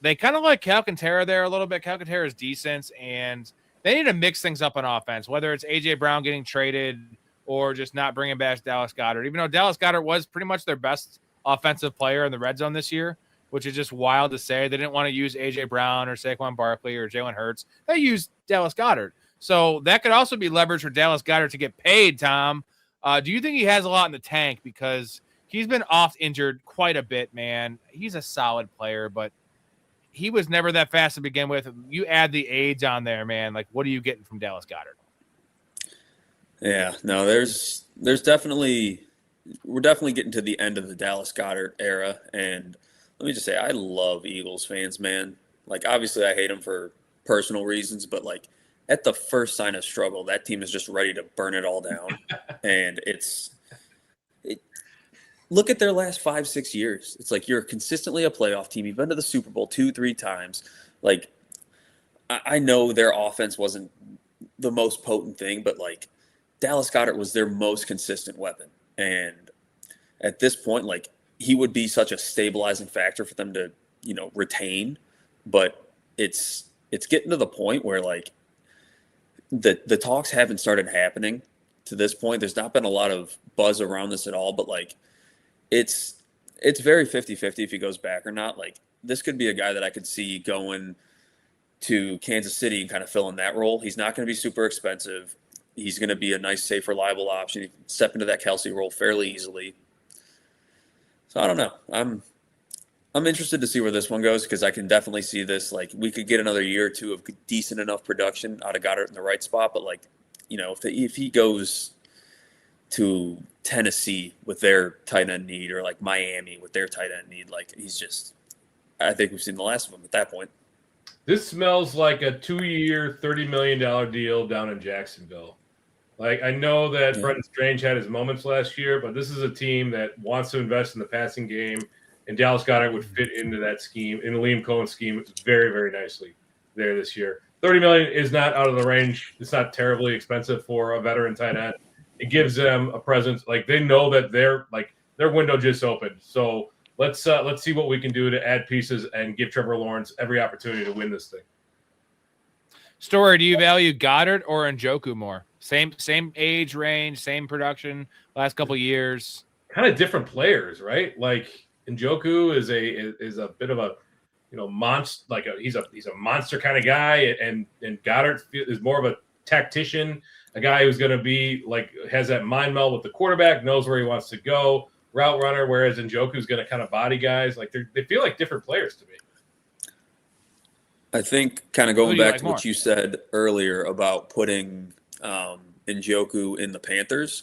they kind of like Alcantara there a little bit. Alcantara is decent, and they need to mix things up on offense, whether it's A.J. Brown getting traded or just not bringing back Dallas Goedert, even though Dallas Goedert was pretty much their best offensive player in the red zone this year, which is just wild to say. They didn't want to use A.J. Brown or Saquon Barkley or Jalen Hurts. They used Dallas Goedert. So that could also be leverage for Dallas Goedert to get paid, Tom. Do you think he has a lot in the tank? Because he's been oft injured quite a bit, man. He's a solid player, but he was never that fast to begin with. You add the age on there, man. Like, what are you getting from Dallas Goedert? Yeah, no, there's definitely – we're definitely getting to the end of the Dallas Goedert era. And let me just say, I love Eagles fans, man. Like, obviously I hate them for personal reasons, but, like, at the first sign of struggle, that team is just ready to burn it all down. And look at their last 5-6 years. It's like you're consistently a playoff team. You've been to the Super Bowl 2-3 times. Like, I know their offense wasn't the most potent thing, but, like, Dallas Goedert was their most consistent weapon. And at this point, like, he would be such a stabilizing factor for them to, retain. But it's getting to the point where, like, the talks haven't started happening to this point. There's not been a lot of buzz around this at all, but, like, it's very 50-50 if he goes back or not. Like, this could be a guy that I could see going to Kansas City and kind of filling that role. He's not going to be super expensive. He's going to be a nice, safe, reliable option. He can step into that Kelsey role fairly easily. So I don't know. I'm interested to see where this one goes because I can definitely see this. Like, we could get another year or two of decent enough production out of Goddard in the right spot. But, like, if he goes to Tennessee with their tight end need or, like, Miami with their tight end need, like, I think we've seen the last of him at that point. This smells like a 2-year, $30 million deal down in Jacksonville. Like, I know that Brenton Strange had his moments last year, but this is a team that wants to invest in the passing game, and Dallas Goedert would fit into that scheme, in the Liam Cohen scheme, very, very nicely there this year. $30 million is not out of the range. It's not terribly expensive for a veteran tight end. It gives them a presence. Like, they know that their window just opened. So let's see what we can do to add pieces and give Trevor Lawrence every opportunity to win this thing. Storey, do you value Goddard or Njoku more? Same age range, same production, last couple of years. Kind of different players, right? Like, Njoku is a bit of a monster. Like, he's a monster kind of guy, and Goddard is more of a tactician, a guy who's going to be like has that mind meld with the quarterback, knows where he wants to go, route runner. Whereas Njoku is going to kind of body guys. Like, they feel like different players to me. I think kind of going back to what you said earlier about putting Njoku in the Panthers,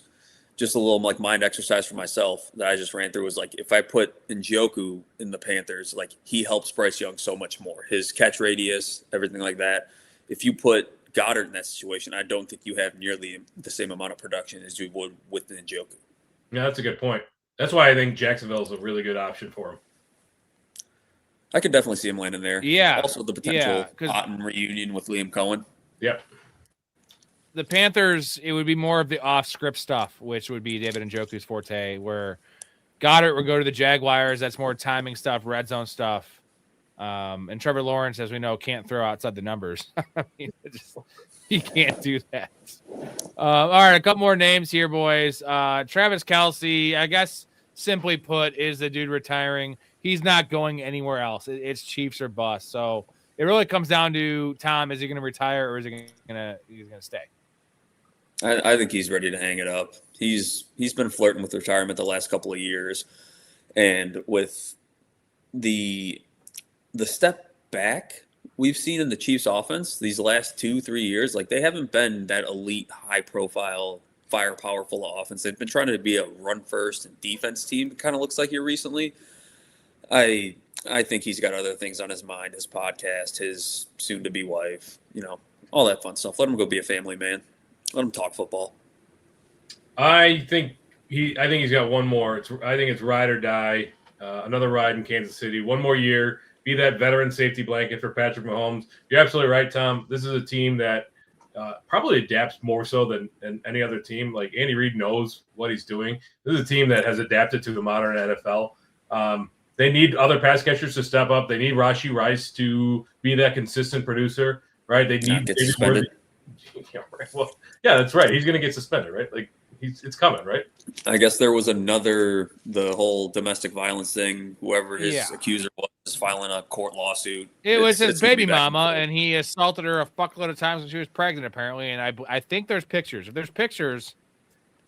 just a little like mind exercise for myself that I just ran through was like, if I put Njoku in the Panthers, like, he helps Bryce Young so much more. His catch radius, everything like that. If you put Goddard in that situation, I don't think you have nearly the same amount of production as you would with Njoku. Yeah, that's a good point. That's why I think Jacksonville is a really good option for him. I could definitely see him landing there. Yeah. Also, the potential Otten reunion with Liam Cohen. Yep. The Panthers, it would be more of the off-script stuff, which would be David Njoku's forte, where Goddard would go to the Jaguars. That's more timing stuff, red zone stuff. And Trevor Lawrence, as we know, can't throw outside the numbers. I mean, he can't do that. All right, a couple more names here, boys. Travis Kelce, I guess, simply put, is the dude retiring. He's not going anywhere else. It's Chiefs or bust. So it really comes down to, Tom, is he going to retire or is he going to stay? I think he's ready to hang it up. He's been flirting with retirement the last couple of years, and with the step back we've seen in the Chiefs offense these last 2-3 years, like, they haven't been that elite, high profile, firepower full of offense. They've been trying to be a run first and defense team. It kind of looks like here recently. I think he's got other things on his mind, his podcast, his soon-to-be wife, all that fun stuff. Let him go be a family man. Let him talk football. I think he's got one more. I think it's ride or die. Another ride in Kansas City. One more year. Be that veteran safety blanket for Patrick Mahomes. You're absolutely right, Tom. This is a team that probably adapts more so than any other team. Like Andy Reid knows what he's doing. This is a team that has adapted to the modern NFL. They need other pass catchers to step up. They need Rashee Rice to be that consistent producer, right? They need get suspended. Yeah, right. Well, yeah, that's right. He's going to get suspended, right? Like it's coming, right? I guess there was the whole domestic violence thing. Whoever his accuser was filing a court lawsuit. It was his baby mama, and he assaulted her a fuckload of times when she was pregnant, apparently. And I think there's pictures. If there's pictures,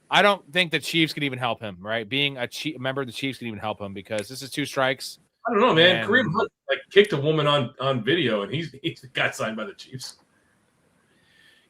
I don't think the Chiefs can even help him, right? Being a member of the Chiefs can even help him because this is 2 strikes. I don't know, man. Kareem Hunt kicked a woman on video, and he's got signed by the Chiefs.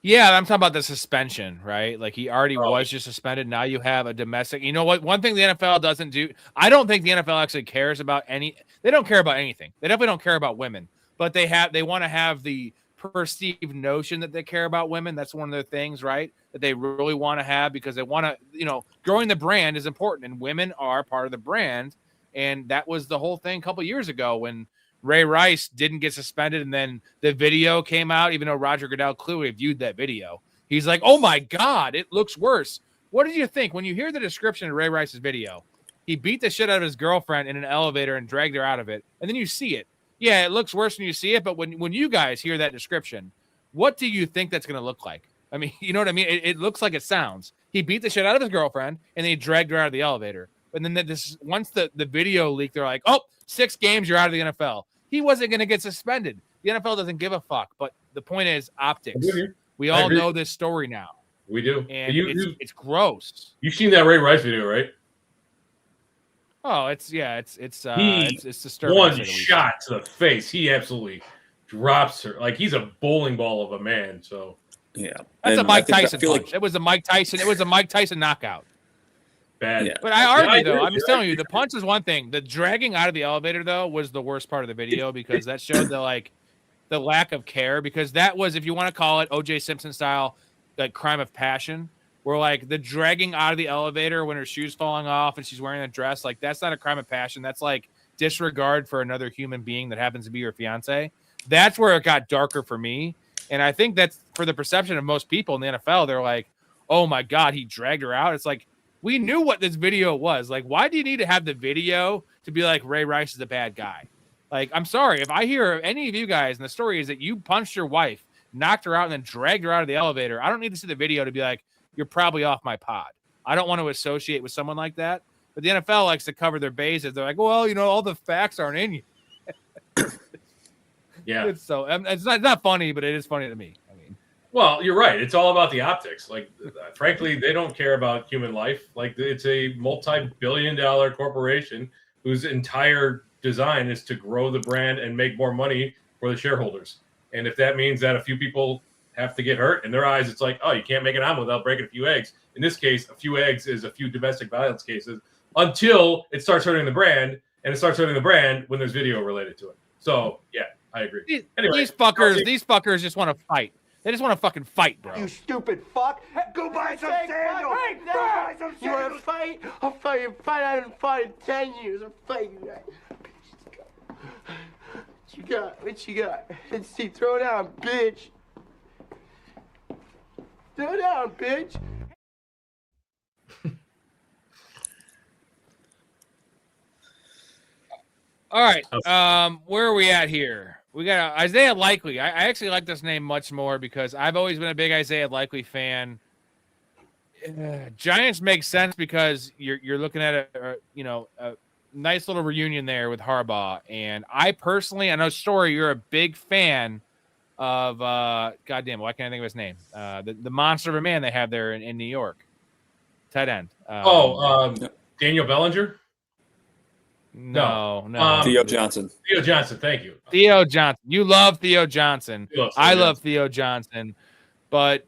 Yeah, I'm talking about the suspension, right? Like he already was just suspended. Now you have a domestic. You know what? One thing the NFL doesn't do, I don't think the NFL actually cares about they don't care about anything. They definitely don't care about women, but they want to have the perceived notion that they care about women. That's one of their things, right? That they really want to have because they want to, growing the brand is important and women are part of the brand. And that was the whole thing a couple years ago when Ray Rice didn't get suspended, and then the video came out, even though Roger Goodell clearly viewed that video. He's like, oh, my God, it looks worse. What did you think? When you hear the description of Ray Rice's video, he beat the shit out of his girlfriend in an elevator and dragged her out of it, and then you see it. Yeah, it looks worse when you see it, but when you guys hear that description, what do you think that's going to look like? I mean, you know what I mean? It looks like it sounds. He beat the shit out of his girlfriend, and then he dragged her out of the elevator. And then once the video leaked, they're like, 6 games, you're out of the NFL. He wasn't going to get suspended. The NFL doesn't give a fuck. But the point is optics. We all know this story now. We do. And it's gross. You've seen that Ray Rice video, right? Oh, it's disturbing. One shot to the face. He absolutely drops her. Like he's a bowling ball of a man. So yeah. That's a Mike Tyson punch. It was a Mike Tyson knockout. Bad. Yeah. But I argue, though, I'm just telling you, the punch is one thing. The dragging out of the elevator, though, was the worst part of the video because that showed the lack of care. Because that was, if you want to call it O.J. Simpson style, like crime of passion, where like the dragging out of the elevator when her shoes falling off and she's wearing a dress, like that's not a crime of passion. That's like disregard for another human being that happens to be your fiance. That's where it got darker for me. And I think that's for the perception of most people in the NFL. They're like, oh my God, he dragged her out. It's like, we knew what this video was. Like, why do you need to have the video to be like Ray Rice is a bad guy? Like, I'm sorry. If I hear of any of you guys and the story is that you punched your wife, knocked her out, and then dragged her out of the elevator, I don't need to see the video to be like, you're probably off my pod. I don't want to associate with someone like that. But the NFL likes to cover their bases. They're like, well, all the facts aren't in you. Yeah. It's not funny, but it is funny to me. Well, you're right. It's all about the optics. Like, frankly, they don't care about human life. Like, it's a multi-billion-dollar corporation whose entire design is to grow the brand and make more money for the shareholders. And if that means that a few people have to get hurt, in their eyes, it's like, oh, you can't make an omelet without breaking a few eggs. In this case, a few eggs is a few domestic violence cases until it starts hurting the brand, and it starts hurting the brand when there's video related to it. So, yeah, I agree. These fuckers just want to fight. They just want to fucking fight, bro. You stupid fuck. Go buy some sandals. Hey, go buy some sandals. You want to fight? I'll fight you. I haven't fought in 10 years. I'll fight you guys. What you got? Let's see. Throw down, bitch. Throw down, bitch. All right. Where are we at here? We got Isaiah Likely. I actually like this name much more because I've always been a big Isaiah Likely fan. Giants make sense because you're looking at a nice little reunion there with Harbaugh. And I know Storey, you're a big fan of goddamn, why can't I think of his name? The monster of a man they have there in New York. Tight end. Daniel Bellinger. No. Theo Johnson. Theo Johnson, thank you. Theo Johnson. You love Theo Johnson. I love Theo Johnson, but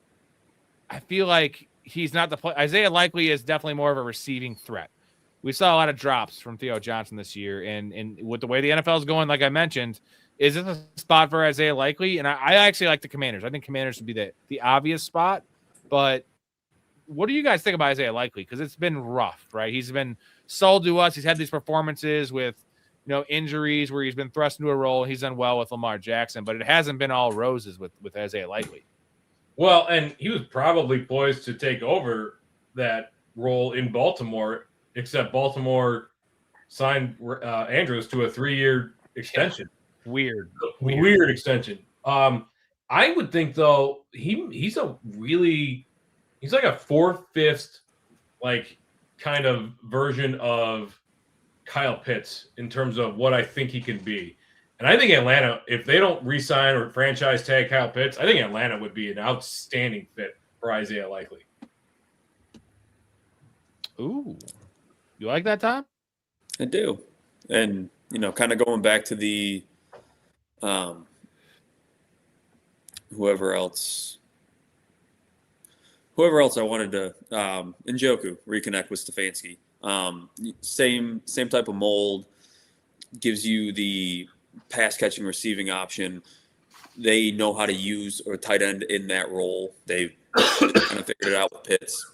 I feel like he's not the play. Isaiah Likely is definitely more of a receiving threat. We saw a lot of drops from Theo Johnson this year, and with the way the NFL is going, like I mentioned, is this a spot for Isaiah Likely? And I actually like the Commanders. I think Commanders would be the obvious spot. But what do you guys think about Isaiah Likely? Because it's been rough, right? He's been sold to us. He's had these performances with injuries where he's been thrust into a role. He's done well with Lamar Jackson, but it hasn't been all roses with Isaiah Likely. Well, and he was probably poised to take over that role in Baltimore, except Baltimore signed Andrews to a 3-year extension. Weird extension. I would think though he's like a 4/5 like kind of version of Kyle Pitts in terms of what I think he can be. And I think Atlanta, if they don't re-sign or franchise tag Kyle Pitts, I think Atlanta would be an outstanding fit for Isaiah Likely. Ooh. You like that, Tom? I do. And, kind of going back to the whoever else I wanted to Njoku reconnect with Stefanski. Same type of mold, gives you the pass catching receiving option. They know how to use a tight end in that role. They've kind of figured it out with Pitts.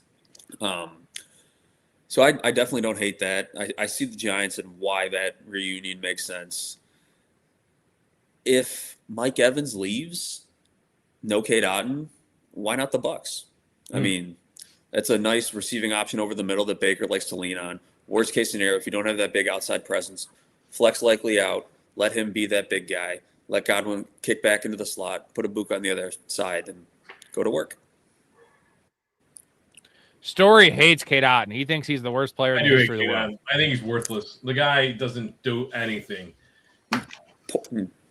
So I definitely don't hate that. I see the Giants and why that reunion makes sense. If Mike Evans leaves, no Cade Otton, why not the Bucs? I mean, that's a nice receiving option over the middle that Baker likes to lean on. Worst case scenario, if you don't have that big outside presence, flex Likely out, let him be that big guy, let Godwin kick back into the slot, put a book on the other side, and go to work. Storey hates Cade Otton. He thinks he's the worst player in the history of the world. I think he's worthless. The guy doesn't do anything.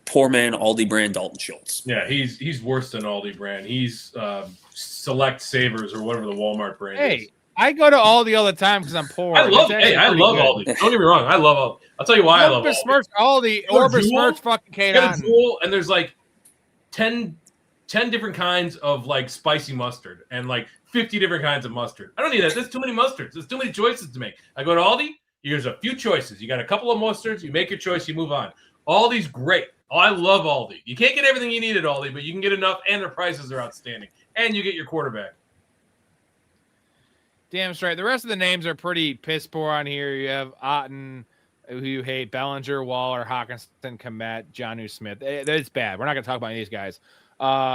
Poor man, Aldi brand Dalton Schultz. Yeah, he's worse than Aldi brand. He's Select Savers or whatever the Walmart brand is. Hey, I go to Aldi all the time because I'm poor. I love Aldi. Don't get me wrong. I love Aldi. I'll tell you why I love Aldi. Or besmirch fucking Cade Otton. And there's like 10 different kinds of like spicy mustard and like 50 different kinds of mustard. I don't need that. There's too many mustards. There's too many choices to make. I go to Aldi. Here's a few choices. You got a couple of mustards. You make your choice. You move on. Aldi's great. Oh, I love Aldi. You can't get everything you need at Aldi, but you can get enough, and their prices are outstanding. And you get your quarterback. Damn straight. The rest of the names are pretty piss poor on here. You have Otton, who you hate, Bellinger, Waller, Hawkinson, Kmet, Jonnu Smith. It's bad. We're not going to talk about any of these guys.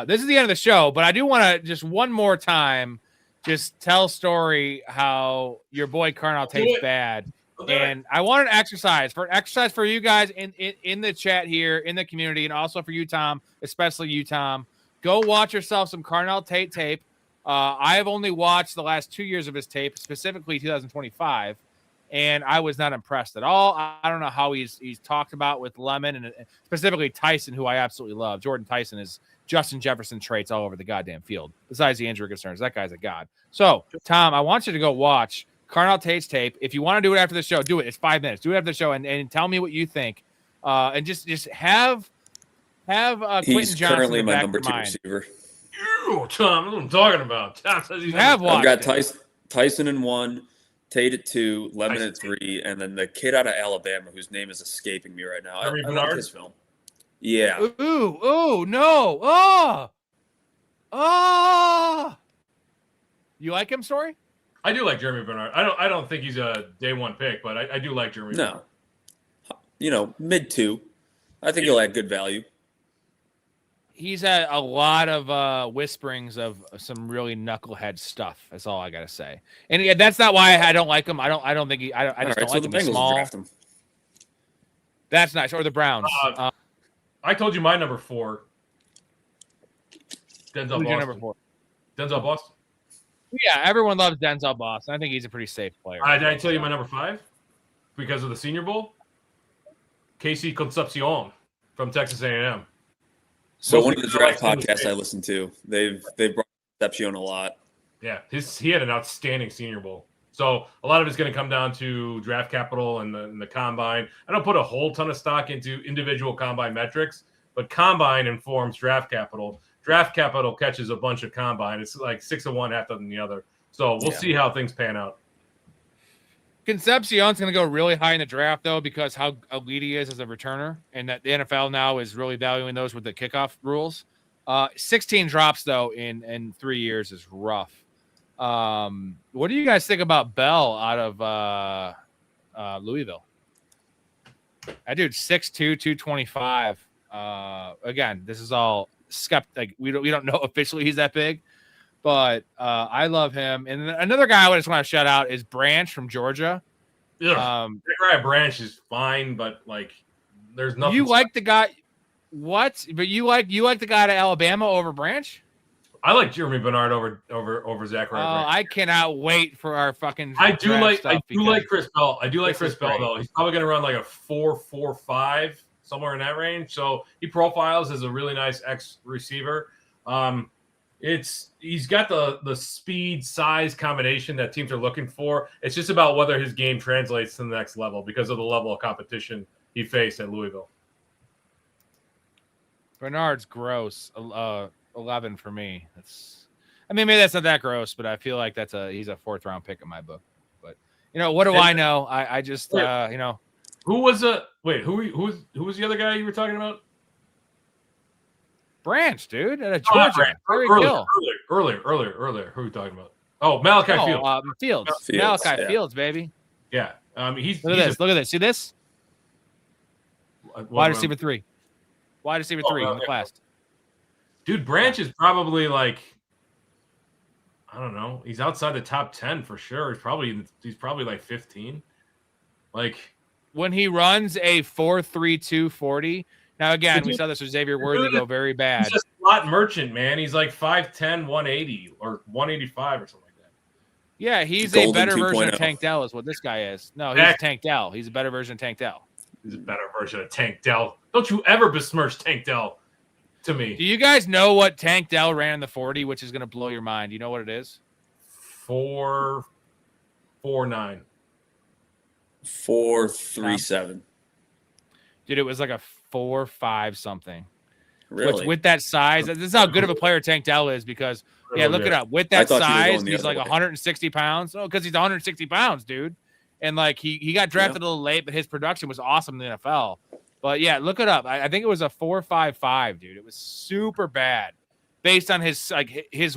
This is the end of the show, but I do want to just one more time just tell Storey how your boy Carnell Tate's bad. And I want an exercise for you guys in the chat here, in the community, and also for you, Tom, especially you, Tom. Go watch yourself some Carnell Tate tape. I have only watched the last 2 years of his tape, specifically 2025, and I was not impressed at all. I don't know how he's talked about with Lemon and specifically Tyson, who I absolutely love. Jordan Tyson is Justin Jefferson traits all over the goddamn field, besides the injury concerns. That guy's a god. So, Tom, I want you to go watch Carnell Tate's tape. If you want to do it after the show, do it. It's 5 minutes. Do it after the show and tell me what you think. And just have Quentin He's Johnson currently my back number in 2 mind. receiver. Ew, Tom, that's what I'm talking about. Tom says he's I've got Tyson in 1, Tate at 2, Lemon at 3, and then the kid out of Alabama whose name is escaping me right now. I love his film. Yeah. Ooh, no. Oh. You like him, Storey? I do like Jeremy Bernard. I don't think he's a day one pick, but I do like Jeremy Bernard. No. Mid 2. I think he'll add good value. He's had a lot of whisperings of some really knucklehead stuff. That's all I gotta say. And yeah, that's not why I don't like him. I don't think he. I just don't like him. The Bengals small. draft him. That's nice. Or the Browns. I told you my number 4. Denzel Boston. Your number 4? Denzel Boston. Yeah, everyone loves Denzel Boston. I think he's a pretty safe player. Did I tell you my number 5? Because of the Senior Bowl? Casey Concepcion from Texas A&M. So one of the draft podcasts I listened to, they've brought Concepcion a lot. Yeah, he had an outstanding Senior Bowl. So a lot of it's going to come down to draft capital and the combine. I don't put a whole ton of stock into individual combine metrics, but combine informs draft capital. Draft capital catches a bunch of combine. It's like 6 of one, half of the other. So we'll see how things pan out. Damn straight. The rest of the names are pretty piss poor on here. You have Otton, who you hate, Bellinger, Waller, Hawkinson, Kmet, Jonnu Smith. It's bad. We're not going to talk about any of these guys. Concepcion's going to go really high in the draft, though, because how elite he is as a returner, and that the NFL now is really valuing those with the kickoff rules. 16 drops, though, in 3 years is rough. What do you guys think about Bell out of Louisville? That dude's 6'2", 225. Again, this is all skeptic. We don't know officially he's that big, but I love him. And another guy I just want to shout out is Branch from Georgia. Zachariah Branch is fine, but like, there's nothing. You like the guy? What? But you like the guy to Alabama over Branch? I like Jeremy Bernard over Zachariah Branch. I cannot wait for our fucking. I do like Chris Bell. I do like Chris Bell though. He's probably going to run like a 4.45 somewhere in that range. So he profiles as a really nice X receiver. He's got the speed size combination that teams are looking for. It's just about whether his game translates to the next level because of the level of competition he faced at Louisville. Bernard's gross. 11 for me. Maybe that's not that gross, but I feel like he's a 4th round pick in my book. But what do I know? I just who was who was the other guy you were talking about? Branch, dude, at Georgia. Earlier. Who are we talking about? Oh, Malachi Fields. Fields. Malachi Fields, baby. Yeah. Look at this. See this? Wide receiver 3. Wide receiver 3 in the class. Dude, Branch is probably like, I don't know. He's outside the top 10 for sure. He's probably like 15. Like when he runs a 4.32 40. Now again, we saw this with Xavier Worthy go very bad. He's just slot merchant, man. He's like 5'10", 180 or 185 or something like that. Yeah, he's a better version of Tank Dell is what this guy is. No, he's Tank Dell. He's a better version of Tank Dell. He's a better version of Tank Dell. Don't you ever besmirch Tank Dell to me. Do you guys know what Tank Dell ran in the 40, which is going to blow your mind? You know what it is? 4.49. 4.37. Dude, it was like a 4.5 something. Really? With that size, this is how good of a player Tank Dell is because, look it up. With that size, he's like 160 pounds. Oh, because he's 160 pounds, dude. And like he got drafted a little late, but his production was awesome in the NFL. But yeah, look it up. I think it was a 4.55, dude. It was super bad based on his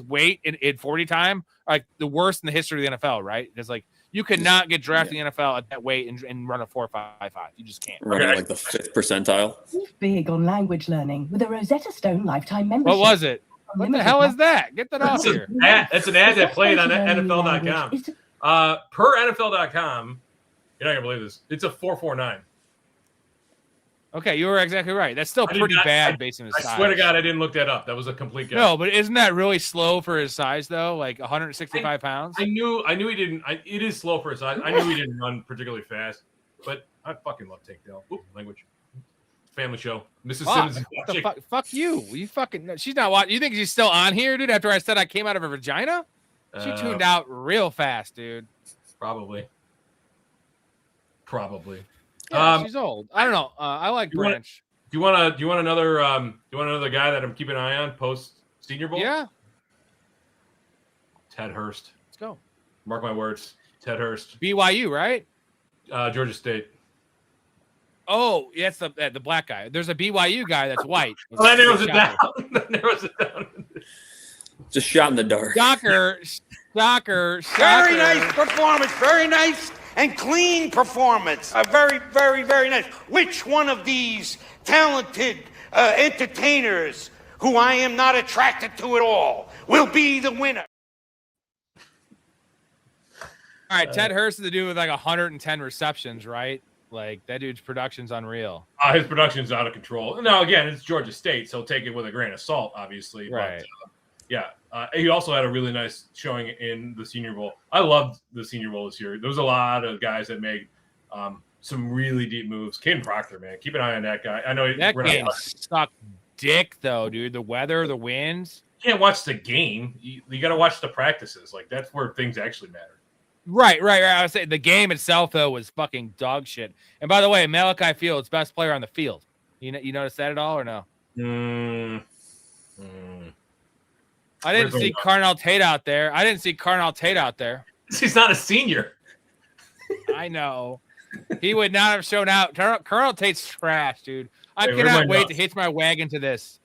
weight in 40 time, like the worst in the history of the NFL, right? It's like you could not get drafted in the NFL at that weight and run a 4.55. You just can't. Running like the 5th percentile. Big on language learning with a Rosetta Stone lifetime membership. What was it? What the hell is that? Get that off here. That's an ad that played on NFL.com. Per NFL.com, you're not going to believe this. It's a 4.49. Okay, you were exactly right. That's still pretty bad based on his size. I swear to God, I didn't look that up. That was a complete guess. No, but isn't that really slow for his size, though? Like 165 pounds? I knew he didn't. It is slow for his size. I knew he didn't run particularly fast, but I fucking love Tank Dell. Language. Family show. Mrs. Simmons is watching. Fuck you. You fucking. She's not watching. You think she's still on here, dude? After I said I came out of her vagina, she tuned out real fast, dude. Probably. Yeah, she's old. I don't know. I like Branch. Do you want another guy that I'm keeping an eye on post Senior Bowl? Yeah. Ted Hurst. Let's go. Mark my words. Ted Hurst. BYU, right? Georgia State. Oh, yeah, it's the black guy. There's a BYU guy that's white. Well, that narrows it down. That narrows it down. Just shot in the dark. Shocker. Very nice performance. Very nice and clean performance. Very, very, very nice. Which one of these talented entertainers, who I am not attracted to at all, will be the winner? All right, Ted Hurst is the dude with like 110 receptions, right? Like that dude's production's unreal. His production's out of control. Now, again, it's Georgia State, so take it with a grain of salt, obviously. Right. But, he also had a really nice showing in the Senior Bowl. I loved the Senior Bowl this year. There was a lot of guys that made some really deep moves. Caden Proctor, man, keep an eye on that guy. I know that game sucked dick though, dude. The weather, the winds. You can't watch the game. You got to watch the practices. Like that's where things actually matter. Right. I was saying the game itself though was fucking dog shit. And by the way, Malachi Fields, best player on the field. You notice that at all or no? I didn't see Carnell Tate out there. He's not a senior. I know. He would not have shown out. Colonel Tate's trash, dude. I Hey, cannot wait to hitch my wagon to this.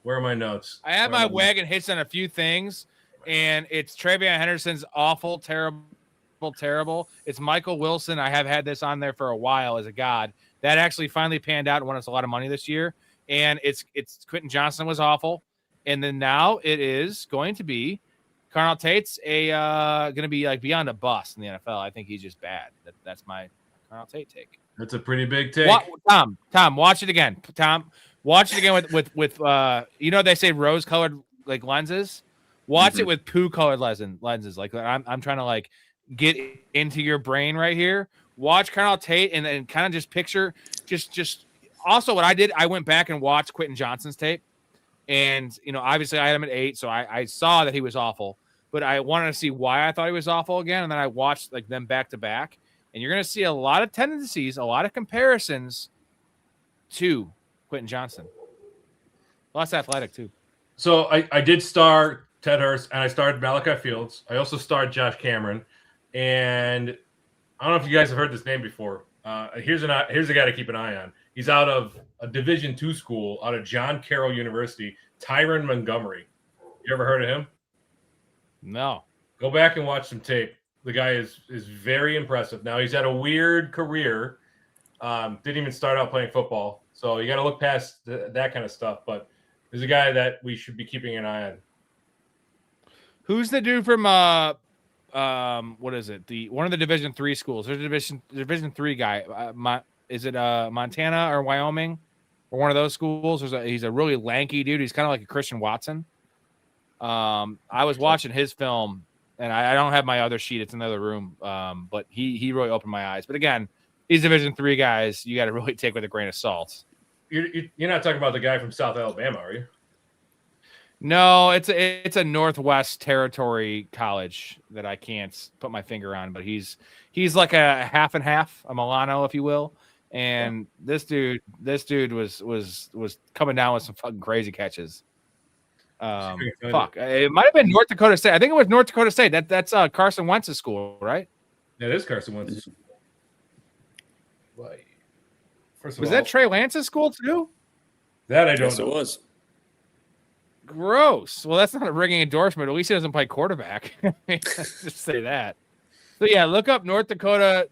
Where are my notes? I have my wagon hitched on a few things, and it's Travion Henderson's awful, terrible. It's Michael Wilson. I have had this on there for a while as a god. That actually finally panned out and won us a lot of money this year. And it's Quentin Johnson was awful. And then now it is going to be Colonel Tate's going to be like beyond a bust in the NFL. I think he's just bad. That's my Colonel Tate take. That's a pretty big take. Tom, watch it again. Tom, watch it again with they say rose-colored like lenses. Watch it with poo-colored lenses. Like I'm trying to like get into your brain right here. Watch Colonel Tate and then kind of just picture just also what I did. I went back and watched Quentin Johnson's tape, and obviously I had him at 8, so I saw that he was awful. But I wanted to see why I thought he was awful again, and then I watched like them back to back. And you're going to see a lot of tendencies, a lot of comparisons to Quentin Johnson. Less athletic, too. So I did star Ted Hurst, and I starred Malachi Fields. I also starred Josh Cameron. And I don't know if you guys have heard this name before. Here's a guy to keep an eye on. He's out of a Division II school, out of John Carroll University, Tyron Montgomery. You ever heard of him? No. Go back and watch some tape. The guy is very impressive. Now, he's had a weird career. Didn't even start out playing football. So you got to look past that kind of stuff. But there's a guy that we should be keeping an eye on. Who's the dude from what is it? One of the Division III schools. There's a Division III guy. Is it Montana or Wyoming or one of those schools? He's a really lanky dude. He's kind of like a Christian Watson. I was watching his film. And I don't have my other sheet. It's in the other room. But he really opened my eyes. But again, these Division III guys, you got to really take with a grain of salt. You're not talking about the guy from South Alabama, are you? No, it's a Northwest Territory college that I can't put my finger on. But he's like a half and half, a Milano, if you will. And this dude was coming down with some fucking crazy catches. It might have been North Dakota State. I think it was North Dakota State. That's Carson Wentz's school, right? That is Carson Wentz. Was that Trey Lance's school too? That I don't Yes, know. it was. Gross. Well, that's not a ringing endorsement. At least he doesn't play quarterback. Let's just say that. So yeah, look up North Dakota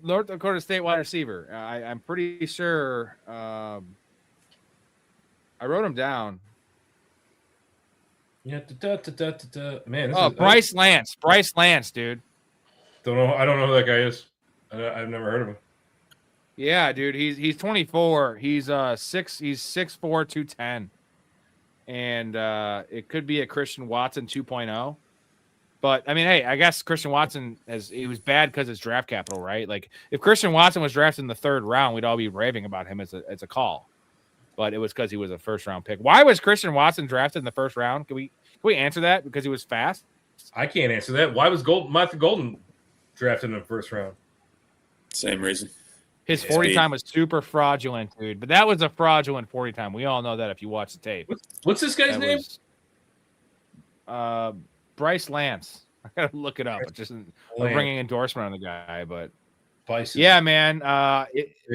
State wide receiver. I'm pretty sure. I wrote him down. Yeah, man. Bryce Lance. Bryce Lance, dude. Don't know. I don't know who that guy is. I've never heard of him. Yeah, dude. He's 24. He's 6'4", 210. And it could be a Christian Watson 2.0. But I mean, hey, I guess Christian Watson he was bad because it's draft capital, right? Like if Christian Watson was drafted in the 3rd round, we'd all be raving about him as a call. But it was because he was a 1st round pick. Why was Christian Watson drafted in the 1st round? Can we answer that? Because he was fast? I can't answer that. Why was Matthew Golden drafted in the 1st round? Same reason. His 40 time was super fraudulent, dude. But that was a fraudulent 40 time. We all know that if you watch the tape. What's this guy's name? Bryce Lance. I gotta look it up. It's just a ringing endorsement on the guy, but Bison. Yeah, man.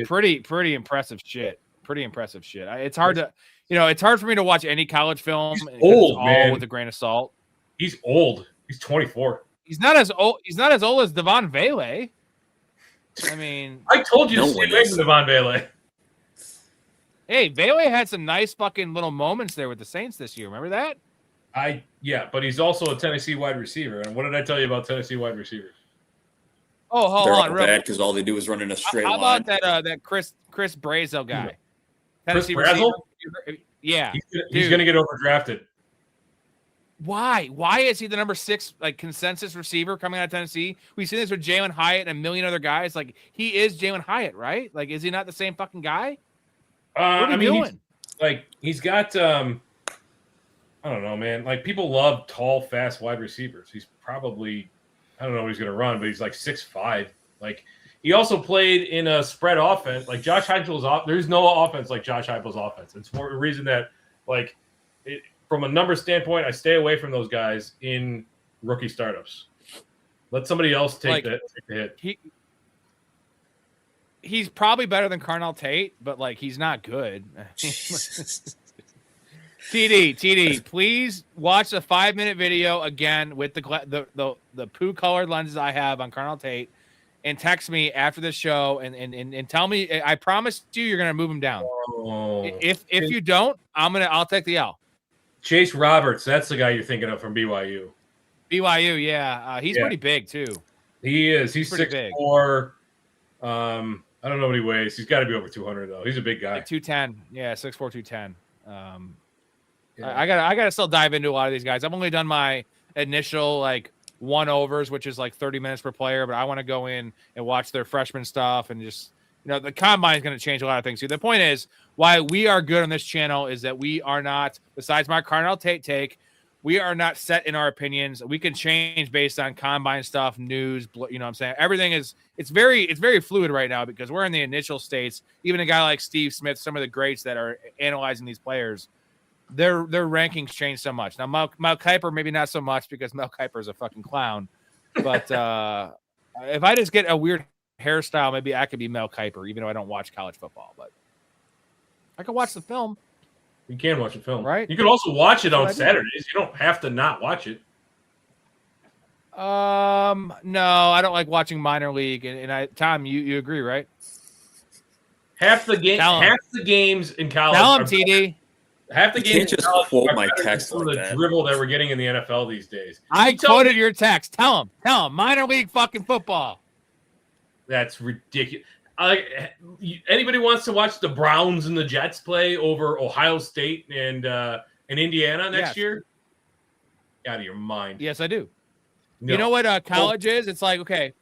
Pretty impressive shit. Pretty impressive shit. It's hard to, it's hard for me to watch any college film. He's old, man. With a grain of salt. He's old. He's 24. He's not as old as Devon Vele. I mean, I told you to stay away from Devon Vele. Hey, Vele had some nice fucking little moments there with the Saints this year. Remember that? But he's also a Tennessee wide receiver. And what did I tell you about Tennessee wide receivers? Oh, hold They're on, all real bad because all they do is run in a straight line. How about that Chris Brazel guy? Chris Brazel? Yeah. He's going to get overdrafted. Why? Why is he the number 6 consensus receiver coming out of Tennessee? We've seen this with Jalen Hyatt and a million other guys. Like he is Jalen Hyatt, right? Like, is he not the same fucking guy? What are we doing? He's got I don't know, man. Like people love tall, fast wide receivers. He's probably I don't know what he's going to run, but he's like 6'5". Like he also played in a spread offense. Like Josh Heupel's there's no offense like Josh Heupel's offense. It's for a reason that from a number standpoint, I stay away from those guys in rookie startups. Let somebody else take the hit. he's probably better than Carnell Tate, but like he's not good. TD, please watch the 5-minute video again with the poo colored lenses I have on Carnell Tate, and text me after the show and tell me. I promise you, you're gonna move him down. Oh. If you don't, I'll take the L. Chase Roberts, that's the guy you're thinking of from BYU. BYU, yeah, he's pretty big too. He is. He's pretty big. 6'4". I don't know what he weighs. He's got to be over 200 though. He's a big guy. Like 210, yeah, 6'4", 210. I gotta still dive into a lot of these guys. I've only done my initial like 1-overs, which is like 30 minutes per player, but I want to go in and watch their freshman stuff and just, the combine is going to change a lot of things too. The point is, why we are good on this channel is that we are not, besides my Carnell Tate take, we are not set in our opinions. We can change based on combine stuff, news, what I'm saying? Everything is, it's very fluid right now because we're in the initial states. Even a guy like Steve Smith, some of the greats that are analyzing these players, their rankings change so much. Now, Mel Kiper, maybe not so much because Mel Kiper is a fucking clown. But if I just get a weird hairstyle, maybe I could be Mel Kiper, even though I don't watch college football. But I can watch the film. You can watch the film, right? You can also watch it on Saturdays. You don't have to not watch it. No, I don't like watching minor league. And Tom, you agree, right? Half the games in college. Tell him, TD. Half the games just quote my text like that. Dribble that we're getting in the NFL these days. I quoted your text. Tell him. Minor league fucking football. That's ridiculous. Anybody wants to watch the Browns and the Jets play over Ohio State and Indiana next year? Out of your mind. Yes, I do. No. You know what college is? It's like, okay,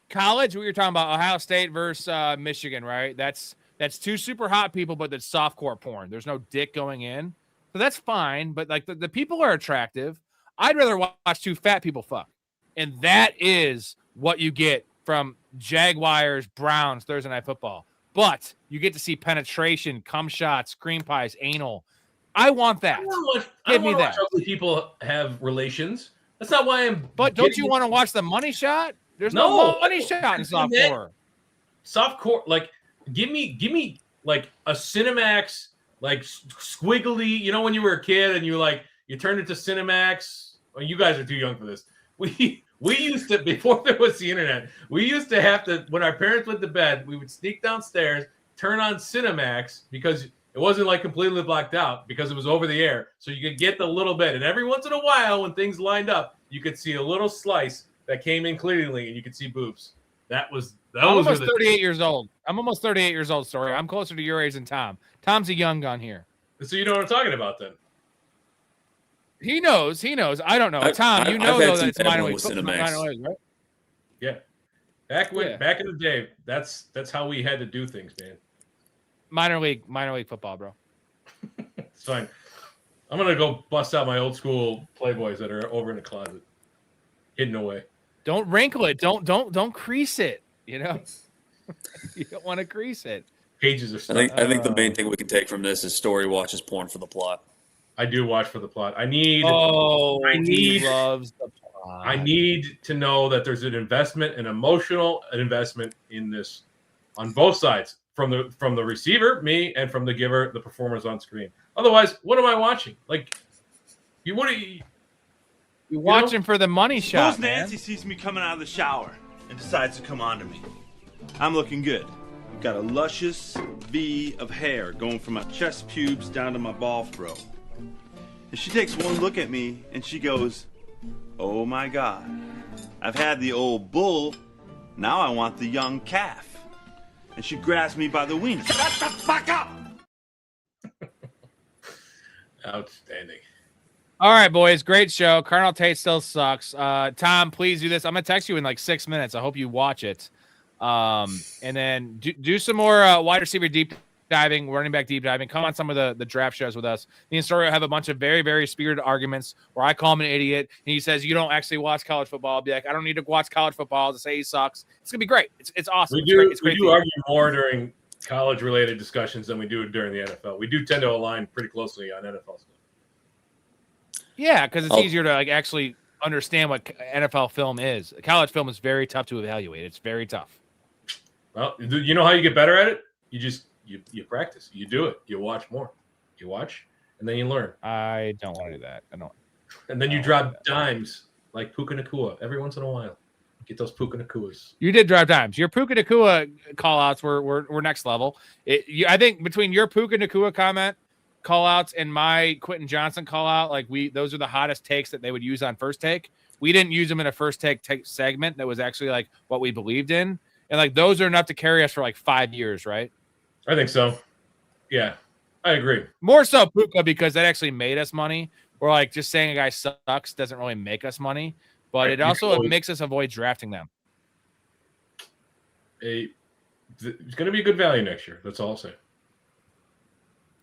college, what you're talking about, Ohio State versus Michigan, right? That's two super hot people, but that's softcore porn. There's no dick going in. So that's fine, but like the people are attractive. I'd rather watch two fat people fuck. And that is what you get from Jaguars, Browns, Thursday Night Football. But you get to see penetration, cum shots, cream pies, anal. I want that. Give me that. Ugly people have relations. That's not why I'm. But don't you want to watch the money shot? There's no money shot in softcore. Softcore, like, give me like a Cinemax, like squiggly. You know when you were a kid and you turned it to Cinemax. Well, you guys are too young for this. We used to, before there was the internet, we used to have to, when our parents went to bed, we would sneak downstairs, turn on Cinemax because it wasn't like completely blocked out because it was over the air. So you could get the little bit. And every once in a while, when things lined up, you could see a little slice that came in clearly and you could see boobs. I'm almost 38 years old. I'm almost 38 years old, Storey. I'm closer to your age than Tom. Tom's a young gun here. So you know what I'm talking about then? He knows. I don't know. Tom, you know though that it's minor league right? Yeah. Back in the day, that's how we had to do things, man. Minor league football, bro. It's fine. I'm gonna go bust out my old school Playboys that are over in the closet, hidden away. Don't wrinkle it. Don't crease it. You don't want to crease it. Pages are stuck. I think the main thing we can take from this is Storey watches porn for the plot. I do watch for the plot. He loves the plot. I need to know that there's an investment, an emotional investment in this on both sides, from the receiver, me, and from the giver, the performers on screen. Otherwise, what am I watching? Like, you're watching for the money shot. Suppose Nancy sees me coming out of the shower and decides to come on to me. I'm looking good. I've got a luscious V of hair going from my chest pubes down to my ball throw. And she takes one look at me and she goes, "Oh my God, I've had the old bull, now I want the young calf." And she grabs me by the wiener. Shut the fuck up! Outstanding. All right, boys, great show. Carnell Tate still sucks. Tom, please do this. I'm gonna text you in like 6 minutes. I hope you watch it. And then do some more wide receiver deep diving, running back deep diving. Come on some of the draft shows with us. Me and Storey will have a bunch of very, very spirited arguments where I call him an idiot and he says, "You don't actually watch college football." I'll be like, "I don't need to watch college football to say he sucks." It's gonna be great. It's awesome. We do argue more during college related discussions than we do during the NFL. We do tend to align pretty closely on NFL stuff. Yeah, because it's easier to like actually understand what NFL film is. College film is very tough to evaluate. It's very tough. Well, you know how you get better at it? You practice. You do it. You watch more. You watch, and then you learn. I don't want to do that. I don't. And then you drop dimes like Puka Nakua every once in a while. Get those Puka Nakuas. You did drop dimes. Your Puka Nakua call-outs were next level. I think between your Puka Nakua comment call-outs and my Quentin Johnson call-out, like those are the hottest takes that they would use on First Take. We didn't use them in a First Take segment that was actually like what we believed in. And like those are enough to carry us for like 5 years, right? I think so. Yeah, I agree. More so Puka because that actually made us money. Or like just saying a guy sucks doesn't really make us money. But it also makes us avoid drafting them. It's going to be a good value next year. That's all I'll say.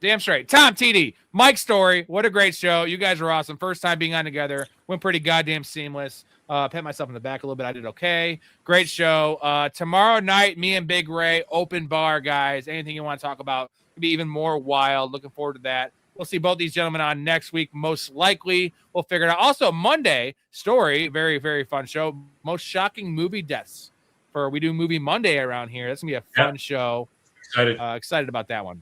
Damn straight. Tom, TD, Mike Storey. What a great show. You guys are awesome. First time being on together. Went pretty goddamn seamless. Pat myself in the back a little bit. I did okay. Great show. Tomorrow night, me and Big Ray, open bar, guys. Anything you want to talk about? Could be even more wild. Looking forward to that. We'll see both these gentlemen on next week, most likely. We'll figure it out. Also, Monday, Story, very, very fun show. Most shocking movie deaths. We do Movie Monday around here. That's going to be a fun show. Excited about that one.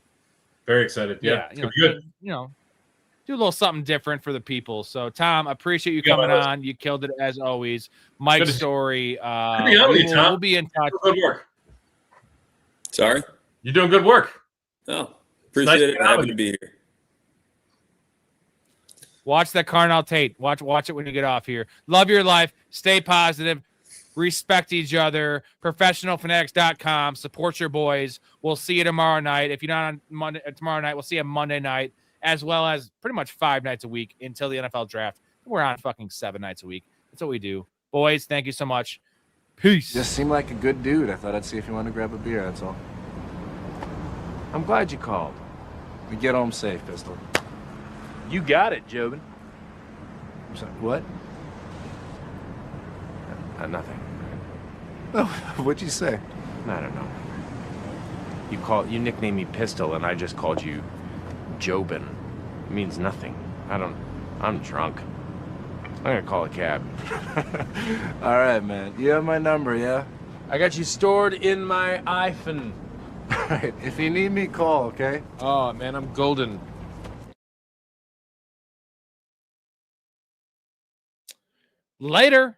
Very excited. Yeah. Good. Do a little something different for the people. So, Tom, appreciate you coming on. You killed it as always. Mike Story. We'll be in touch. Good work. Sorry? You're doing good work. Oh, appreciate it. Happy to be here. Watch that Carnell Tate. Watch it when you get off here. Love your life. Stay positive. Respect each other. Professionalfanatics.com. Support your boys. We'll see you tomorrow night. If you're not on tomorrow night, we'll see you Monday night, as well as pretty much 5 nights a week until the NFL draft. We're on fucking 7 nights a week. That's what we do. Boys, thank you so much. Peace. Just seemed like a good dude. I thought I'd see if you wanted to grab a beer, that's all. I'm glad you called. We get home safe, Pistol. You got it, Jobin. I'm sorry, what? Nothing. Oh, what'd you say? I don't know. You nicknamed me Pistol, and I just called you Jobin. It means nothing. I'm drunk. I'm gonna call a cab. All right, man. You have my number, yeah? I got you stored in my iPhone. All right. If you need me, call, okay? Oh, man, I'm golden. Later.